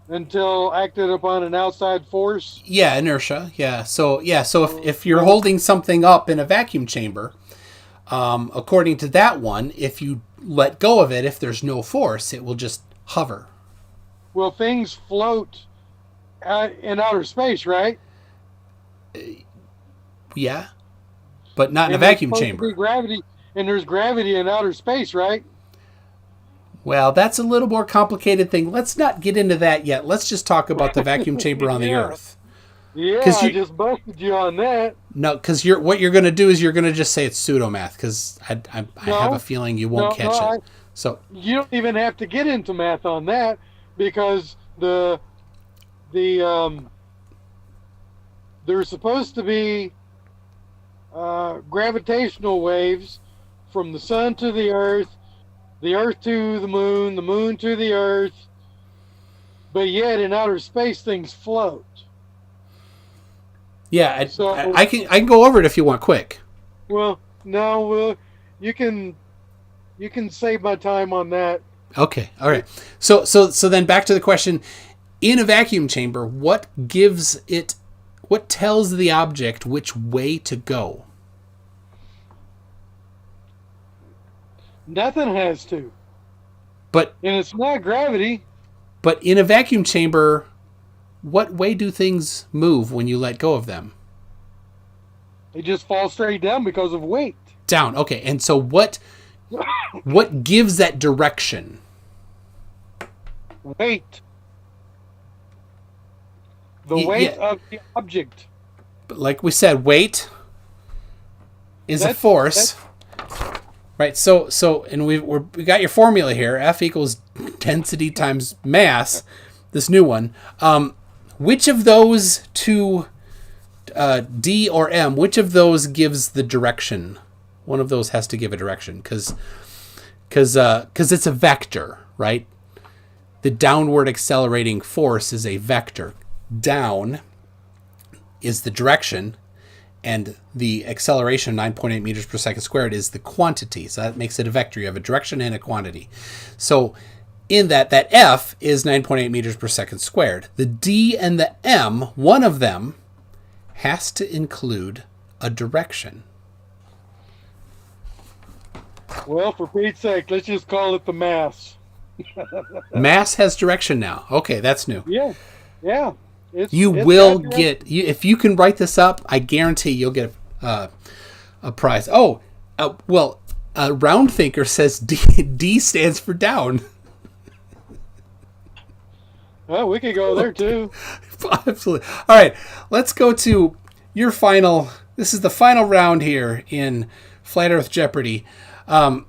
until acted upon an outside force? Yeah, inertia. Yeah. So if you're holding something up in a vacuum chamber, according to that one, if you let go of it, if there's no force, it will just hover. Well, things float in outer space, right? Yeah, but not in a vacuum chamber. There's gravity in outer space, right? Well, that's a little more complicated thing. Let's not get into that yet. Let's just talk about the vacuum chamber on the Earth. Yeah, I just busted you on that. No, because what you're going to do is you're going to just say it's pseudo-math, because I have a feeling you won't catch it. So you don't even have to get into math on that, because there's supposed to be gravitational waves from the sun to the earth to the moon to the earth, but yet in outer space things float. yeah, I can go over it if you want quick. Well, no, you can save my time on that. Okay, all right. So then back to the question: in a vacuum chamber, what tells the object which way to go? Nothing has to. But And it's not gravity. But in a vacuum chamber, what way do things move when you let go of them? They just fall straight down because of weight. Down. Okay. And so what gives that direction? Weight. The weight of the object. But like we said, weight is a force. Right. So and we got your formula here. F equals density times mass. This new one. Which of those two, D or M, which of those gives the direction? One of those has to give a direction because it's a vector, right? The downward accelerating force is a vector. Down is the direction, and the acceleration, 9.8 meters per second squared, is the quantity. So that makes it a vector. You have a direction and a quantity. So in that F is 9.8 meters per second squared. The D and the M, one of them, has to include a direction. Well, for Pete's sake, let's just call it the mass. Mass has direction now. Okay, that's new. Yeah. It's if you can write this up, I guarantee you'll get a prize. Oh, Round Thinker says D stands for down. Well, we could go there too. Absolutely. All right, let's go to your final. This is the final round here in Flat Earth Jeopardy. So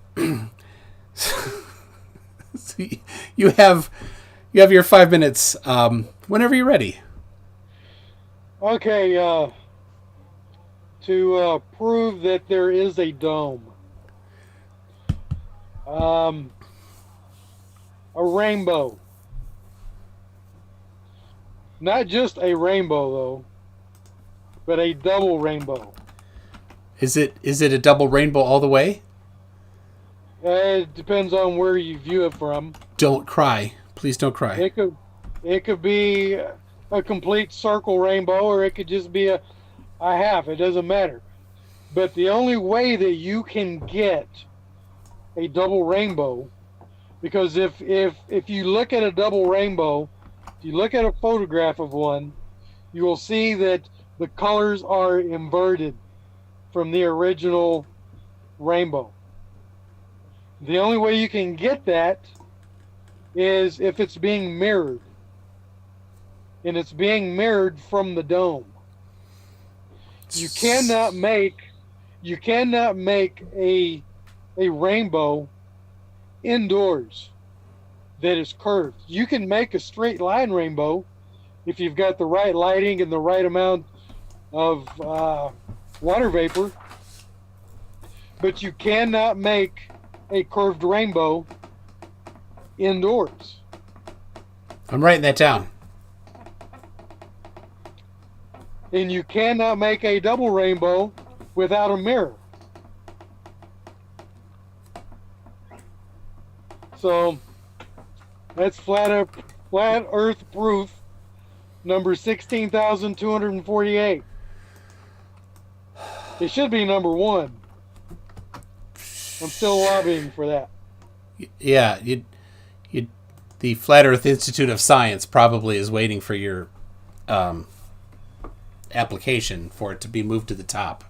you have your 5 minutes whenever you're ready. Okay, to prove that there is a dome. A rainbow. Not just a rainbow, though, but a double rainbow. Is it a double rainbow all the way? It depends on where you view it from. Don't cry. Please don't cry. It could be a complete circle rainbow, or it could just be a half. It doesn't matter. But the only way that you can get a double rainbow, because if you look at a double rainbow, if you look at a photograph of one, you will see that the colors are inverted from the original rainbow. The only way you can get that is if it's being mirrored. And it's being mirrored from the dome. You cannot make a rainbow indoors that is curved. You can make a straight line rainbow if you've got the right lighting and the right amount of water vapor, but you cannot make a curved rainbow indoors. I'm writing that down. And you cannot make a double rainbow without a mirror. So that's flat Earth proof number 16,248. It should be number 1. I'm still lobbying for that. Yeah, the Flat Earth Institute of Science probably is waiting for your application for it to be moved to the top.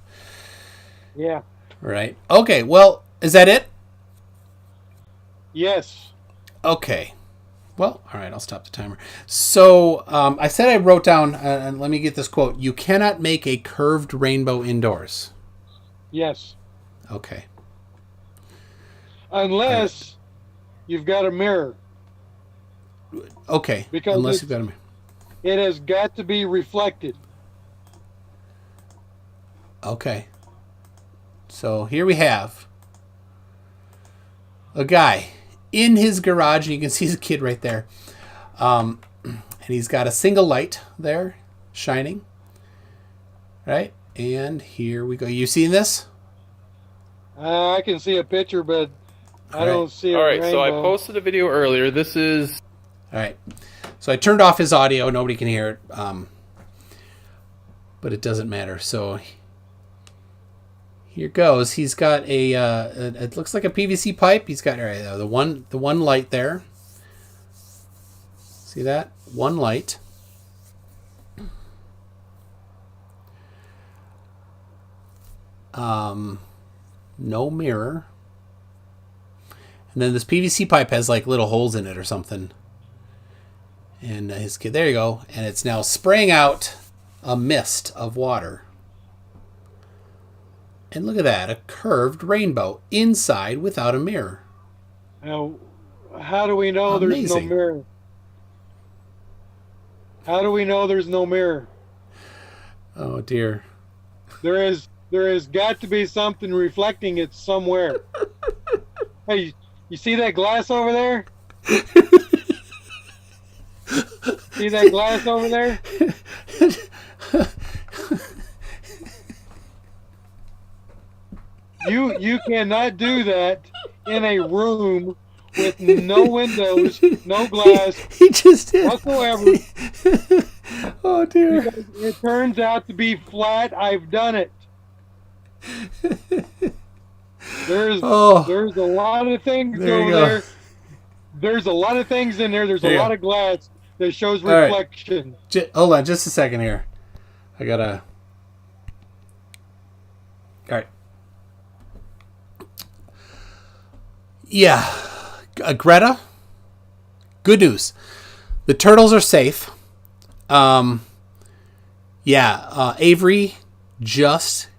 Yeah. Right. Okay. Well, is that it? Yes. Okay. Well, all right. I'll stop the timer. So I said I wrote down, and let me get this quote. You cannot make a curved rainbow indoors. Yes. Okay. Unless you've got a mirror. Okay, Because unless you've got a mirror. it has got to be reflected. Okay. So here we have a guy in his garage, and you can see his kid right there. And he's got a single light there shining. Right? And here we go. You seen this? I can see a picture, but I All right. don't see a All right, rainbow. so I posted a video earlier. This is... All right. So I turned off his audio. Nobody can hear it. But it doesn't matter. So here goes. He's got it looks like a PVC pipe. He's got the one light there. See that? One light. No mirror. And then this PVC pipe has like little holes in it or something. And his kid, there you go. And it's now spraying out a mist of water. And look at that, a curved rainbow inside without a mirror. Now, how do we know there's no Amazing. mirror? How do we know there's no mirror? Oh dear. There has got to be something reflecting it somewhere. Hey, you see that glass over there? See that glass over there? You cannot do that in a room with no windows, no glass He just did. whatsoever. Oh dear. Because it turns out to be flat. I've done it. There's a lot of things There you over go. there. There's a lot of things in there. There's There a you lot go. of glass that shows All right. reflection. Hold on just a second here. I gotta. All right. Yeah. Greta, good news. The turtles are safe. Avery just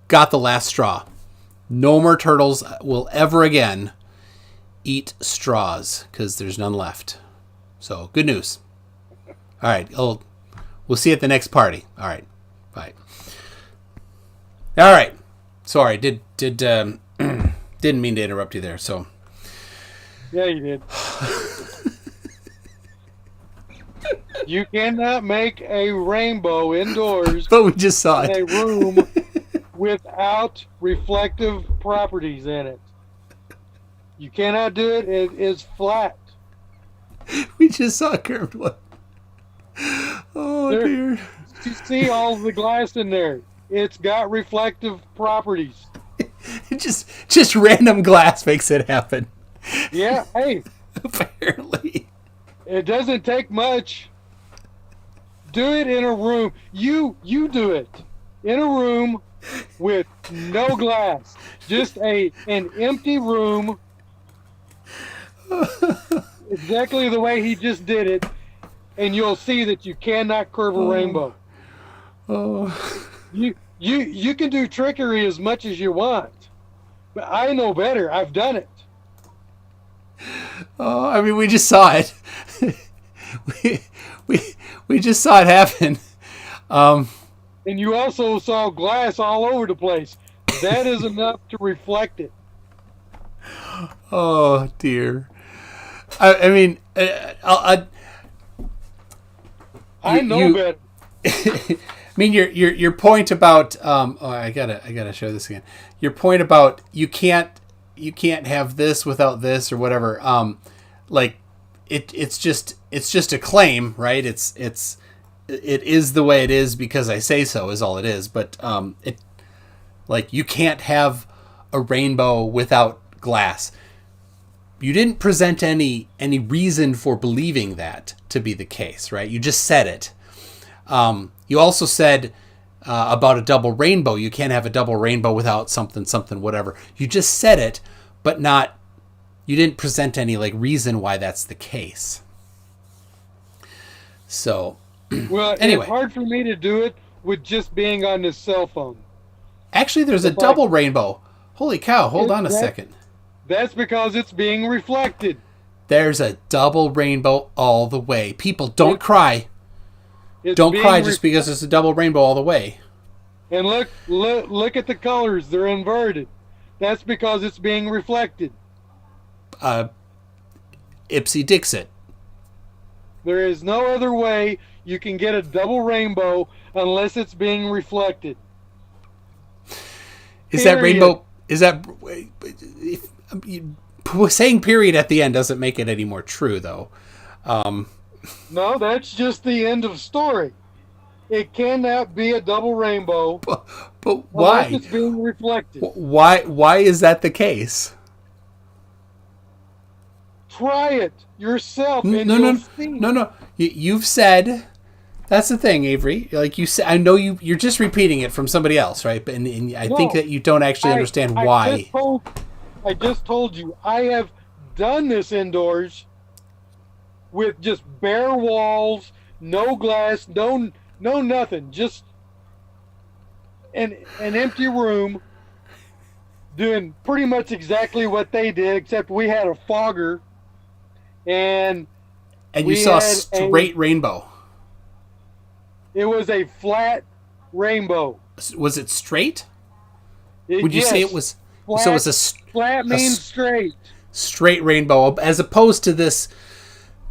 got the last straw. No more turtles will ever again eat straws because there's none left. So, good news. All right. We'll see you at the next party. All right. Bye. All right. Sorry. Didn't mean to interrupt you there. So. Yeah, you did. You cannot make a rainbow indoors But we just saw in a it. room without reflective properties in it. You cannot do it. It is flat. We just saw a curved one. Oh, There- dear. You see all the glass in there. It's got reflective properties. It just random glass makes it happen. Yeah, hey, Apparently. it doesn't take much. Do it in a room. You do it in a room with no glass. Just an empty room. Exactly the way he just did it, and you'll see that you cannot curve a rainbow. Oh. You can do trickery as much as you want, but I know better. I've done it. Oh, I mean, we just saw it. we just saw it happen. And you also saw glass all over the place. That is enough to reflect it. Oh, dear. I mean, I know better. I mean, your point about I gotta show this again. Your point about you can't have this without this or whatever. It's just a claim, right? It is the way it is because I say so is all it is. But you can't have a rainbow without glass. You didn't present any reason for believing that to be the case, right? You just said it. You also said about a double rainbow. You can't have a double rainbow without something, whatever. You just said it, but you didn't present any reason why that's the case. So, Well, anyway. it's hard for me to do it with just being on this cell phone. Actually, there's a double rainbow. Holy cow, hold on a second. That's because it's being reflected. There's a double rainbow all the way. People, don't cry. It's Don't being cry just because it's a double rainbow all the way. And look at the colors. They're inverted. That's because it's being reflected. Ipsy Dixit. There is no other way you can get a double rainbow unless it's being reflected. Is that rainbow? Is that saying period at the end doesn't make it any more true, though. No, that's just the end of story. It cannot be a double rainbow. But why? Unless it's being reflected. Why is that the case? Try it yourself. No. You've said. That's the thing, Avery. Like you said, I know you're just repeating it from somebody else, right? But and I think that you don't actually understand why. I just told you I have done this indoors with just bare walls, no glass, no nothing, just an empty room, doing pretty much exactly what they did, except we had a fogger, and you saw a straight rainbow. It was a flat rainbow. Was it straight? Would you say it was? Flat, so it was flat means straight. Straight rainbow, as opposed to this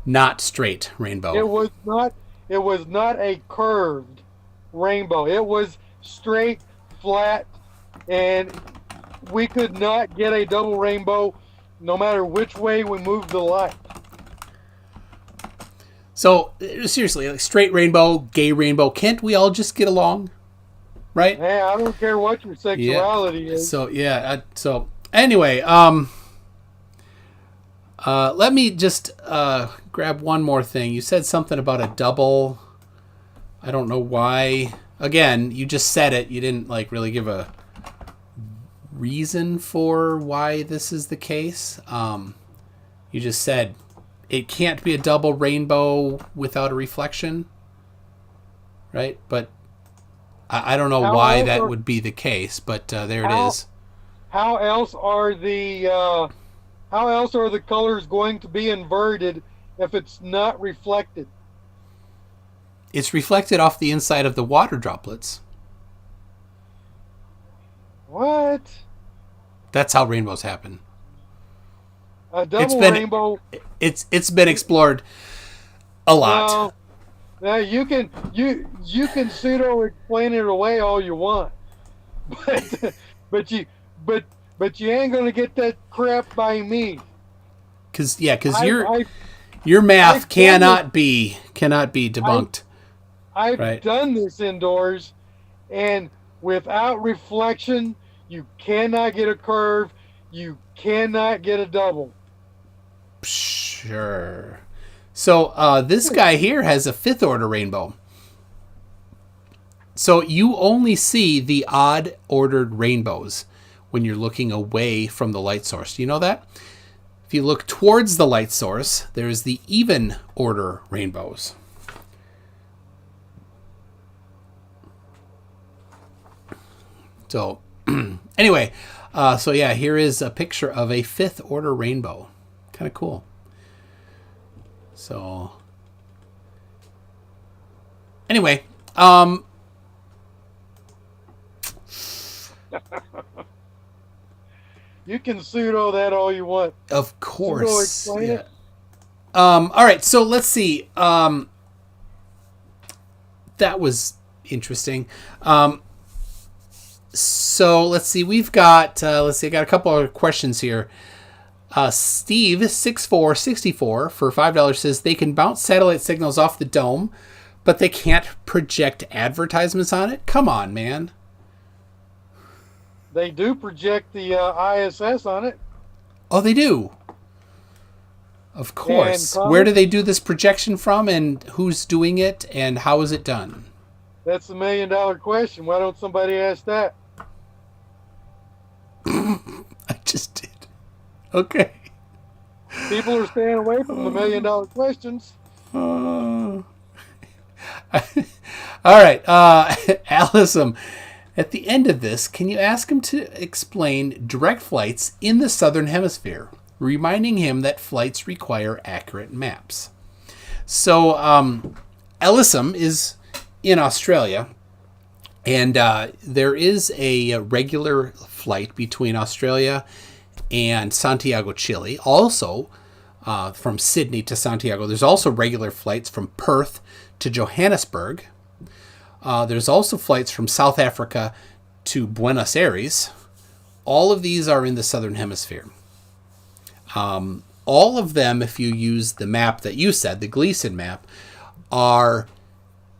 not straight rainbow. It was not a curved rainbow. It was straight, flat, and we could not get a double rainbow no matter which way we moved the light. So, seriously, like straight rainbow, gay rainbow, can't we all just get along? Right? Hey, I don't care what your sexuality is. So, anyway, let me just grab one more thing. You said something about a double. I don't know why. Again, you just said it. You didn't really give a reason for why this is the case. You just said it can't be a double rainbow without a reflection, right? But I don't know why that would be the case. But there it is. How else are the colors going to be inverted if it's not reflected? It's reflected off the inside of the water droplets. What? That's how rainbows happen. A double rainbow. It's been explored a lot. Now you can pseudo explain it away all you want, but you ain't gonna get that crap by me. Because your math cannot be debunked. I've done this indoors, and without reflection, you cannot get a curve. You cannot get a double. Sure. So this guy here has a fifth order rainbow. So you only see the odd ordered rainbows when you're looking away from the light source. Do you know that? If you look towards the light source, there's the even order rainbows. So anyway, here is a picture of a fifth order rainbow. Kind of cool. So anyway, you can pseudo that all you want. Of course. Pseudo explain it. All right, so let's see. That was interesting. So let's see. We've got I got a couple of questions here. Steve 6464 for $5 says they can bounce satellite signals off the dome, but they can't project advertisements on it. Come on, man. They do project the ISS on it. Oh, they do. Of course. Where do they do this projection from, and who's doing it, and how is it done? That's the $1 million question. Why don't somebody ask that? I just did. Okay. People are staying away from the $1 million questions. All right. Allison At the end of this, can you ask him to explain direct flights in the southern hemisphere, reminding him that flights require accurate maps? So, Ellison is in Australia, and there is a regular flight between Australia and Santiago, Chile. Also, from Sydney to Santiago. There's also regular flights from Perth to Johannesburg. There's also flights from South Africa to Buenos Aires. All of these are in the southern hemisphere. All of them, if you use the map that you said, the Gleason map, are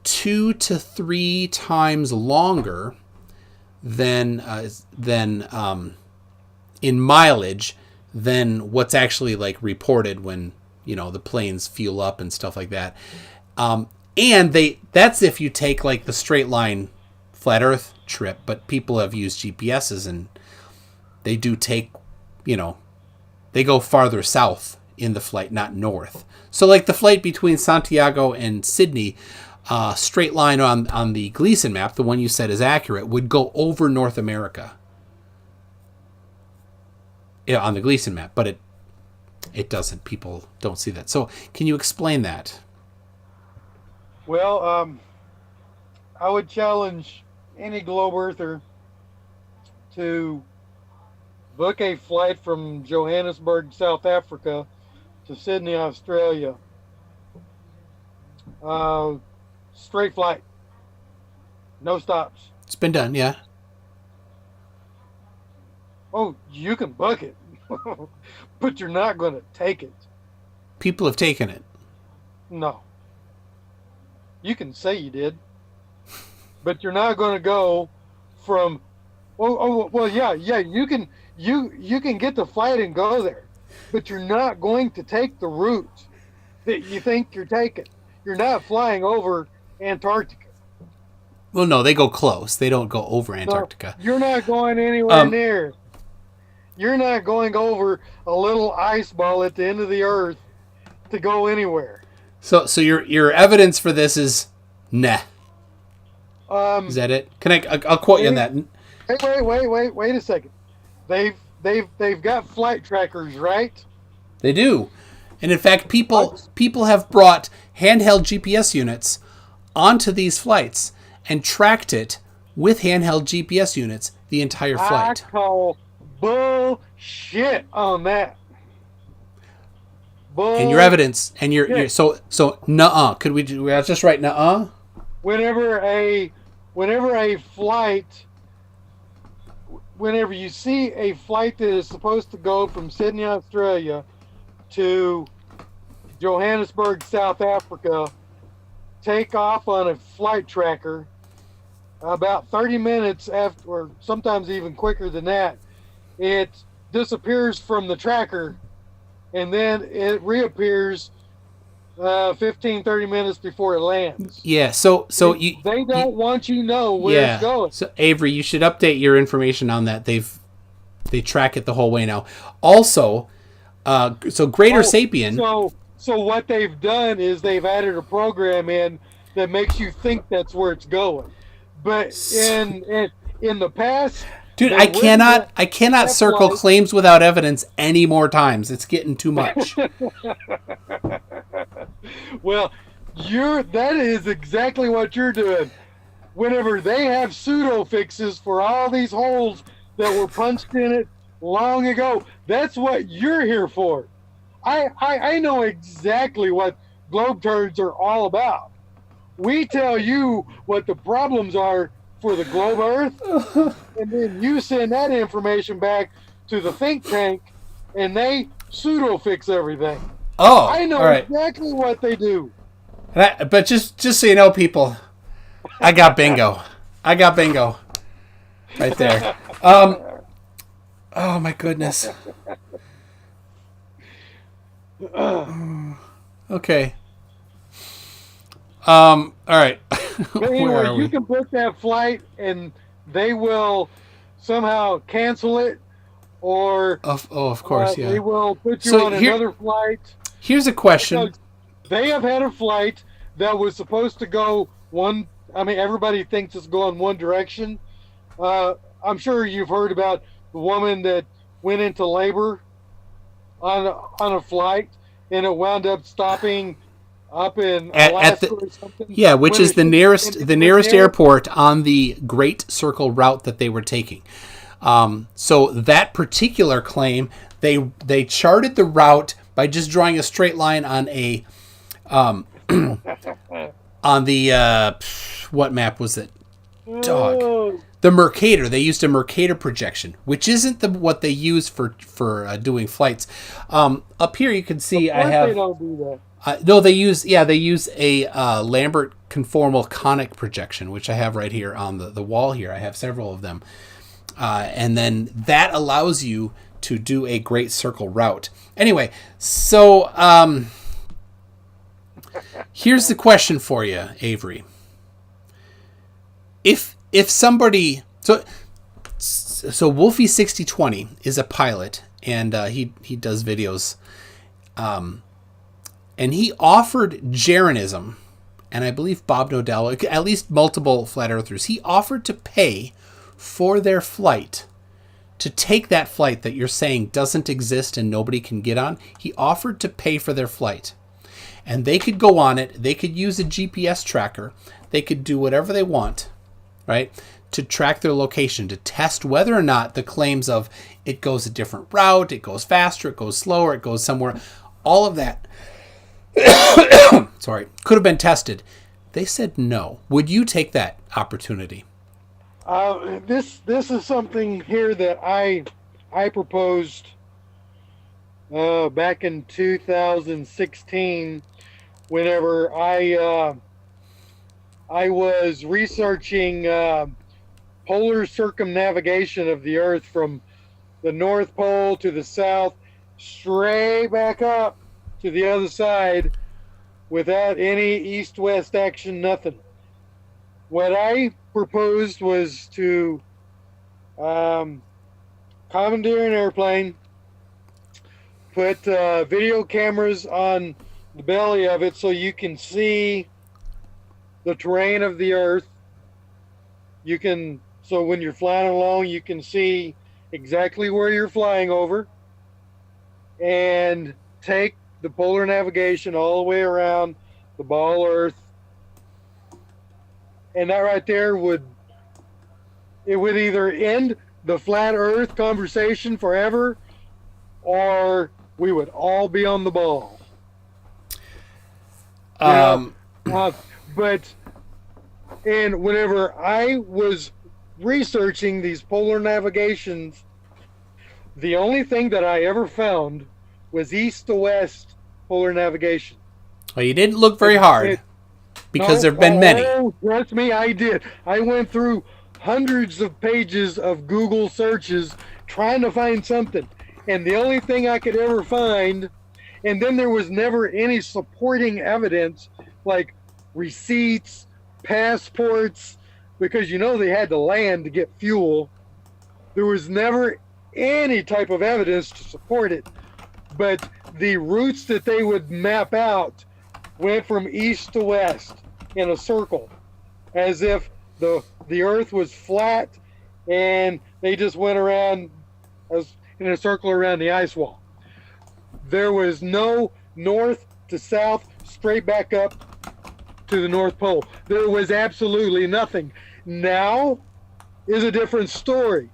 2 to 3 times longer than in mileage than what's actually like reported when, you know, the planes fuel up and stuff like that. And that's if you take like the straight line flat earth trip, but people have used GPSs and they do take, you know, they go farther south in the flight, not north. So like the flight between Santiago and Sydney, straight line on the Gleason map, the one you said is accurate, would go over North America. Yeah, on the Gleason map, but it doesn't. People don't see that. So can you explain that? Well, I would challenge any globe earther to book a flight from Johannesburg, South Africa to Sydney, Australia. Straight flight. No stops. It's been done, yeah. Oh, you can book it, but you're not going to take it. People have taken it. No. You can say you did, but you're not going to go from. Well, yeah. You can get the flight and go there, but you're not going to take the route that you think you're taking. You're not flying over Antarctica. Well, no, they go close. They don't go over Antarctica. So you're not going anywhere near. You're not going over a little ice ball at the end of the earth to go anywhere. So your evidence for this is nah. Is that it? I'll quote you on that. Wait a second. They've got flight trackers, right? They do. And in fact, people have brought handheld GPS units onto these flights and tracked it with handheld GPS units the entire flight. I call bullshit on that. And your evidence, and your so nuh-uh. Could we just write nuh-uh? Whenever you see a flight that is supposed to go from Sydney, Australia to Johannesburg, South Africa, take off on a flight tracker about 30 minutes after, or sometimes even quicker than that, it disappears from the tracker and then it reappears 15, 30 minutes before it lands. Yeah, they don't want you to know where it's going. So Avery, you should update your information on that. They track it the whole way now. Also, so Greater Sapien. So what they've done is they've added a program in that makes you think that's where it's going. But in the past, dude, I cannot circle claims without evidence any more times. It's getting too much. Well, that is exactly what you're doing. Whenever they have pseudo fixes for all these holes that were punched in it long ago, that's what you're here for. I know exactly what globe turds are all about. We tell you what the problems are for the globe Earth, and then you send that information back to the think tank, and they pseudo fix everything. Oh, I know exactly what they do. But just so you know, people, I got bingo. Right there. Oh my goodness. Okay. All right. But anyway, you can book that flight, and they will somehow cancel it, or of course, yeah. They will put you on another flight. Here's a question. Because they have had a flight that was supposed to go everybody thinks it's going one direction, I'm sure you've heard about the woman that went into labor on a flight, and it wound up stopping up in At Alaska the or something. yeah, which When is the ship the went nearest there. airport on the Great Circle route that they were taking. So that particular claim, they charted the route by just drawing a straight line on a on the what map was it? Dog. Oh, The Mercator. They used a Mercator projection, which isn't what they use for doing flights. Up here you can see of I course have they don't do that. no. They use a Lambert conformal conic projection, which I have right here on the wall here. I have several of them, and then that allows you to do a Great Circle route. Anyway, so here's the question for you, Avery. If somebody so Wolfie 6020 is a pilot, and he does videos, and he offered Jeranism, and I believe Bob Nodell, at least multiple flat earthers, he offered to pay for their flight, to take that flight that you're saying doesn't exist and nobody can get on. He offered to pay for their flight, and they could go on it. They could use a GPS tracker. They could do whatever they want, right, to track their location, to test whether or not the claims of it goes a different route, it goes faster, it goes slower, it goes somewhere, all of that, sorry, could have been tested. They said no. Would you take that opportunity? This is something here that I proposed back in 2016, whenever I was researching polar circumnavigation of the Earth from the North Pole to the South, straight back up to the other side, without any east-west action, nothing. What I proposed was to commandeer an airplane, put video cameras on the belly of it so you can see the terrain of the Earth. So when you're flying along, you can see exactly where you're flying over, and take the polar navigation all the way around the ball Earth. And that right there would either end the flat Earth conversation forever, or we would all be on the ball. But whenever I was researching these polar navigations, the only thing that I ever found was east to west polar navigation. Well, you didn't look very hard, because there have been many. Oh, trust me, I did. I went through hundreds of pages of Google searches trying to find something. And the only thing I could ever find, and then there was never any supporting evidence like receipts, passports, because they had to land to get fuel. There was never any type of evidence to support it. But the routes that they would map out went from east to west in a circle, as if the Earth was flat and they just went around as in a circle around the ice wall. There was no north to south, straight back up to the North Pole. There was absolutely nothing. Now is a different story.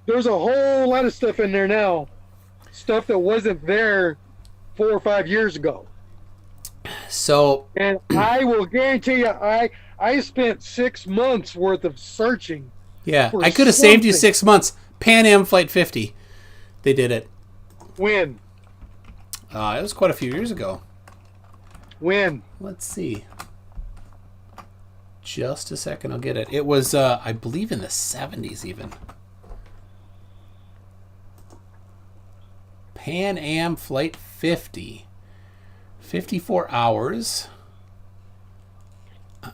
There's a whole lot of stuff in there now, stuff that wasn't there 4 or 5 years ago. So, and I will guarantee you, I spent 6 months worth of searching. Yeah, I could have saved you 6 months. Pan Am Flight 50, they did it. When? It was quite a few years ago. When? Let's see. Just a second, I'll get it. It was, I believe, in the 70s even. Pan Am Flight 50. 54 hours.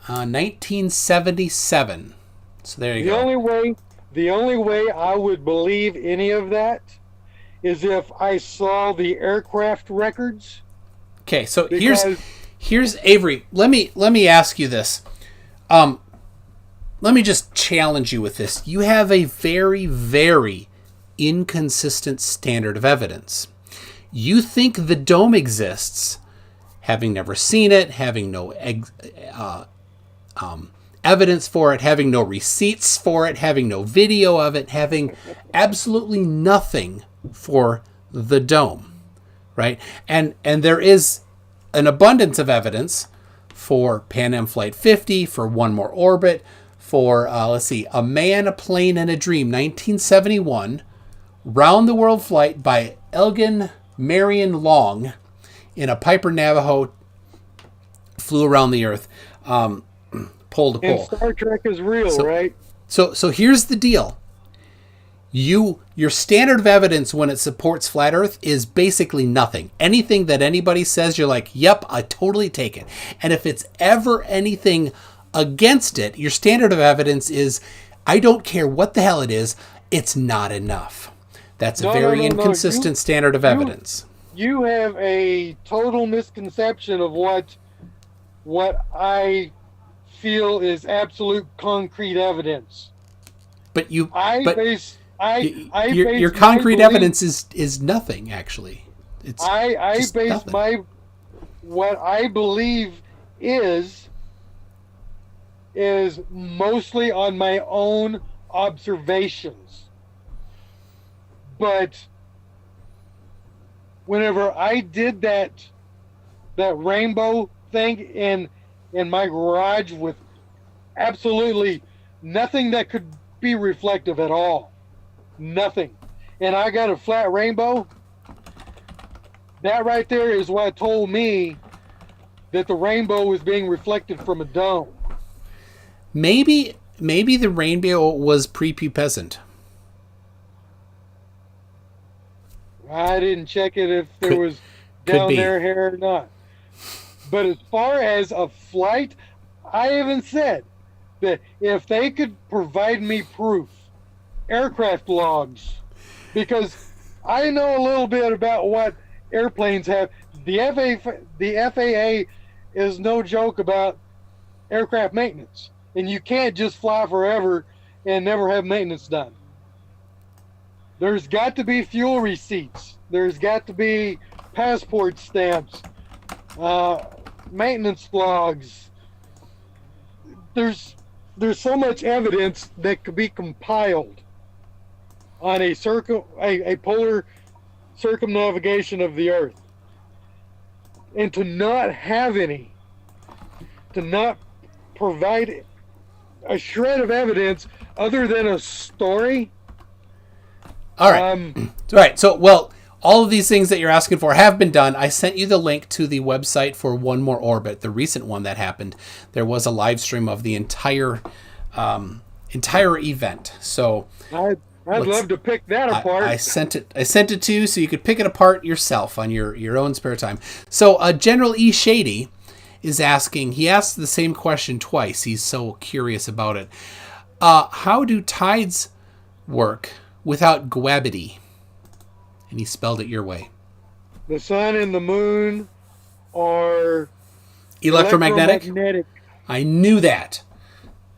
1977. So there you go. The only way I would believe any of that is if I saw the aircraft records. Okay, so here's Avery. Let me ask you this. let me just challenge you with this. You have a very, very inconsistent standard of evidence. You think the dome exists, having never seen it, having no evidence for it, having no receipts for it, having no video of it, having absolutely nothing for the dome, right? And there is an abundance of evidence for Pan Am Flight 50, for One More Orbit, for, A Man, a Plane, and a Dream, 1971, round the world flight by Elgin Marion Long in a Piper Navajo, flew around the Earth, pole to pole. And Star Trek is real, right? So here's the deal. Your standard of evidence when it supports flat Earth is basically nothing. Anything that anybody says, you're like, yep, I totally take it. And if it's ever anything against it, your standard of evidence is, I don't care what the hell it is, it's not enough. That's a very inconsistent standard of evidence. You have a total misconception of what I feel is absolute concrete evidence. But your base concrete evidence is nothing, actually. It's I base nothing. what I believe is mostly on my own observations. But whenever I did that rainbow thing in my garage with absolutely nothing that could be reflective at all, nothing, and I got a flat rainbow, that right there is what told me that the rainbow was being reflected from a dome. Maybe the rainbow was prepubescent. I didn't check it if there was down there hair or not. But as far as a flight, I even said that if they could provide me proof, aircraft logs, because I know a little bit about what airplanes have. The FAA is no joke about aircraft maintenance, and you can't just fly forever and never have maintenance done. There's got to be fuel receipts. There's got to be passport stamps, maintenance logs. There's so much evidence that could be compiled on a polar circumnavigation of the Earth. And to not have any, to not provide a shred of evidence other than a story. All right. So, all of these things that you're asking for have been done. I sent you the link to the website for One More Orbit, the recent one that happened. There was a live stream of the entire event. So I'd love to pick that apart. I sent it to you so you could pick it apart yourself on your own spare time. So General E. Shady is asking. He asked the same question twice. He's so curious about it. How do tides work without gravity? And he spelled it your way. The sun and the moon are electromagnetic. I knew that.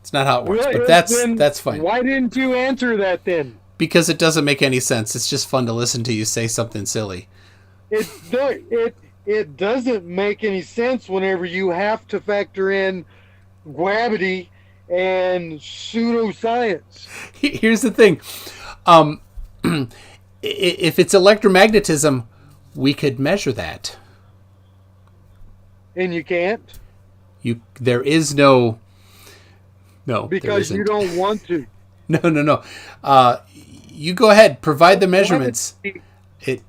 It's not how it works, really? But that's fine. Why didn't you answer that then? Because it doesn't make any sense. It's just fun to listen to you say something silly. It doesn't make any sense whenever you have to factor in gravity and pseudoscience. Here's the thing. If it's electromagnetism, we could measure that. And you can't? There is no... No, because you don't want to. No. You go ahead, provide the measurements. You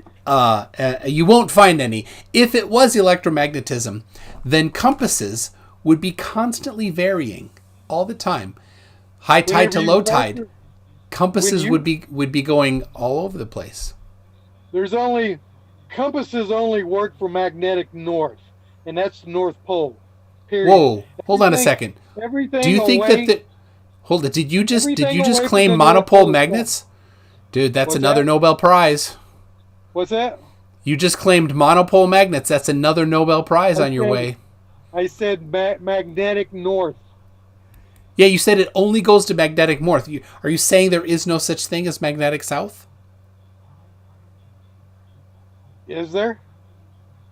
won't find any. If it was electromagnetism, then compasses would be constantly varying all the time. High tide to low tide. Compasses would be going all over the place. Compasses only work for magnetic north, and that's the North Pole. Period. Whoa, hold on a second. Do you think hold it? Did you just claim monopole magnets? Dude, that's another Nobel Prize. What's that? You just claimed monopole magnets. That's another Nobel Prize on your way. I said magnetic north. Yeah, you said it only goes to magnetic north. Are you saying there is no such thing as magnetic south? Is there?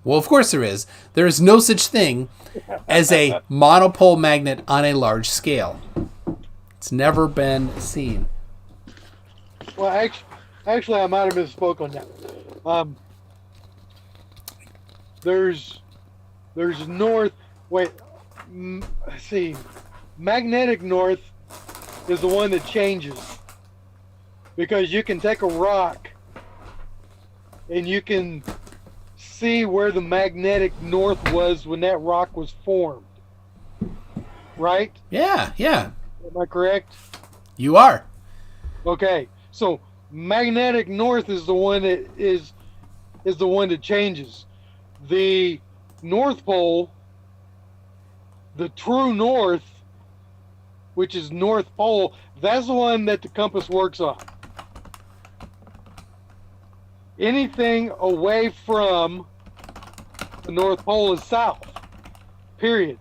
Well, of course there is. There is no such thing as a monopole magnet on a large scale. It's never been seen. Well, actually, I might have misspoke on that. There's north. Wait, let's see. Magnetic north is the one that changes, because you can take a rock and you can see where the magnetic north was when that rock was formed. Right? Yeah. Am I correct? You are. Okay. So magnetic north is the one that is the one that changes. The North Pole, the true north, which is North Pole, that's the one that the compass works on. Anything away from the North Pole is south. Period.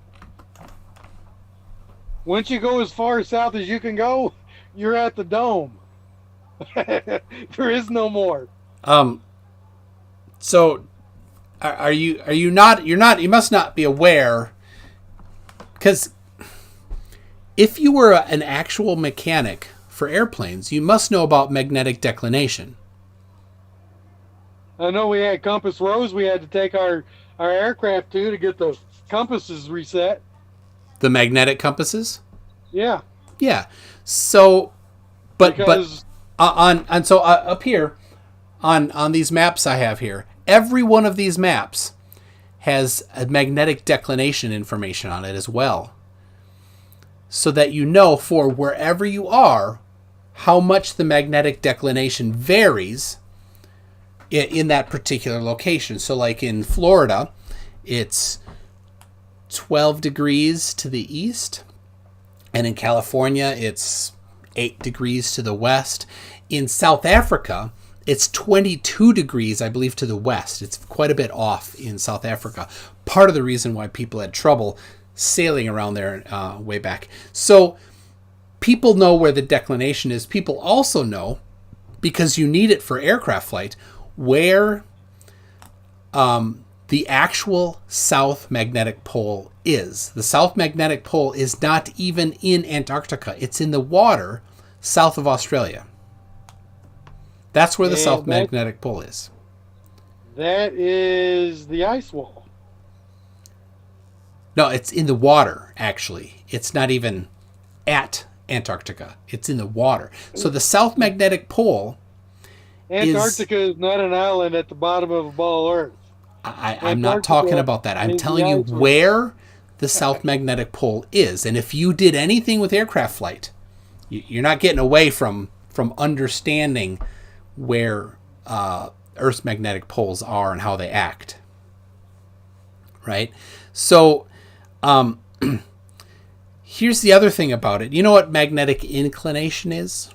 Once you go as far south as you can go, you're at the dome. There is no more. So you must not be aware, because if you were an actual mechanic for airplanes, you must know about magnetic declination. I know we had compass rose we had to take our aircraft to get the compasses reset. The magnetic compasses? Yeah. Yeah. So up here on these maps I have here, every one of these maps has a magnetic declination information on it as well, so that you know for wherever you are how much the magnetic declination varies in that particular location. So like in Florida, it's 12 degrees to the east, and in California it's 8 degrees to the west. In South Africa, it's 22 degrees, I believe, to the west. It's quite a bit off in South Africa. Part of the reason why people had trouble sailing around there way back. So people know where the declination is. People also know, because you need it for aircraft flight, where the actual South Magnetic Pole is. The South Magnetic Pole is not even in Antarctica. It's in the water south of Australia. That's where the South Magnetic Pole is. That is the ice wall. No, it's in the water, actually. It's not even at Antarctica. It's in the water. So the South Magnetic Pole Antarctica is not an island at the bottom of a ball of Earth. I'm not talking about that. I'm telling you where the South Magnetic Pole is. And if you did anything with aircraft flight, you're not getting away from understanding where Earth's magnetic poles are and how they act. Right? So here's the other thing about it. You know what magnetic inclination is?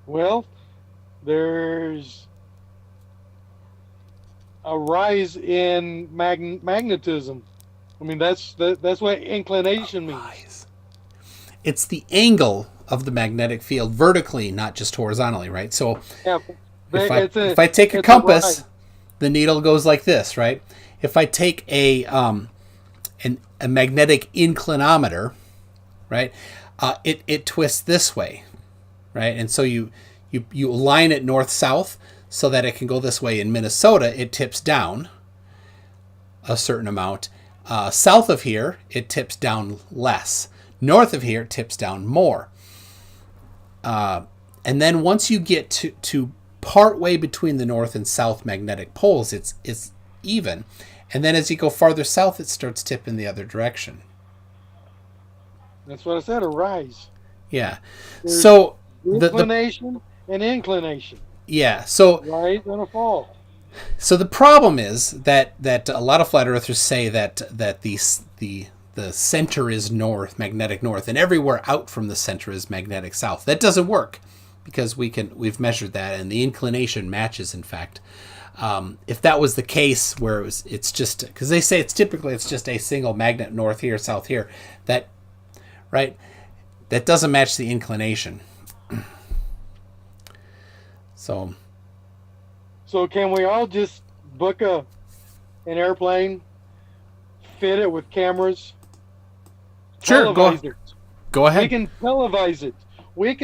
Well, there's a rise in magnetism. I mean, that's what inclination means. It's the angle of the magnetic field vertically, not just horizontally, right? So yeah, if I take a compass, the needle goes like this, right? If I take a magnetic inclinometer, right, it twists this way, right? And so you align it north-south so that it can go this way. In Minnesota, it tips down a certain amount. South of here, it tips down less. North of here, it tips down more. And then once you get to part way between the north and south magnetic poles, it's even. And then as you go farther south, it starts tipping the other direction. That's what I said, a rise. Yeah. There's so inclination and inclination. Yeah. So rise and a fall. So the problem is that a lot of flat earthers say that the center is north, magnetic north, and everywhere out from the center is magnetic south. That doesn't work, because we've measured that, and the inclination matches, in fact. If that was the case, where it's just, because they say it's just a single magnet north here, south here, that right? That doesn't match the inclination. So can we all just book an airplane, fit it with cameras? sure, televise it. go We ahead. can televise it. We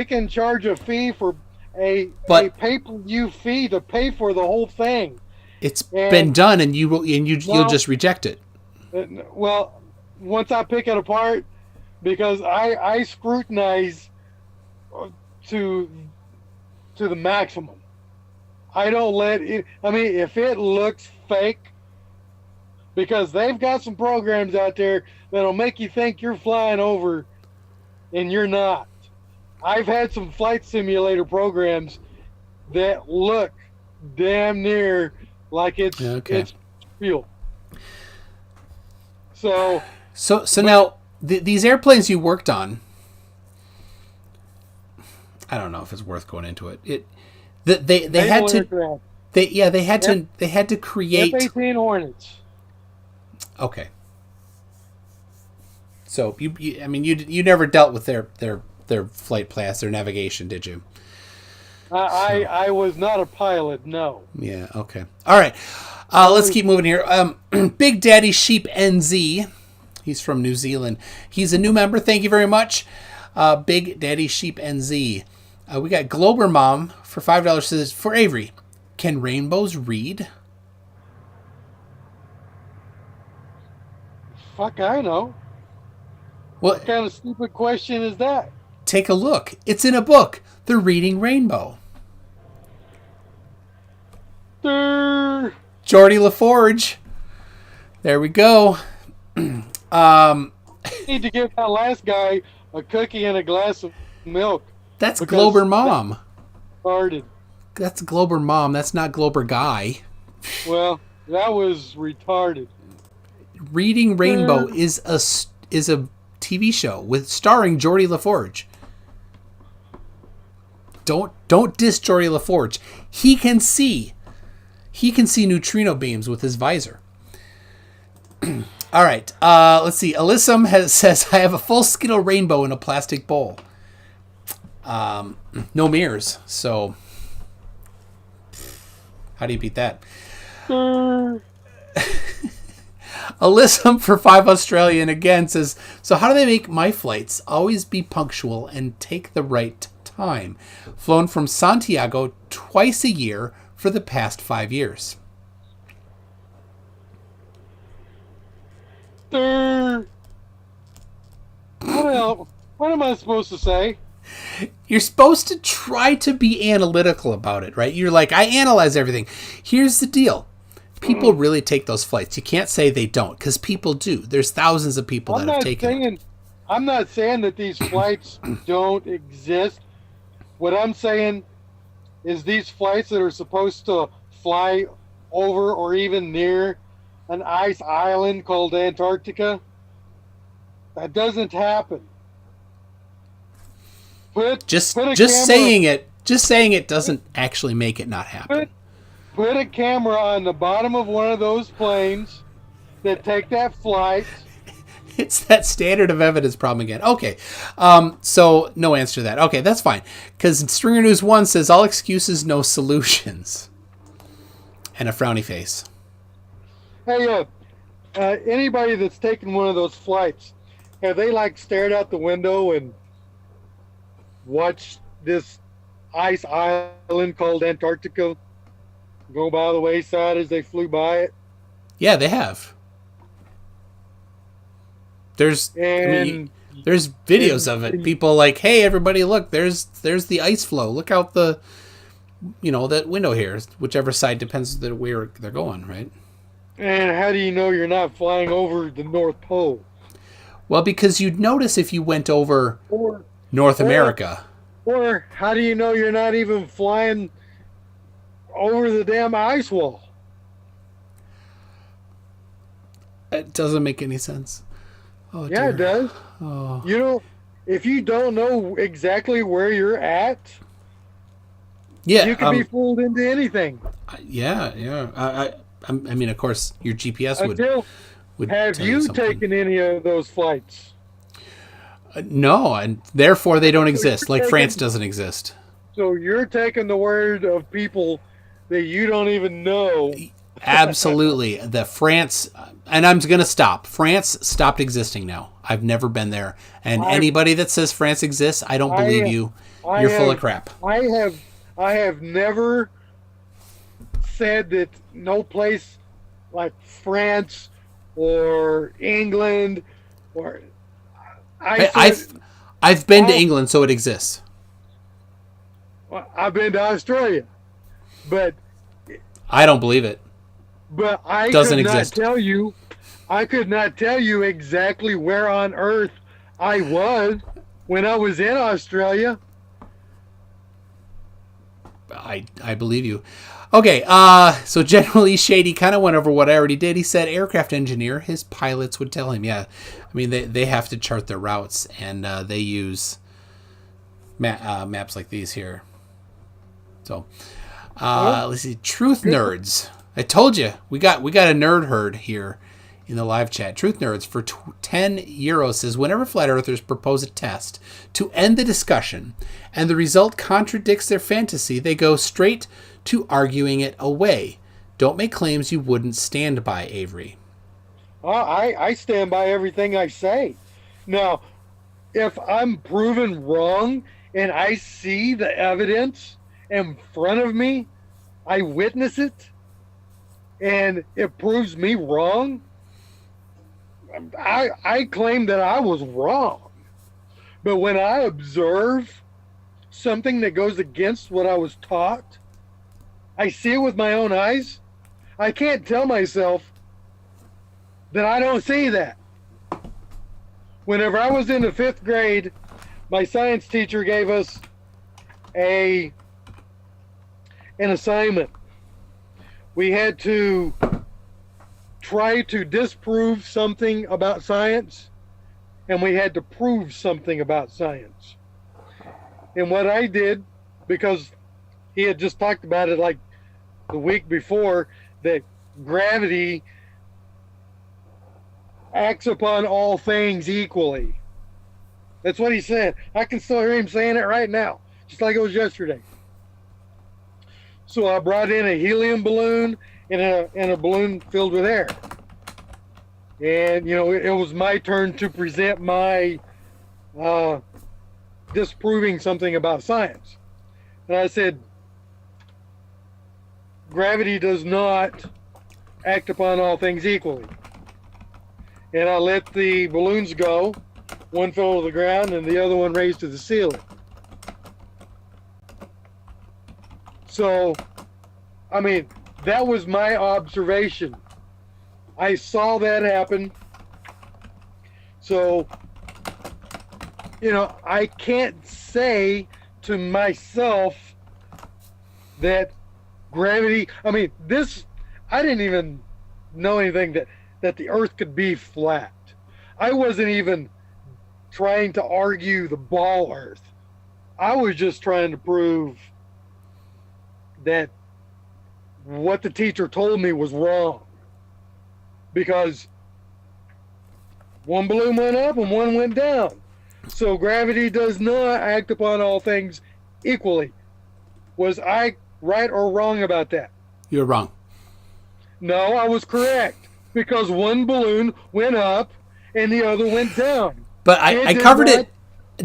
can charge a fee for a But- pay-per-view fee to pay for the whole thing. It's And- been done, and you'll Well- just reject it. Well, once I pick it apart, because I scrutinize to the maximum. I don't let it. I mean, if it looks fake, because they've got some programs out there that'll make you think you're flying over, and you're not. I've had some flight simulator programs that look damn near like it's real. So now these airplanes you worked on, I don't know if it's worth going into it. They had to aircraft, they had to create. F-18 Hornets. Okay. So you never dealt with their flight paths, their navigation, did you? I was not a pilot, no. Yeah. Okay. All right. Let's keep moving here. Big Daddy Sheep NZ. He's from New Zealand. He's a new member. Thank you very much. Big Daddy Sheep NZ. We got Glober Mom for $5 says, for Avery, can rainbows read? Fuck, I know. Well, What kind of stupid question is that? take a look. It's in a book. The Reading Rainbow. Durr. Geordie LaForge. There we go. Need to give that last guy a cookie and a glass of milk. That's Because Glober Mom. Retarded. That's Glober Mom. That's not Glober Guy. Well, that was retarded. Reading Rainbow is a TV show with starring Geordie LaForge. Don't diss Geordie LaForge. He can see neutrino beams with his visor. All right. Let's see. Alyssum says, I have a full Skittle rainbow in a plastic bowl. No mirrors. So how do you beat that? Durr. Alyssum for $5 again says, so how do they make my flights always be punctual and take the right time? Flown from Santiago twice a year for the past 5 years. Durr. What am I supposed to say? You're supposed to try to be analytical about it, right? You're like, I analyze everything. Here's the deal. People really take those flights. You can't say they don't, because people do. There's thousands of people that have taken it. I'm not saying that these flights don't exist. What I'm saying is these flights that are supposed to fly over or even near an ice island called Antarctica, that doesn't happen. Just saying it doesn't actually make it not happen. Put a camera on the bottom of one of those planes that take that flight. It's that standard of evidence problem again. Okay, so no answer to that. Okay, that's fine. Because Stringer News 1 says, all excuses, no solutions. And a frowny face. Hey, anybody that's taken one of those flights, have they stared out the window and watched this ice island called Antarctica go by the wayside as they flew by it? Yeah, they have. There's videos of it. People like, hey, everybody, look, there's the ice flow. Look out that window here. Whichever side depends on where they're going, right? And how do you know you're not flying over the North Pole? Well, because you'd notice if you went over North America. Or how do you know you're not even flying over the damn ice wall? It doesn't make any sense. Oh, yeah, it does. Oh. If you don't know exactly where you're at, yeah, you can be fooled into anything. Yeah. I mean, of course, your GPS would have tell you something. taken any of those flights? No, and therefore they don't exist, like France doesn't exist. So you're taking the word of people that you don't even know. Absolutely. The France, and I'm going to stop. France stopped existing now. I've never been there. And anybody that says France exists, I don't believe you. You're full of crap. I have never said that no place like France or England or I've been to England, so it exists. I've been to Australia, but I don't believe it. But I Doesn't could exist. not tell you. I could not tell you exactly where on earth I was when I was in Australia. I believe you. Okay, so General Shady kind of went over what I already did. He said aircraft engineer, his pilots would tell him, yeah. I mean, they have to chart their routes, and they use maps like these here. So, let's see. Truth nerds. I told you, we got a nerd herd here in the live chat. Truth nerds for 10 euros says, whenever flat earthers propose a test to end the discussion and the result contradicts their fantasy, they go straight to arguing it away. Don't make claims you wouldn't stand by, Avery. I stand by everything I say. Now, if I'm proven wrong and I see the evidence in front of me, I witness it, and it proves me wrong, I claim that I was wrong. But when I observe something that goes against what I was taught, I see it with my own eyes, I can't tell myself that I don't see that. Whenever I was in the 5th grade, my science teacher gave us an assignment. We had to try to disprove something about science, and we had to prove something about science. And what I did, because he had just talked about it like the week before, that gravity acts upon all things equally. That's what he said. I can still hear him saying it right now, just like it was yesterday. So I brought in a helium balloon and a balloon filled with air. And, it was my turn to present my disproving something about science. And I said, gravity does not act upon all things equally. And I let the balloons go. One fell to the ground and the other one raised to the ceiling. So, I mean, that was my observation. I saw that happen. So, I can't say to myself that gravity, I didn't even know anything that the earth could be flat. I wasn't even trying to argue the ball earth. I was just trying to prove that what the teacher told me was wrong, because one balloon went up and one went down. So gravity does not act upon all things equally. Was I right or wrong about that? You're wrong. No, I was correct, because one balloon went up and the other went down. But I covered it.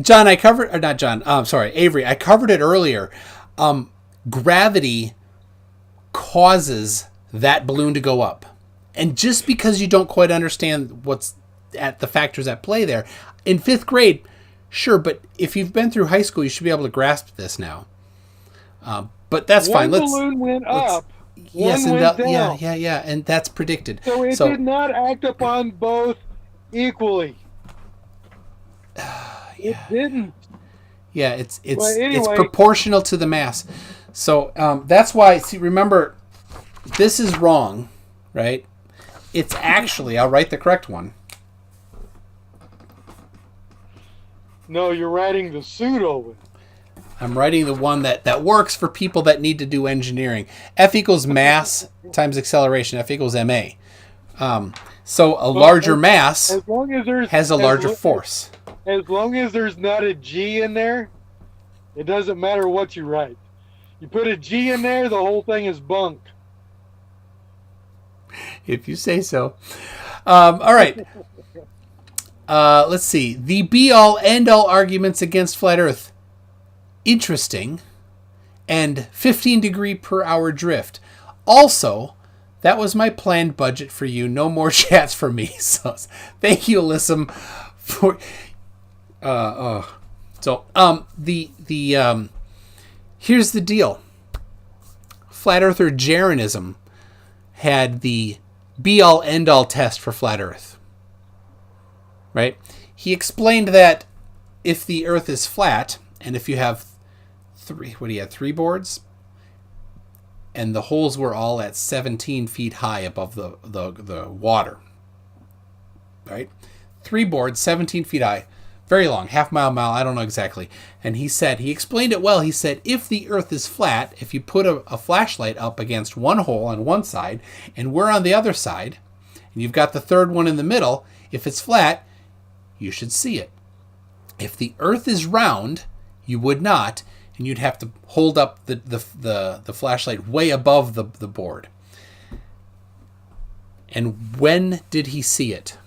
John, Avery, I covered it earlier. Gravity causes that balloon to go up. And just because you don't quite understand what's at the factors at play there, in 5th grade, sure, but if you've been through high school, you should be able to grasp this now. But that's fine. One balloon went up. Yes, one went down. Yeah, and that's predicted. So it did not act upon both equally. It didn't. Yeah, it's proportional to the mass. So that's why. See, remember, this is wrong, right? It's actually, I'll write the correct one. No, you're writing the pseudo. I'm writing the one that works for people that need to do engineering. F equals mass times acceleration. F equals ma. So a larger mass has a larger force. as long as there's not a G in there, it doesn't matter what you write. You put a G in there, the whole thing is bunk. If you say so. All right. Let's see. The be-all, end-all arguments against flat Earth. Interesting. And 15 degree per hour drift. Also, that was my planned budget for you. No more chats for me. So, thank you, Alyssum, for... here's the deal. Flat Earther Jaronism had the be-all, end-all test for flat Earth. Right? He explained that if the Earth is flat, and if you have three boards, and the holes were all at 17 feet high above the water. Right? 3 boards, 17 feet high. Very long, half mile, I don't know exactly. And he explained it well. He said, if the Earth is flat, if you put a flashlight up against one hole on one side, and we're on the other side, and you've got the third one in the middle, if it's flat, you should see it. If the Earth is round, you would not, and you'd have to hold up the flashlight way above the board. And when did he see it?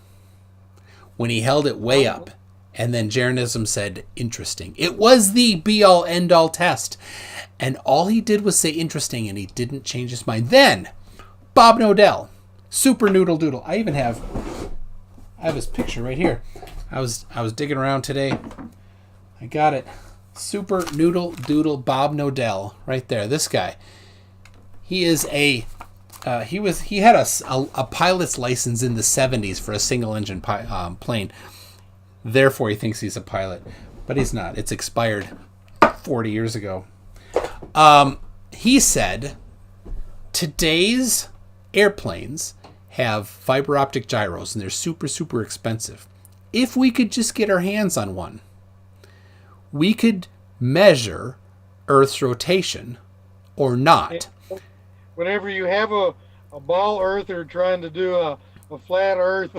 When he held it way up. And then Jaronism said, interesting. It was the be-all, end-all test. And all he did was say interesting, and he didn't change his mind. Then, Bob Nodell, Super Noodle Doodle. I have his picture right here. I was digging around today. I got it. Super Noodle Doodle Bob Nodell, right there. This guy. He is he had a pilot's license in the 70s for a single engine plane. Therefore, he thinks he's a pilot, but he's not. It's expired 40 years ago. He said, today's airplanes have fiber optic gyros, and they're super, super expensive. If we could just get our hands on one, we could measure Earth's rotation or not. Whenever you have a ball earther trying to do a flat Earth.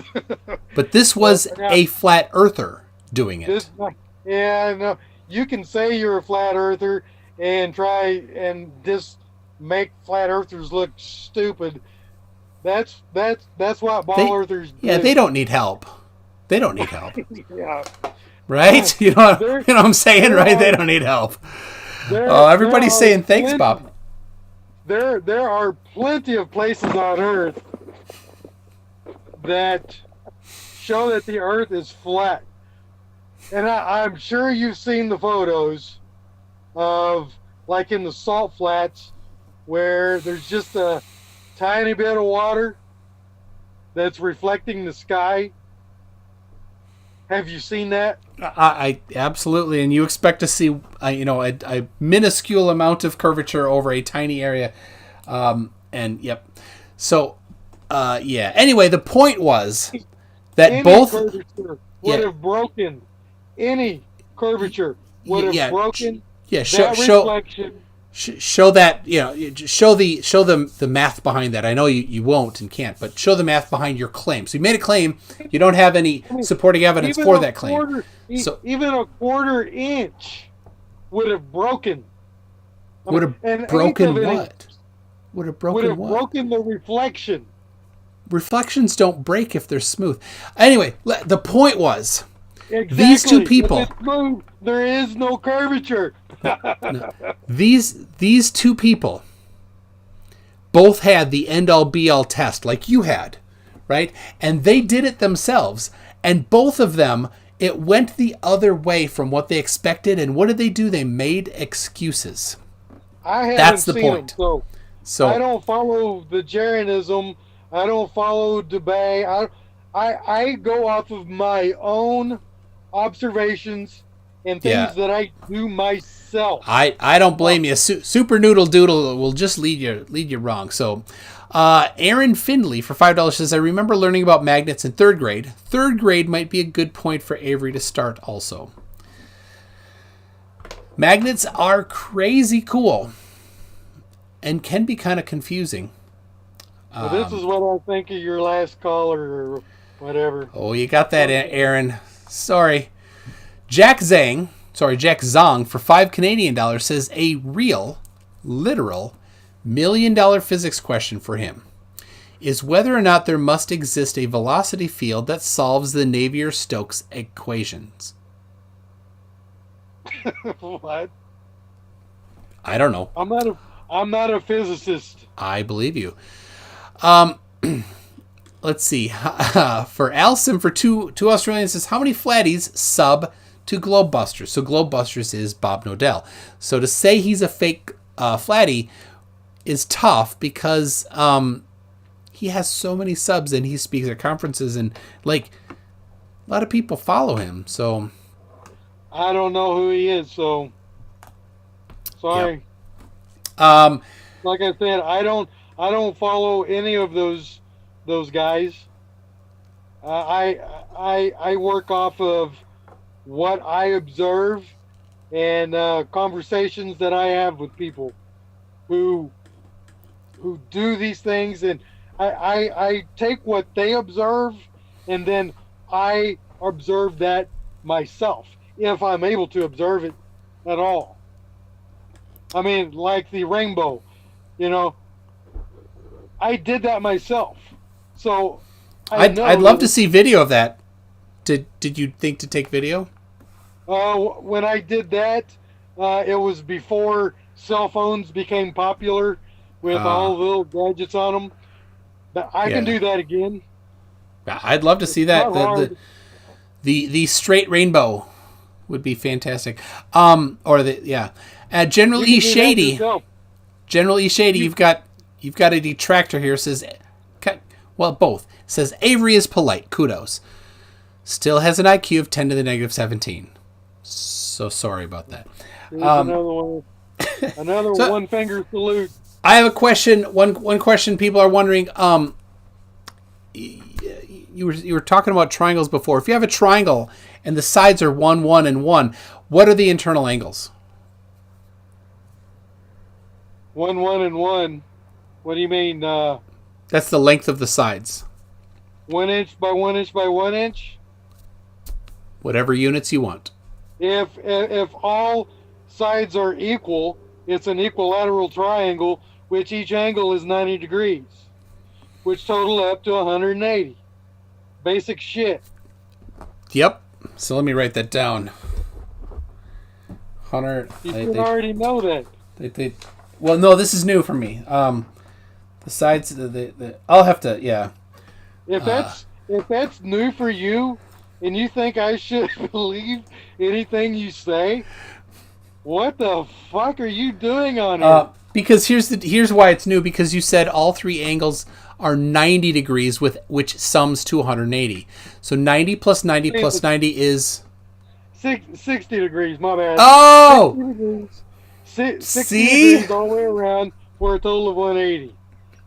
But this was a flat earther doing it. No. You can say you're a flat earther and try and just make flat earthers look stupid. That's what ball earthers do. Yeah, they don't need help. Yeah. Right? You know what I'm saying, right? They don't need help. Everybody's saying thanks, Bob. There are plenty of places on Earth that show that the Earth is flat. And I'm sure you've seen the photos of, like in the salt flats, where there's just a tiny bit of water that's reflecting the sky. Have you seen that? I absolutely, and you expect to see a minuscule amount of curvature over a tiny area, and yep. So, yeah. Anyway, the point was that any both curvature would have broken. Any curvature would have broken. Yeah, that reflection. Show that, show the math behind that. I know you won't and can't, but show the math behind your claim. So you made a claim, you don't have any supporting evidence for that claim. Even a quarter inch would have broken. Would have broken what? Would have broken what? Would have broken the reflection. Reflections don't break if they're smooth. Anyway, the point was, exactly. These two people. If it's smooth, there is no curvature. No. These two people both had the end-all be-all test like you had, right? And they did it themselves, and both of them, it went the other way from what they expected. And what did they do? They made excuses. That's the point. So I don't follow the Jaronism. I don't follow debate. I go off of my own observations and things that I do myself. I don't blame you. Super Noodle Doodle will just lead you wrong. So, Aaron Findley for $5 says, I remember learning about magnets in 3rd grade. 3rd grade might be a good point for Avery to start also. Magnets are crazy cool and can be kind of confusing. Well, this is what I think of your last caller or whatever. Oh, you got that, Aaron. Sorry. Jack Zong for $5 says a real, literal, $1 million physics question for him is whether or not there must exist a velocity field that solves the Navier-Stokes equations. What? I don't know. I'm not a physicist. I believe you. Let's see. For Alison, for two Australians, says how many flatties sub to Globebusters? So Globebusters is Bob Nodell. So to say he's a fake flatty is tough because he has so many subs and he speaks at conferences and like a lot of people follow him. So I don't know who he is. So sorry. Yep. Like I said, I don't follow any of those guys. I work off of what I observe and conversations that I have with people who do these things, and I take what they observe and then I observe that myself if I'm able to observe it at all. I mean, like the rainbow, I did that myself. So I'd love to see video of that. Did you think to take video? When I did that, it was before cell phones became popular with all the little gadgets on them. But I can do that again. I'd love to see that. The straight rainbow would be fantastic. General E Shady. General E Shady, you've got a detractor here. Says, well, both says Avery is polite. Kudos. Still has an IQ of 10 to the negative 17. So sorry about that. Another one. Another one finger salute. I have a question. One question people are wondering. You were talking about triangles before. If you have a triangle and the sides are 1, 1, and 1, what are the internal angles? 1, 1, and 1. What do you mean? That's the length of the sides. 1 inch by 1 inch by 1 inch. Whatever units you want. If all sides are equal, it's an equilateral triangle, which each angle is 90 degrees, which total up to 180. Basic shit. Yep. So let me write that down. 100. You should already know that. Well, no, this is new for me. The sides, I'll have to, yeah. If that's new for you, and you think I should believe anything you say, what the fuck are you doing on it? Because here's why it's new. Because you said all three angles are 90 degrees, which sums to 180. So 90 plus 90 plus 90 is 60 degrees. My bad. Oh, 60 degrees. 60 See? degrees all the way around for a total of 180.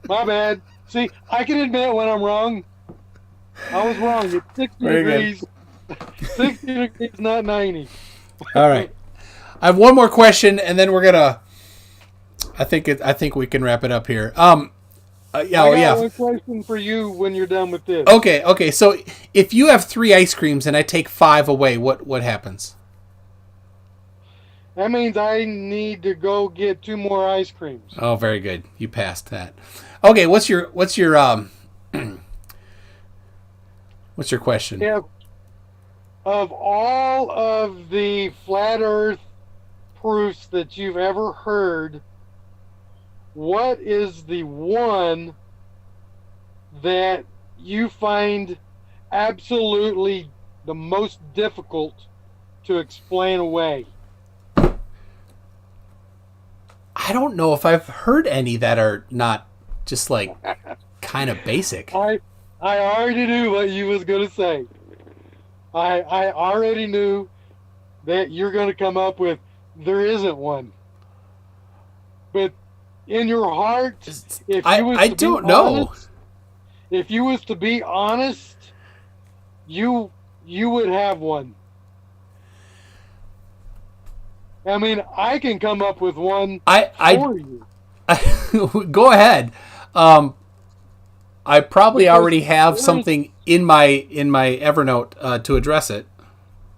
My bad. See, I can admit when I'm wrong. I was wrong. It's 60 Very degrees. 60 degrees, not 90. All right. I have one more question, and then we're gonna. I think we can wrap it up here. I got one question for you when you're done with this. Okay. So if you have 3 ice creams and I take 5 away, what happens? That means I need to go get 2 more ice creams. Oh, very good. You passed that. Okay, what's your what's your question? Yeah. Of all of the flat Earth proofs that you've ever heard, what is the one that you find absolutely the most difficult to explain away? I don't know if I've heard any that are not just like kind of basic. I already knew what you was going to say. I already knew that you're going to come up with there isn't one. But in your heart, if you was I to don't be know. honest, if you was to be honest, you would have one. I mean, I can come up with one for you. Go ahead. I probably already have something in my Evernote to address it.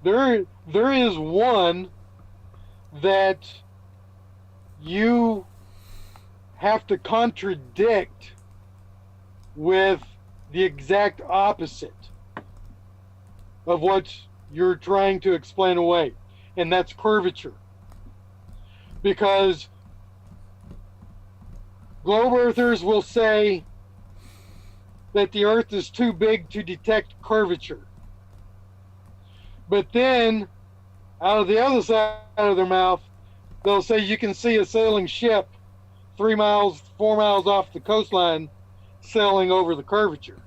There there is one that you have to contradict with the exact opposite of what you're trying to explain away, and that's curvature. Because globe earthers will say that the Earth is too big to detect curvature. But then, out of the other side of their mouth, they'll say you can see a sailing ship 3 miles, 4 miles off the coastline sailing over the curvature.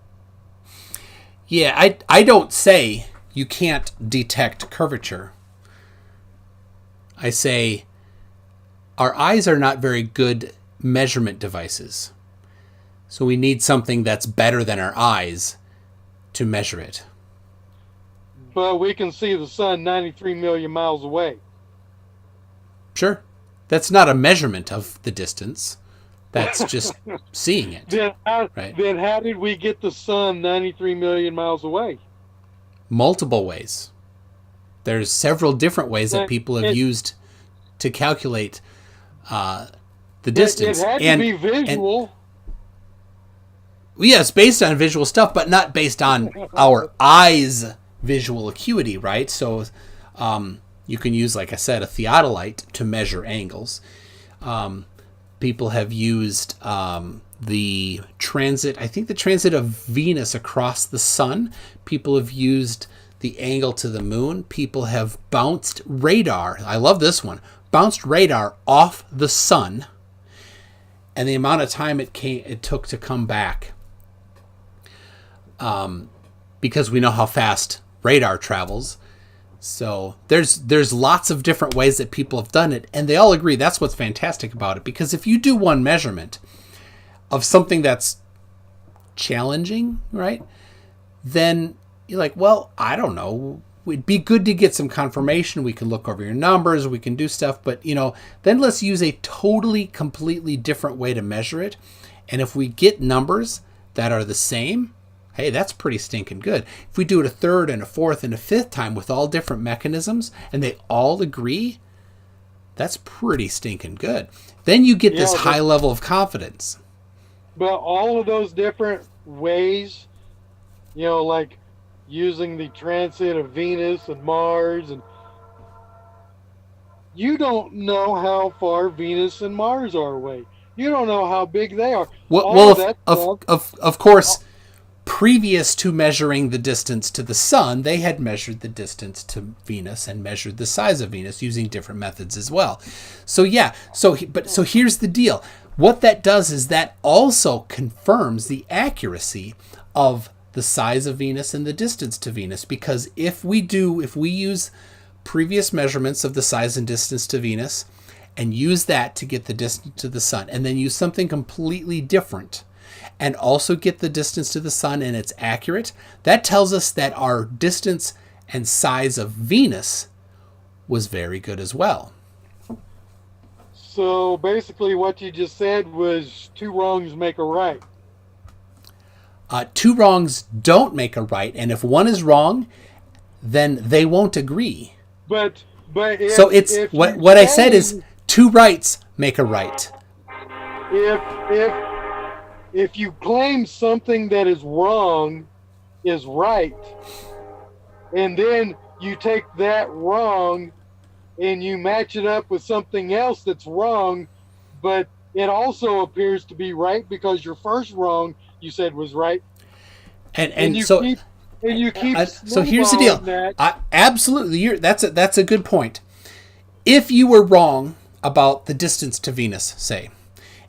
Yeah, I don't say you can't detect curvature. I say our eyes are not very good measurement devices. So we need something that's better than our eyes to measure it. But we can see the sun 93 million miles away. Sure. That's not a measurement of the distance. That's just seeing it. Then right? Then how did we get the sun 93 million miles away? Multiple ways. There's several different ways that people have used to calculate the distance. It had to be visual. Yes, based on visual stuff, but not based on our eyes' visual acuity, right? So you can use, like I said, a theodolite to measure angles. People have used the transit, I think the transit of Venus across the sun. People have used the angle to the moon. People have bounced radar. I love this one. Bounced radar off the sun, and the amount of time it took to come back. Because we know how fast radar travels. So there's lots of different ways that people have done it, and they all agree that's what's fantastic about it. Because if you do one measurement of something that's challenging, right, then you're like, well, I don't know. It'd be good to get some confirmation. We can look over your numbers. We can do stuff. But, then let's use a totally, completely different way to measure it. And if we get numbers that are the same, hey, that's pretty stinking good. If we do it a third and a fourth and a fifth time with all different mechanisms and they all agree, that's pretty stinking good. Then you get this high level of confidence. But all of those different ways, like using the transit of Venus and Mars, and you don't know how far Venus and Mars are away. You don't know how big they are. Of course, previous to measuring the distance to the sun, they had measured the distance to Venus and measured the size of Venus using different methods as well. So here's the deal. What that does is that also confirms the accuracy of the size of Venus and the distance to Venus, because if we use previous measurements of the size and distance to Venus and use that to get the distance to the sun, and then use something completely different and also get the distance to the sun and it's accurate, that tells us that our distance and size of Venus was very good as well. So basically what you just said was 2 wrongs make a right. 2 wrongs don't make a right, and if one is wrong, then they won't agree. But so it's what I said is 2 rights make a right. If you claim something that is wrong is right, and then you take that wrong and you match it up with something else that's wrong, but it also appears to be right because your first wrong you said was right, and you so keep so here's the deal. Absolutely, that's a good point. If you were wrong about the distance to Venus, say,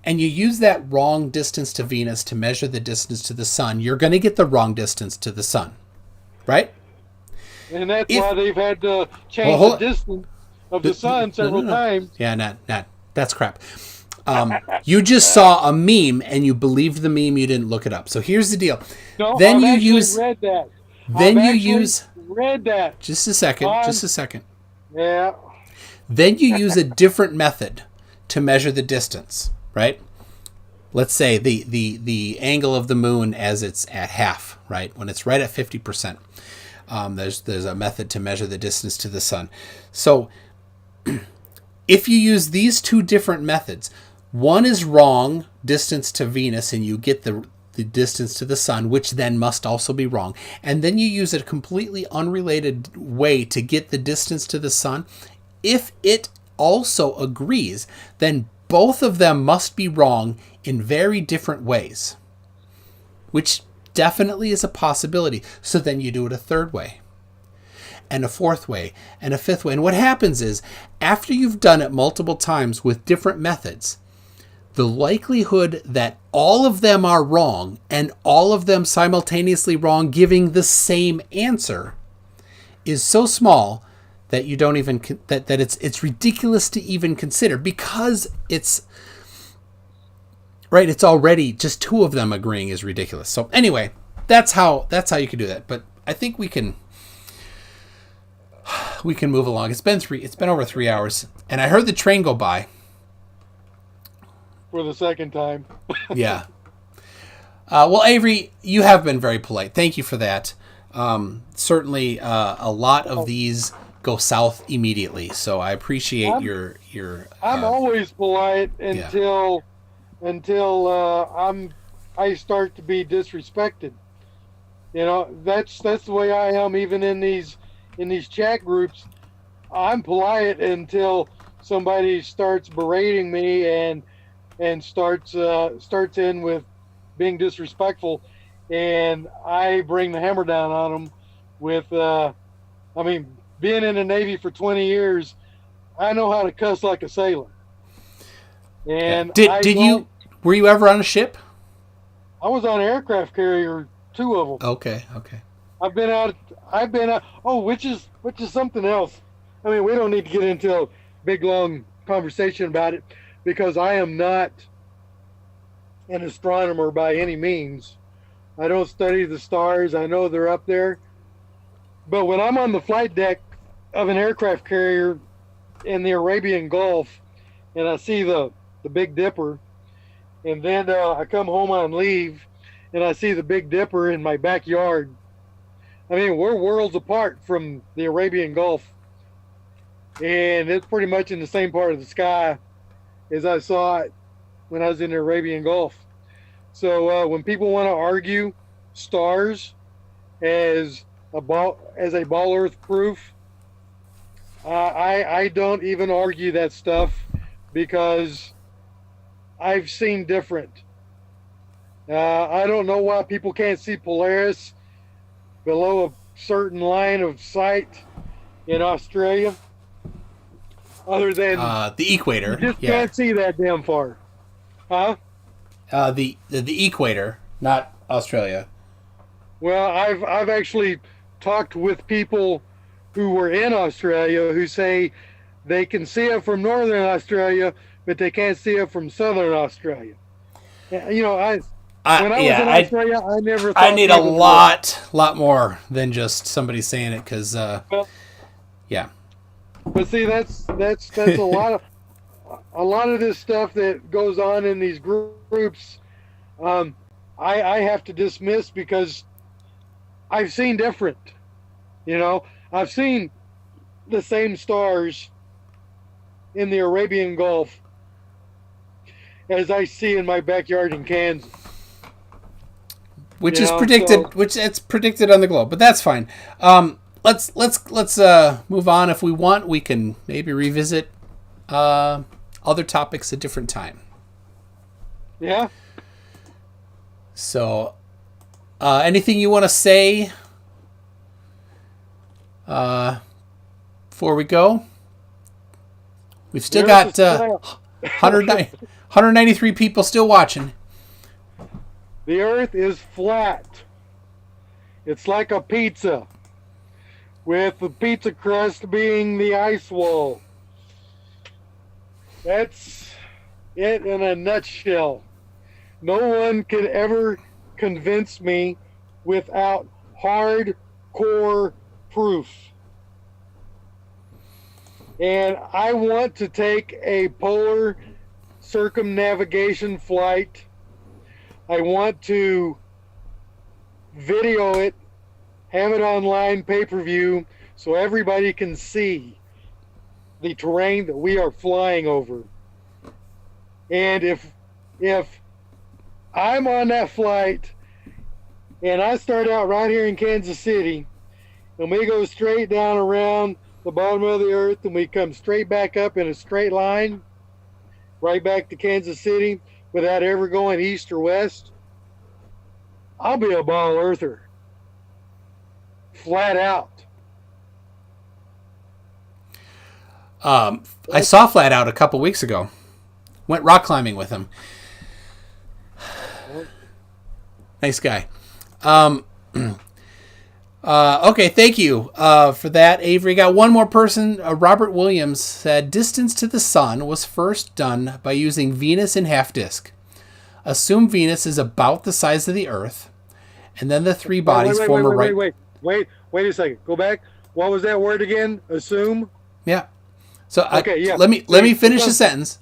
and you use that wrong distance to Venus to measure the distance to the sun, you're going to get the wrong distance to the sun, right? And that's why they've had to change the distance of the sun several times. Yeah, not that's crap. You just saw a meme and you believed the meme. You didn't look it up. So here's the deal. No, then I've you read that. Read that. Just a second. Yeah. Then you use a different method to measure the distance, right? Let's say the angle of the moon as it's at half, right? When it's right at 50%. There's a method to measure the distance to the sun. So if you use these two different methods, one is wrong, distance to Venus, and you get the distance to the sun, which then must also be wrong. And then you use a completely unrelated way to get the distance to the sun. If it also agrees, then both of them must be wrong in very different ways, which definitely is a possibility. So then you do it a third way, and a fourth way, and a fifth way. And what happens is, after you've done it multiple times with different methods, the likelihood that all of them are wrong and all of them simultaneously wrong, giving the same answer, is so small that you don't even that it's ridiculous to even consider, because it's right. It's already just two of them agreeing is ridiculous. So anyway, that's how you can do that. But I think we can move along. It's been over 3 hours, and I heard the train go by. For the second time. Yeah. Well, Avery, you have been very polite. Thank you for that. Certainly, a lot of these go south immediately, so I appreciate your. I'm always polite until I start to be disrespected. You know, that's the way I am. Even in these chat groups, I'm polite until somebody starts berating me and starts in with being disrespectful, and I bring the hammer down on them with, being in the Navy for 20 years, I know how to cuss like a sailor. And were you ever on a ship? I was on an aircraft carrier, 2 of them. Okay. I've been out. Which is something else. I mean, we don't need to get into a big long conversation about it, because I am not an astronomer by any means. I don't study the stars. I know they're up there. But when I'm on the flight deck of an aircraft carrier in the Arabian Gulf, and I see the Big Dipper, and then I come home on leave, and I see the Big Dipper in my backyard. I mean, we're worlds apart from the Arabian Gulf, and it's pretty much in the same part of the sky as I saw it when I was in the Arabian Gulf. So when people want to argue stars as a ball Earth proof, I don't even argue that stuff, because I've seen different. I don't know why people can't see Polaris below a certain line of sight in Australia, other than the equator. You just can't see that damn far. Huh? The equator, not Australia. Well, I've actually talked with people who were in Australia who say they can see it from northern Australia, but they can't see it from southern Australia. You know, when I was in Australia, I never thought... I need a lot more than just somebody saying it, because, yeah. But see, that's a lot of this stuff that goes on in these groups. I have to dismiss, because I've seen different. You know, I've seen the same stars in the Arabian Gulf as I see in my backyard in Kansas. Which is predicted. Which it's predicted on the globe, but that's fine. Let's move on. If we want, we can maybe revisit other topics at a different time. Yeah. So, anything you want to say before we go? We've still got 193 people still watching. The Earth is flat. It's like a pizza, with the pizza crust being the ice wall. That's it in a nutshell. No one could ever convince me without hardcore proof. And I want to take a polar circumnavigation flight. I want to video it have it online pay-per-view so everybody can see the terrain that we are flying over. And if I'm on that flight and I start out right here in Kansas City and we go straight down around the bottom of the earth and we come straight back up in a straight line right back to Kansas City without ever going east or west, I'll be a ball earther. Flat out. I saw Flat Out a couple weeks ago. Went rock climbing with him. Nice guy. Okay, thank you for that, Avery. Got one more person. Robert Williams said, distance to the sun was first done by using Venus in half disk. Assume Venus is about the size of the Earth, and then the three bodies form a right... Wait a second. Go back. What was that word again? Assume? Yeah. So yeah. Let me finish the sentence.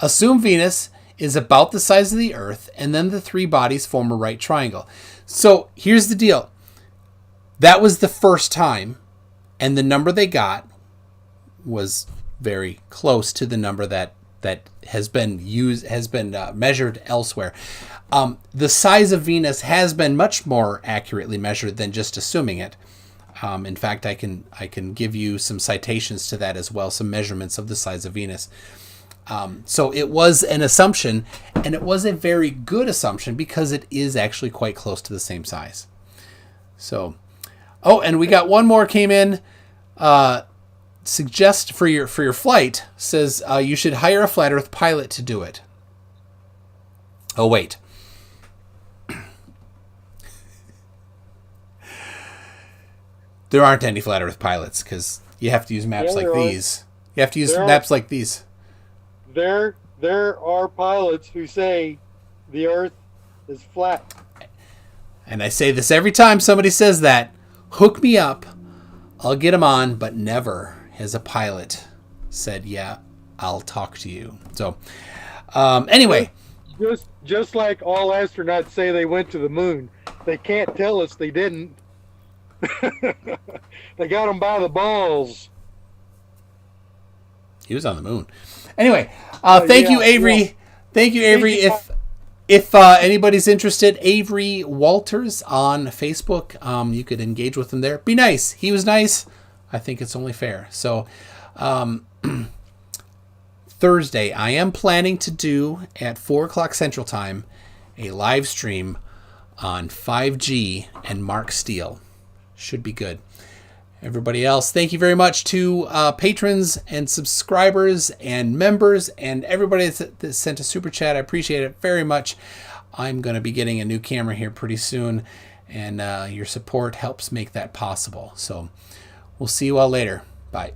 Assume Venus is about the size of the Earth, and then the three bodies form a right triangle. So here's the deal. That was the first time, and the number they got was very close to the number that has been measured elsewhere. The size of Venus has been much more accurately measured than just assuming it. In fact, I can give you some citations to that as well, some measurements of the size of Venus. So it was an assumption, and it was a very good assumption because it is actually quite close to the same size. So, and we got one more came in. Suggest for your flight, says you should hire a flat Earth pilot to do it. Oh wait. There aren't any flat Earth pilots because you have to use maps like these. You have to use maps like these. There are pilots who say the Earth is flat. And I say this every time somebody says that. Hook me up. I'll get them on, but never has a pilot said, yeah, I'll talk to you. So, anyway. Just like all astronauts say they went to the moon. They can't tell us they didn't. They got them by the balls. He was on the moon. Anyway, thank you, Avery. Yeah. Thank you, Avery. If anybody's interested, Avery Walters on Facebook. You could engage with him there. Be nice. He was nice. I think it's only fair. So, Thursday, I am planning to do at 4:00 Central Time a live stream on 5G and Mark Steele. Should be good. Everybody else, thank you very much to patrons and subscribers and members and everybody that sent a super chat. I appreciate it very much. I'm going to be getting a new camera here pretty soon, and your support helps make that possible. So we'll see you all later. Bye.